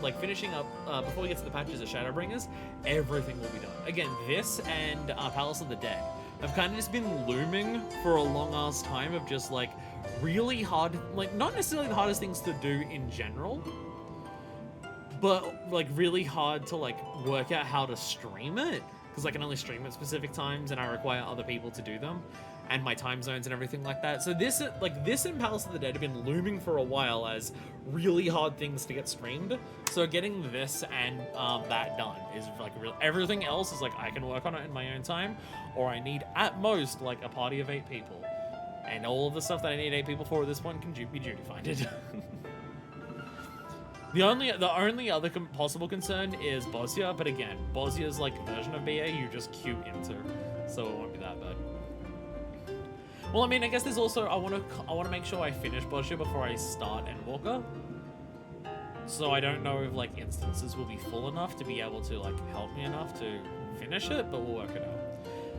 like finishing up before we get to the patches of Shadowbringers, everything will be done. Again, this and Palace of the Dead have kind of just been looming for a long ass time of just like really hard, like not necessarily the hardest things to do in general, but like really hard to like work out how to stream it. because I can only stream at specific times and I require other people to do them, and my time zones and everything like that. So this and Palace of the Dead have been looming for a while as really hard things to get streamed. So getting this and that done is like real. Everything else is like I can work on it in my own time, or I need at most like a party of 8 people, and all of the stuff that I need 8 people for at this point can be duty finded. The only other possible concern is Bosnia, but again, Bosnia's like version of BA you just queue into, so it won't be that bad. Well, I mean, I guess there's also I want to make sure I finish Bosnia before I start Endwalker. So I don't know if like instances will be full enough to be able to like help me enough to finish it, but we'll work it out.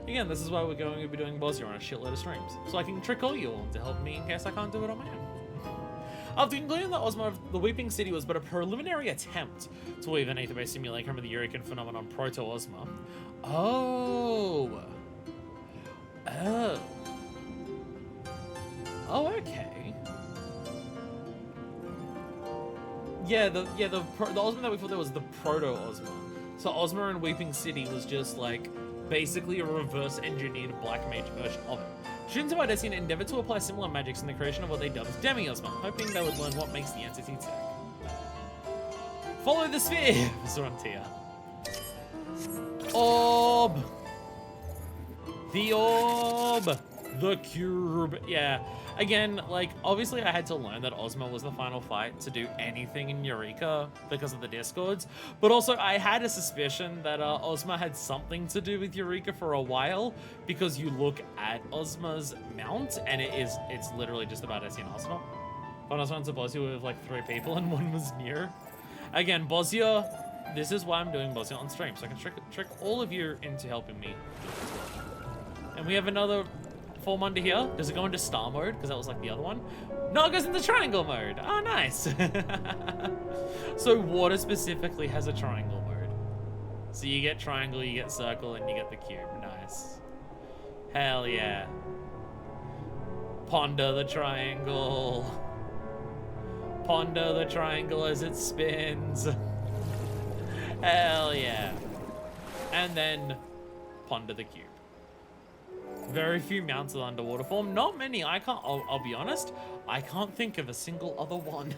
Again, this is why we're going to be doing Bosnia on a shitload of streams, so I can trick all you all to help me in case I can't do it on my own. After concluding that Ozma of the Weeping City was but a preliminary attempt to weave an Aether-based simulacrum of the Eureka phenomenon Proto-Ozma. Oh, okay. Yeah, the Ozma that we thought there was the Proto-Ozma. So Ozma in Weeping City was just like basically a reverse-engineered black mage version of it. Students of Baldesion endeavored to apply similar magics in the creation of what they dubbed as Demi-Ozma, hoping they would learn what makes the entity tick. Follow the sphere, Zorantia. Orb! The orb! The cube! Yeah. Again, like, obviously I had to learn that Ozma was the final fight to do anything in Eureka because of the Discords, but also I had a suspicion that Ozma had something to do with Eureka for a while, because you look at Ozma's mount and it's literally just about Baldesion Arsenal. When I was on to Bosnia with like 3 people and 1 was near. Again, Bosnia, this is why I'm doing Bosnia on stream, so I can trick all of you into helping me as well. And we have another form under here. Does it go into star mode? Because that was like the other one. No, it goes into triangle mode. Oh, nice. So water specifically has a triangle mode. So you get triangle, you get circle, and you get the cube. Nice. Hell yeah. Ponder the triangle. Ponder the triangle as it spins. Hell yeah. And then ponder the cube. Very few mounts of underwater form. Not many. I'll be honest. I can't think of a single other one.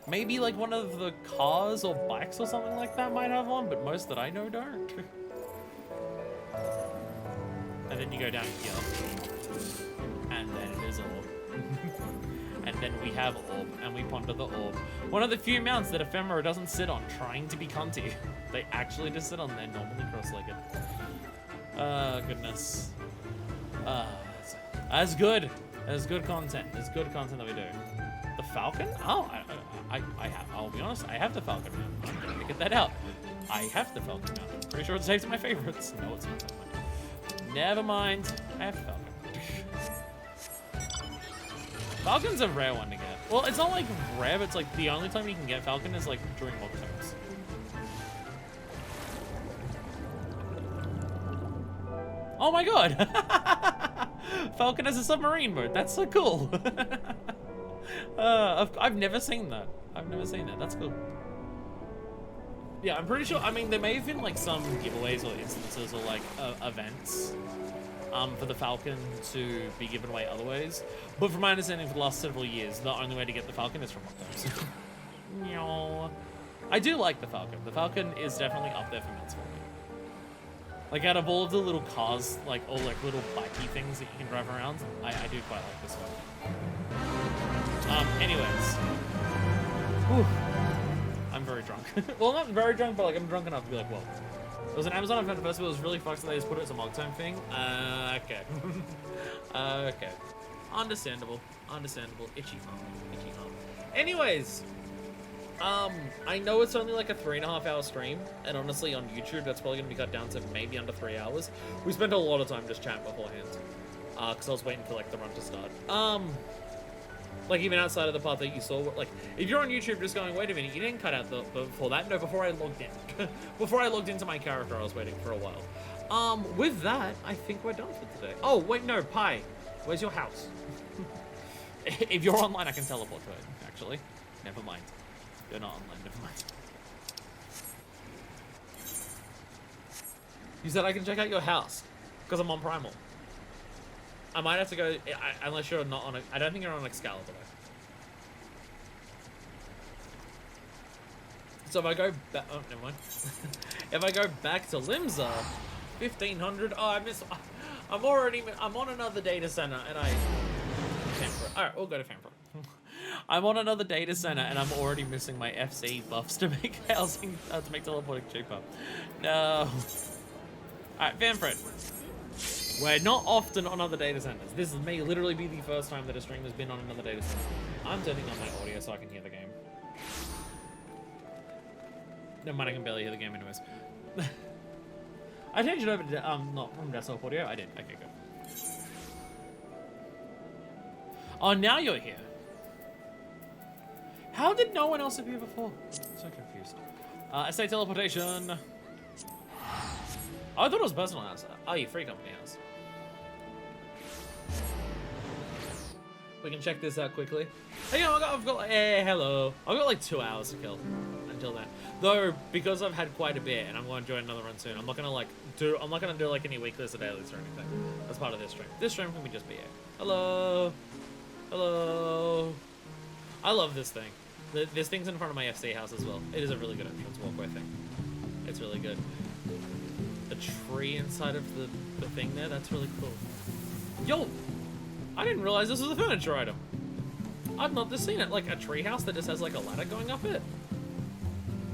Maybe like one of the cars or bikes or something like that might have one, but most that I know don't. And then you go down here. And then it is orb. And then we have orb, and we ponder the orb. One of the few mounts that Ephemera doesn't sit on trying to be cunty. They actually just sit on there, normally cross-legged. Goodness. That's good. That's good content. That's good content that we do. The Falcon? Oh, I'll be honest, I have the Falcon now. I'm gonna get that out. I have the Falcon now. I'm pretty sure it's saved to my favorites. No, it's not. Never mind. I have the Falcon. Falcon's a rare one to get. Well, it's not like rare, but it's like the only time you can get Falcon is like during mock times. Oh my god! Falcon has a submarine mode. That's so cool. I've never seen that. I've never seen that. That's cool. Yeah, I'm pretty sure. I mean, there may have been like some giveaways or instances or like events for the Falcon to be given away other ways. But from my understanding, for the last several years, the only way to get the Falcon is from mock times. No. I do like the Falcon. The Falcon is definitely up there for mounts for me. Like, out of all of the little cars, like, all, like, little bikey things that you can drive around, I do quite like this one. Anyways. Whew. I'm very drunk. Well, not very drunk, but, like, I'm drunk enough to be like, well. It was an Amazon event festival. It was really fucked that they just put it as a mog time thing. Okay. Okay. Understandable. Understandable. Itchy arm. Itchy arm. Anyways. I know it's only like a 3.5-hour stream, and honestly on YouTube that's probably gonna be cut down to maybe under 3 hours. We spent a lot of time just chatting beforehand, because I was waiting for like the run to start. Like even outside of the part that you saw, like if you're on YouTube just going, wait a minute, you didn't cut out the before that? No, before I logged in. Before I logged into my character, I was waiting for a while. With that, I think we're done for today. Oh wait, no, Pi, where's your house? If you're online, I can teleport to it. Actually, never mind. You're not online, never mind. You said I can check out your house because I'm on Primal. I might have to go unless you're not on. I don't think you're on Excalibur. Though. So if I go back, oh never mind. If I go back to Limsa, 1500. Oh, I miss. I'm on another data center and I. Fanfra. All right, we'll go to Fanfra. I'm on another data center and I'm already missing my FC buffs to make housing to make teleporting cheaper. No. All right, Fanfred. We're not often on other data centers. This may literally be the first time that a stream has been on another data center. I'm turning on my audio so I can hear the game. Never mind, I can barely hear the game anyways. I changed it over to not from desktop audio. I did. Okay, good. Oh, now you're here. How did no one else appear before? I'm so confused. SA teleportation. Oh, I thought it was personal house. Oh, you free company house. We can check this out quickly. Hey, I've got like, hey, hello. I've got like 2 hours to kill until then. Though, because I've had quite a bit and I'm going to join another run soon, I'm not gonna do like any weeklies or dailies or anything. That's part of this stream. This stream can be just BA. Hello. Hello. I love this thing. This thing's in front of my FC house as well. It is a really good entrance walkway thing. It's really good. The tree inside of the thing there, that's really cool. Yo! I didn't realize this was a furniture item. I've not just seen it. Like a tree house that just has like a ladder going up it.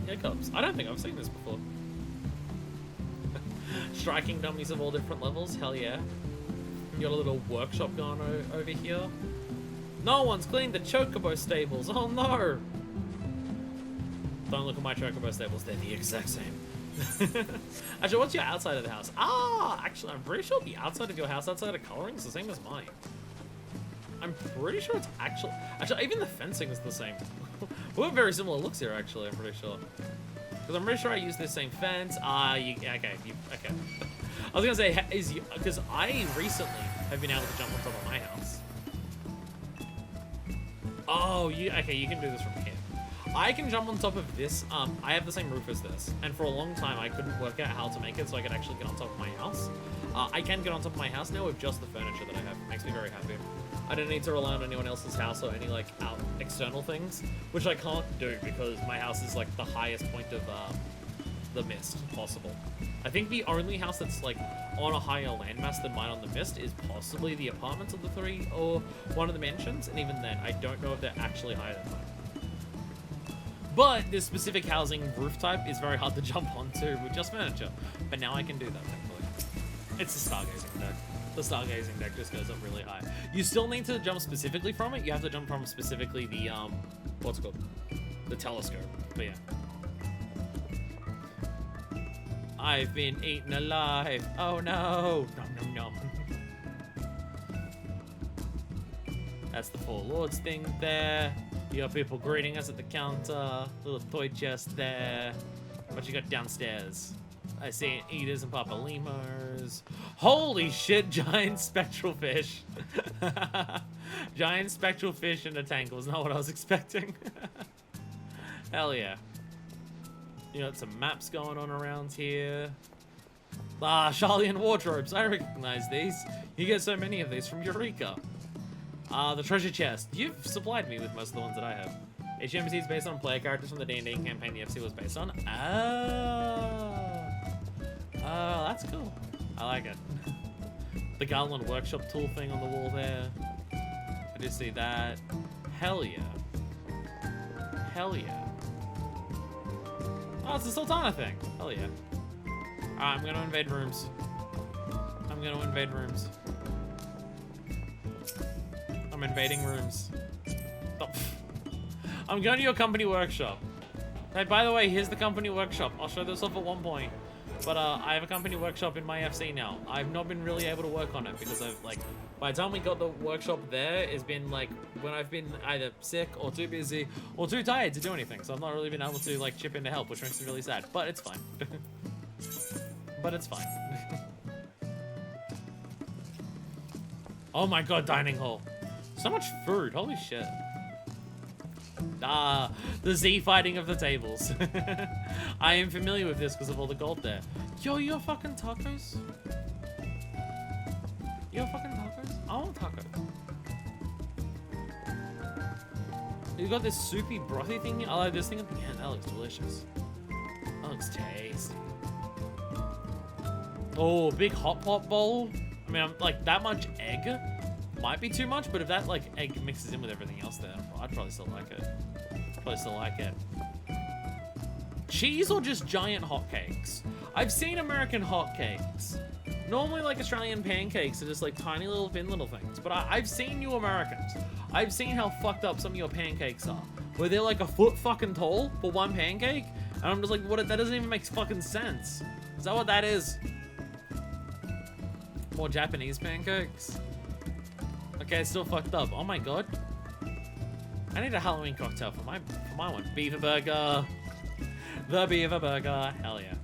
Hiccups. I don't think I've seen this before. Striking dummies of all different levels. Hell yeah. You got a little workshop going over here. No one's cleaned the chocobo stables. Oh no! Don't look at my chocobo stables. They're the exact same. Actually, what's your outside of the house? Ah, actually, I'm pretty sure the outside of your house, outside of coloring, is the same as mine. I'm pretty sure it's actually even the fencing is the same. We have very similar looks here, actually. I'm pretty sure. Because I'm pretty sure I use this same fence. Okay. I was gonna say because I recently have been able to jump on top of my house. Oh, you can do this from here. I can jump on top of this. I have the same roof as this, and for a long time I couldn't work out how to make it so I could actually get on top of my house. I can get on top of my house now with just the furniture that I have. It makes me very happy. I don't need to rely on anyone else's house or any like external things, which I can't do because my house is like the highest point of the mist possible. I think the only house that's like on a higher landmass than mine on the mist is possibly the apartments of the 3 or one of the mansions, and even then I don't know if they're actually higher than mine. But this specific housing roof type is very hard to jump onto with just furniture, but now I can do that thankfully. It's the stargazing deck. The stargazing deck just goes up really high. You still need to jump specifically from it. You have to jump from specifically the what's it called? The telescope. But yeah. I've been eaten alive. Oh no. No. That's the Four Lords thing there. You got people greeting us at the counter. Little toy chest there. What you got downstairs? I see eaters and papa lemurs. Holy shit, giant spectral fish. Giant spectral fish in a tank was not what I was expecting. Hell yeah. You got some maps going on around here. Ah, Charlian wardrobes. I recognize these. You get so many of these from Eureka. The treasure chest. You've supplied me with most of the ones that I have. HMC is based on player characters from the D&D campaign the FC was based on. Oh, that's cool. I like it. The Garland workshop tool thing on the wall there. I did see that. Hell yeah. Hell yeah. Oh, it's the Sultana thing. Hell yeah. Alright, I'm gonna invade rooms. I'm invading rooms. Oh. I'm going to your company workshop. Hey, by the way, here's the company workshop. I'll show this off at one point. But I have a company workshop in my FC now. I've not been really able to work on it because I've like, by the time we got the workshop there, it's been like when I've been either sick or too busy or too tired to do anything. So I've not really been able to like chip in to help, which makes me really sad. But it's fine. But it's fine. Oh my god, dining hall. So much food. Holy shit. Ah, the Z fighting of the tables. I am familiar with this because of all the gold there. Yo, you're fucking tacos? You're fucking tacos? I want tacos. You got this soupy brothy thing here? I like this thing at the end. That looks delicious. That looks tasty. Oh, big hot pot bowl. I mean, I'm, like, that much egg might be too much, but if that, like, egg mixes in with everything else there, I'd probably still like it. Probably still like it. Cheese or just giant hotcakes? I've seen American hotcakes. Normally, like, Australian pancakes are just, like, tiny little thin little things. But I've seen you Americans. I've seen how fucked up some of your pancakes are. Where they're, like, a foot fucking tall for one pancake. And I'm just like, what? That doesn't even make fucking sense. Is that what that is? More Japanese pancakes? Okay, it's still fucked up. Oh my god. I need a Halloween cocktail for my one. Beaver burger. The beaver burger. Hell yeah.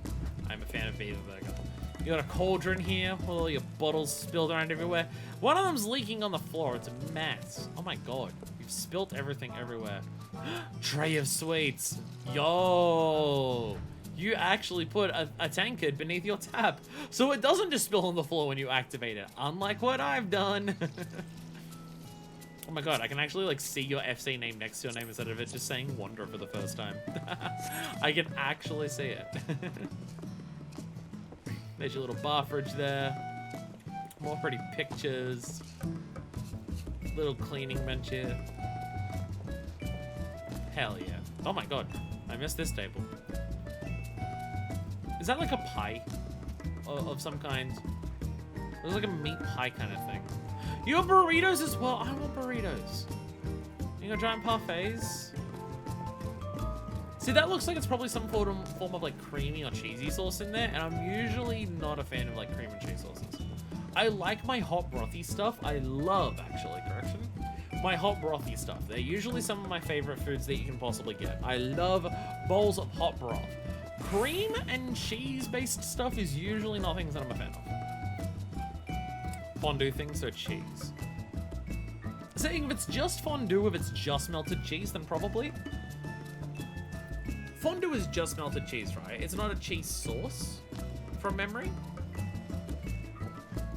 I'm a fan of beaver burger. You got a cauldron here with all your bottles spilled around everywhere. One of them's leaking on the floor. It's a mess. Oh my god. You've spilt everything everywhere. Tray of sweets. Yo. You actually put a tankard beneath your tap, so it doesn't just spill on the floor when you activate it, unlike what I've done. Oh my god, I can actually like see your FC name next to your name instead of it just saying Wander for the first time. I can actually see it. There's your little bar fridge there. More pretty pictures. Little cleaning bench here. Hell yeah. Oh my god, I missed this table. Is that like a pie of some kind? It was like a meat pie kind of thing. You have burritos as well? I want burritos. You got giant parfaits? See, that looks like it's probably some form of like creamy or cheesy sauce in there, and I'm usually not a fan of like cream and cheese sauces. I like my hot brothy stuff. I love, actually, correction. My hot brothy stuff. They're usually some of my favorite foods that you can possibly get. I love bowls of hot broth. Cream and cheese-based stuff is usually not things that I'm a fan of. Fondue things, so cheese. Saying if it's just fondue, if it's just melted cheese, then probably. Fondue is just melted cheese, right? It's not a cheese sauce, from memory.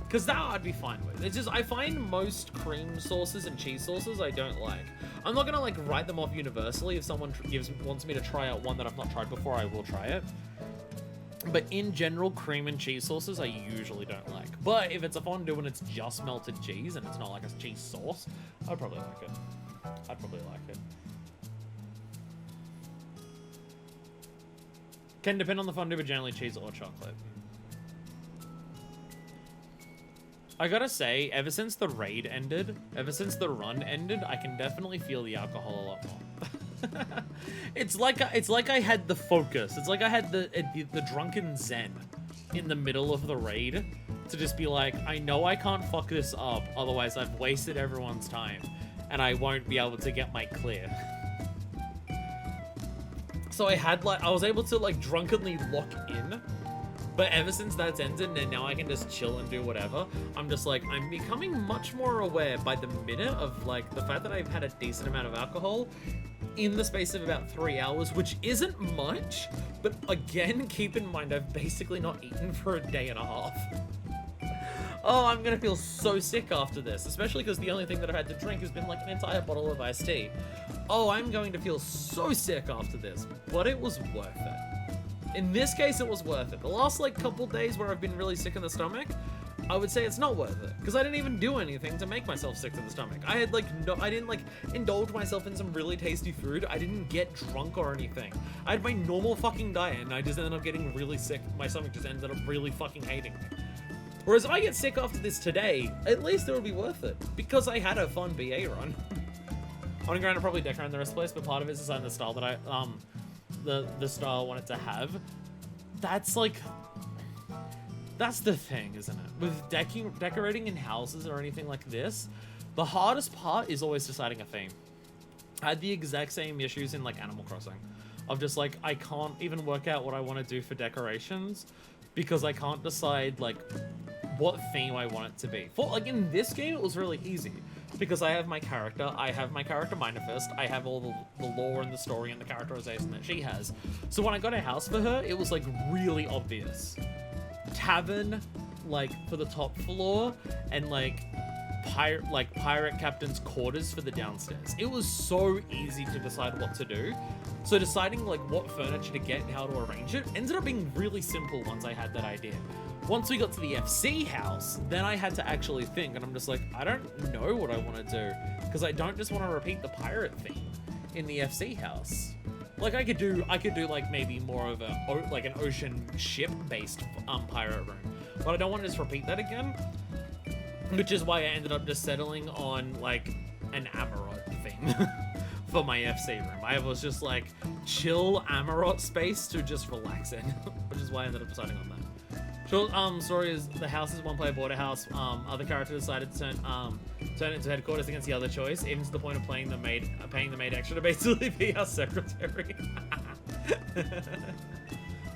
Because that I'd be fine with. It's just, I find most cream sauces and cheese sauces I don't like. I'm not gonna like write them off universally. If someone wants me to try out one that I've not tried before, I will try it. But in general, cream and cheese sauces I usually don't like. But if it's a fondue and it's just melted cheese and it's not like a cheese sauce, I'd probably like it. I'd probably like it. Can depend on the fondue, but generally cheese or chocolate. I gotta say, ever since the raid ended, ever since the run ended, I can definitely feel the alcohol a lot more. It's like I had the focus. It's like I had the drunken zen in the middle of the raid to just be like, I know I can't fuck this up, otherwise I've wasted everyone's time, and I won't be able to get my clear. So I was able to like drunkenly lock in. But ever since that's ended and now I can just chill and do whatever, I'm just like, I'm becoming much more aware by the minute of like the fact that I've had a decent amount of alcohol in the space of about 3 hours, which isn't much, but again, keep in mind, I've basically not eaten for a day and a half. Oh, I'm gonna feel so sick after this, especially because the only thing that I've had to drink has been like an entire bottle of iced tea. Oh, I'm going to feel so sick after this, but it was worth it. In this case, it was worth it. The last like couple days where I've been really sick in the stomach, I would say it's not worth it because I didn't even do anything to make myself sick to the stomach. I had like I didn't like indulge myself in some really tasty food. I didn't get drunk or anything. I had my normal fucking diet and I just ended up getting really sick. My stomach just ended up really fucking hating me. Whereas if I get sick after this today, at least it would be worth it because I had a fun BA run. I'm gonna go around and probably decorate the rest of the place, but part of it is design the style that I the style I wanted to have. That's like, that's the thing, isn't it? With decorating in houses or anything like this, the hardest part is always deciding a theme. I had the exact same issues in like Animal Crossing, of just like, I can't even work out what I want to do for decorations because I can't decide like what theme I want it to be. For like in this game, it was really easy because I have my character, I have my character manifest, I have all the lore and the story and the characterization that she has. So when I got a house for her, it was like really obvious. Tavern, like for the top floor, and like pirate captain's quarters for the downstairs. It was so easy to decide what to do. So deciding like what furniture to get and how to arrange it ended up being really simple once I had that idea. Once we got to the FC house, then I had to actually think, and I'm just like, I don't know what I want to do, because I don't just want to repeat the pirate theme in the FC house. Like I could do like maybe more of an ocean ship based pirate room, but I don't want to just repeat that again. Which is why I ended up just settling on like an Amarot theme for my FC room. I was just like chill Amarot space to just relax in, which is why I ended up deciding on that. Short story is the house is one player border house. Other character decided to turn it into headquarters against the other choice, even to the point of paying the maid extra to basically be our secretary.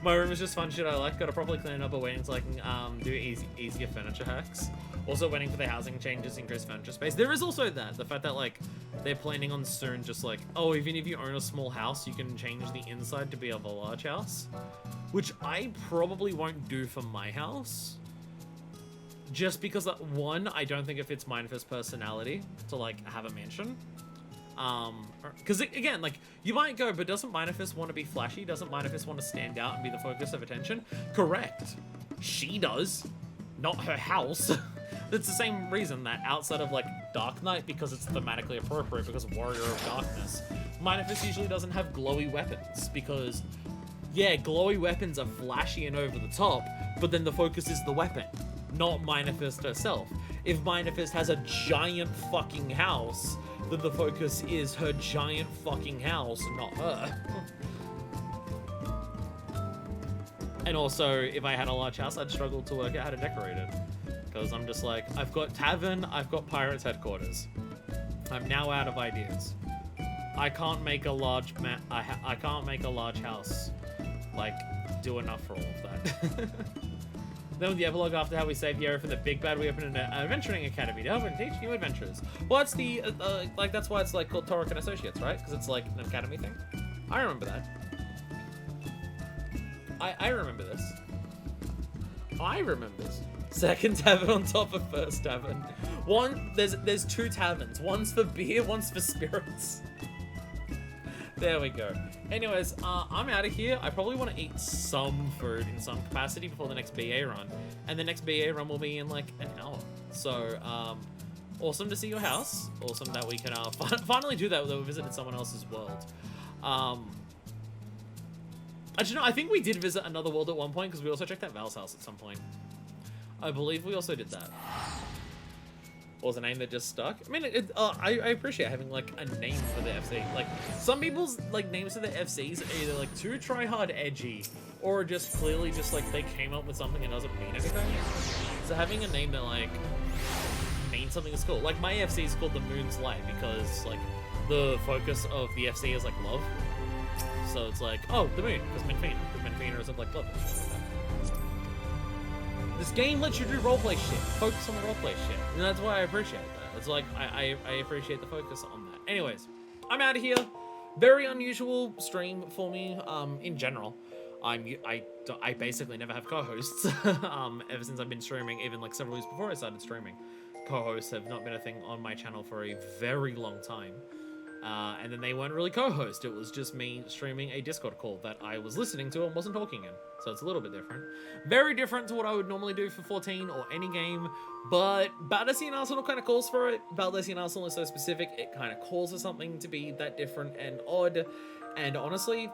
My room is just fun shit I like. Gotta properly clean it up, but waiting so I can do easier furniture hacks. Also waiting for the housing changes to increase furniture space. There is also that, the fact that like they're planning on soon just like, oh, even if you own a small house, you can change the inside to be of a large house. Which I probably won't do for my house. Just because, one, I don't think it fits Mindfist's personality to like have a mansion. Because again, like, you might go, but doesn't Mindfist want to be flashy? Doesn't Mindfist want to stand out and be the focus of attention? Correct. She does. Not her house. That's the same reason that outside of like Dark Knight, because it's thematically appropriate, because Warrior of Darkness, Mindfist usually doesn't have glowy weapons, because yeah, glowy weapons are flashy and over the top, but then the focus is the weapon, not Mindfist herself. If Mindfist has a giant fucking house, then the focus is her giant fucking house, not her. And also, if I had a large house, I'd struggle to work out how to decorate it. Because I'm just like, I've got tavern, I've got pirates headquarters. I'm now out of ideas. I can't make a large I can't make a large house like do enough for all of that. Then with the epilogue after how we saved the area from the big bad, we opened an adventuring academy to help and teach new adventures. Well, that's the like that's why it's like called Torek and Associates, right? Because it's like an academy thing. I remember that. I remember this. I remember this. Second tavern on top of first tavern. There's two taverns. One's for beer, one's for spirits. There we go. Anyways, I'm out of here. I probably want to eat some food in some capacity before the next BA run. And the next BA run will be in like an hour. So, awesome to see your house. Awesome that we can finally do that, that we visited someone else's world. Actually, no, I think we did visit another world at one point because we also checked out Val's house at some point. I believe we also did that. What was a name that just stuck? I mean, I appreciate having like a name for the FC. Like some people's like names for the FCs are either like too try hard edgy, or just clearly just like they came up with something and doesn't mean anything. So having a name that like means something is cool. Like my FC is called the Moon's Light because like the focus of the FC is like love. So it's like, oh, the moon, because Minfina is like love. This game lets you do roleplay shit. Focus on the roleplay shit. And that's why I appreciate that. It's like, I appreciate the focus on that. Anyways, I'm out of here. Very unusual stream for me, in general. I basically never have co-hosts, ever since I've been streaming, even like several years before I started streaming. Co-hosts have not been a thing on my channel for a very long time. And then they weren't really co-host. It was just me streaming a Discord call that I was listening to and wasn't talking in. So it's a little bit different. Very different to what I would normally do for 14 or any game. But Baldesion Arsenal kind of calls for it. Baldesion Arsenal is so specific, it kind of calls for something to be that different and odd. And honestly,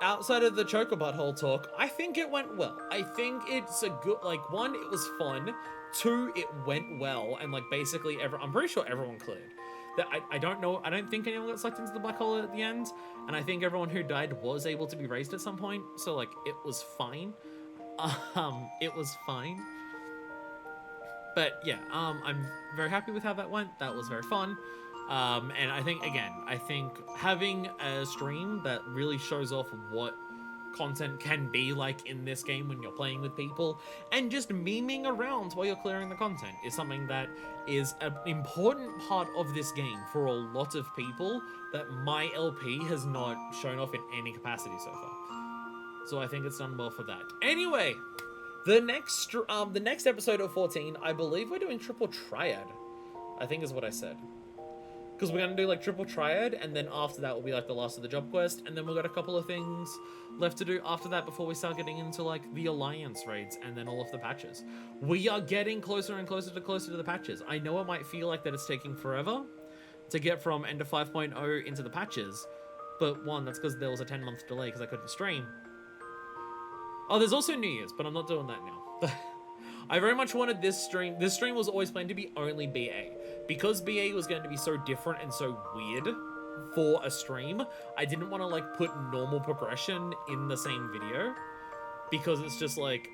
outside of the Choker Butthole talk, I think it went well. I think it's a good, like, one, it was fun. Two, it went well. And like basically, I'm pretty sure everyone cleared. I don't know, I don't think anyone got sucked into the black hole at the end, and I think everyone who died was able to be raised at some point, so like, it was fine. It was fine. But yeah, I'm very happy with how that went. That was very fun. And I think, again, having a stream that really shows off what content can be like in this game when you're playing with people, and just memeing around while you're clearing the content is something that is an important part of this game for a lot of people that my LP has not shown off in any capacity so far. So I think it's done well for that. Anyway, the next episode of 14, I believe we're doing Triple Triad, I think is what I said. Because we're going to do like Triple Triad, and then after that will be like the last of the job quest, and then we've got a couple of things left to do after that before we start getting into like the Alliance raids and then all of the patches. We are getting closer and closer to the patches. I know it might feel like that it's taking forever to get from Ender 5.0 into the patches, but one, that's because there was a 10-month delay because I couldn't stream. Oh, there's also New Year's, but I'm not doing that now. I very much wanted this stream. This stream was always planned to be only BA. Because BA was going to be so different and so weird for a stream, I didn't want to like put normal progression in the same video. Because it's just like,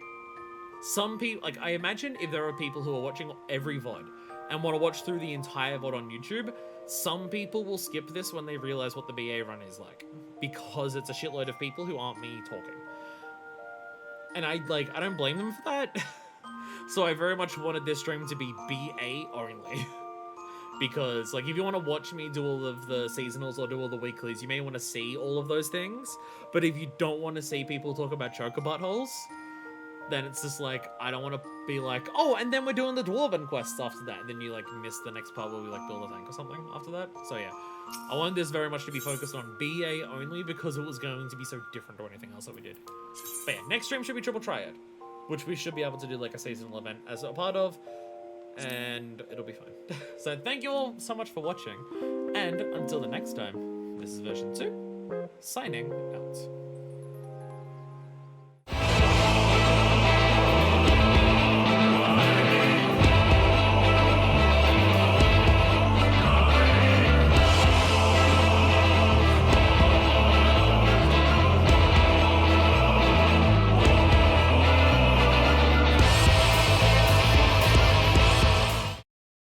some people, like I imagine if there are people who are watching every VOD and want to watch through the entire VOD on YouTube, some people will skip this when they realize what the BA run is like. Because it's a shitload of people who aren't me talking. And I don't blame them for that. So I very much wanted this stream to be BA only. Because, like, if you want to watch me do all of the seasonals or do all the weeklies, you may want to see all of those things. But if you don't want to see people talk about choker buttholes, then it's just like, I don't want to be like, oh, and then we're doing the Dwarven quests after that. And then you, like, miss the next part where we, like, build a tank or something after that. So, yeah. I wanted this very much to be focused on BA only because it was going to be so different to anything else that we did. But yeah, next stream should be Triple Triad, which we should be able to do, like, a seasonal event as a part of. And it'll be fine. So thank you all so much for watching, and until the next time, this is version 2, signing out.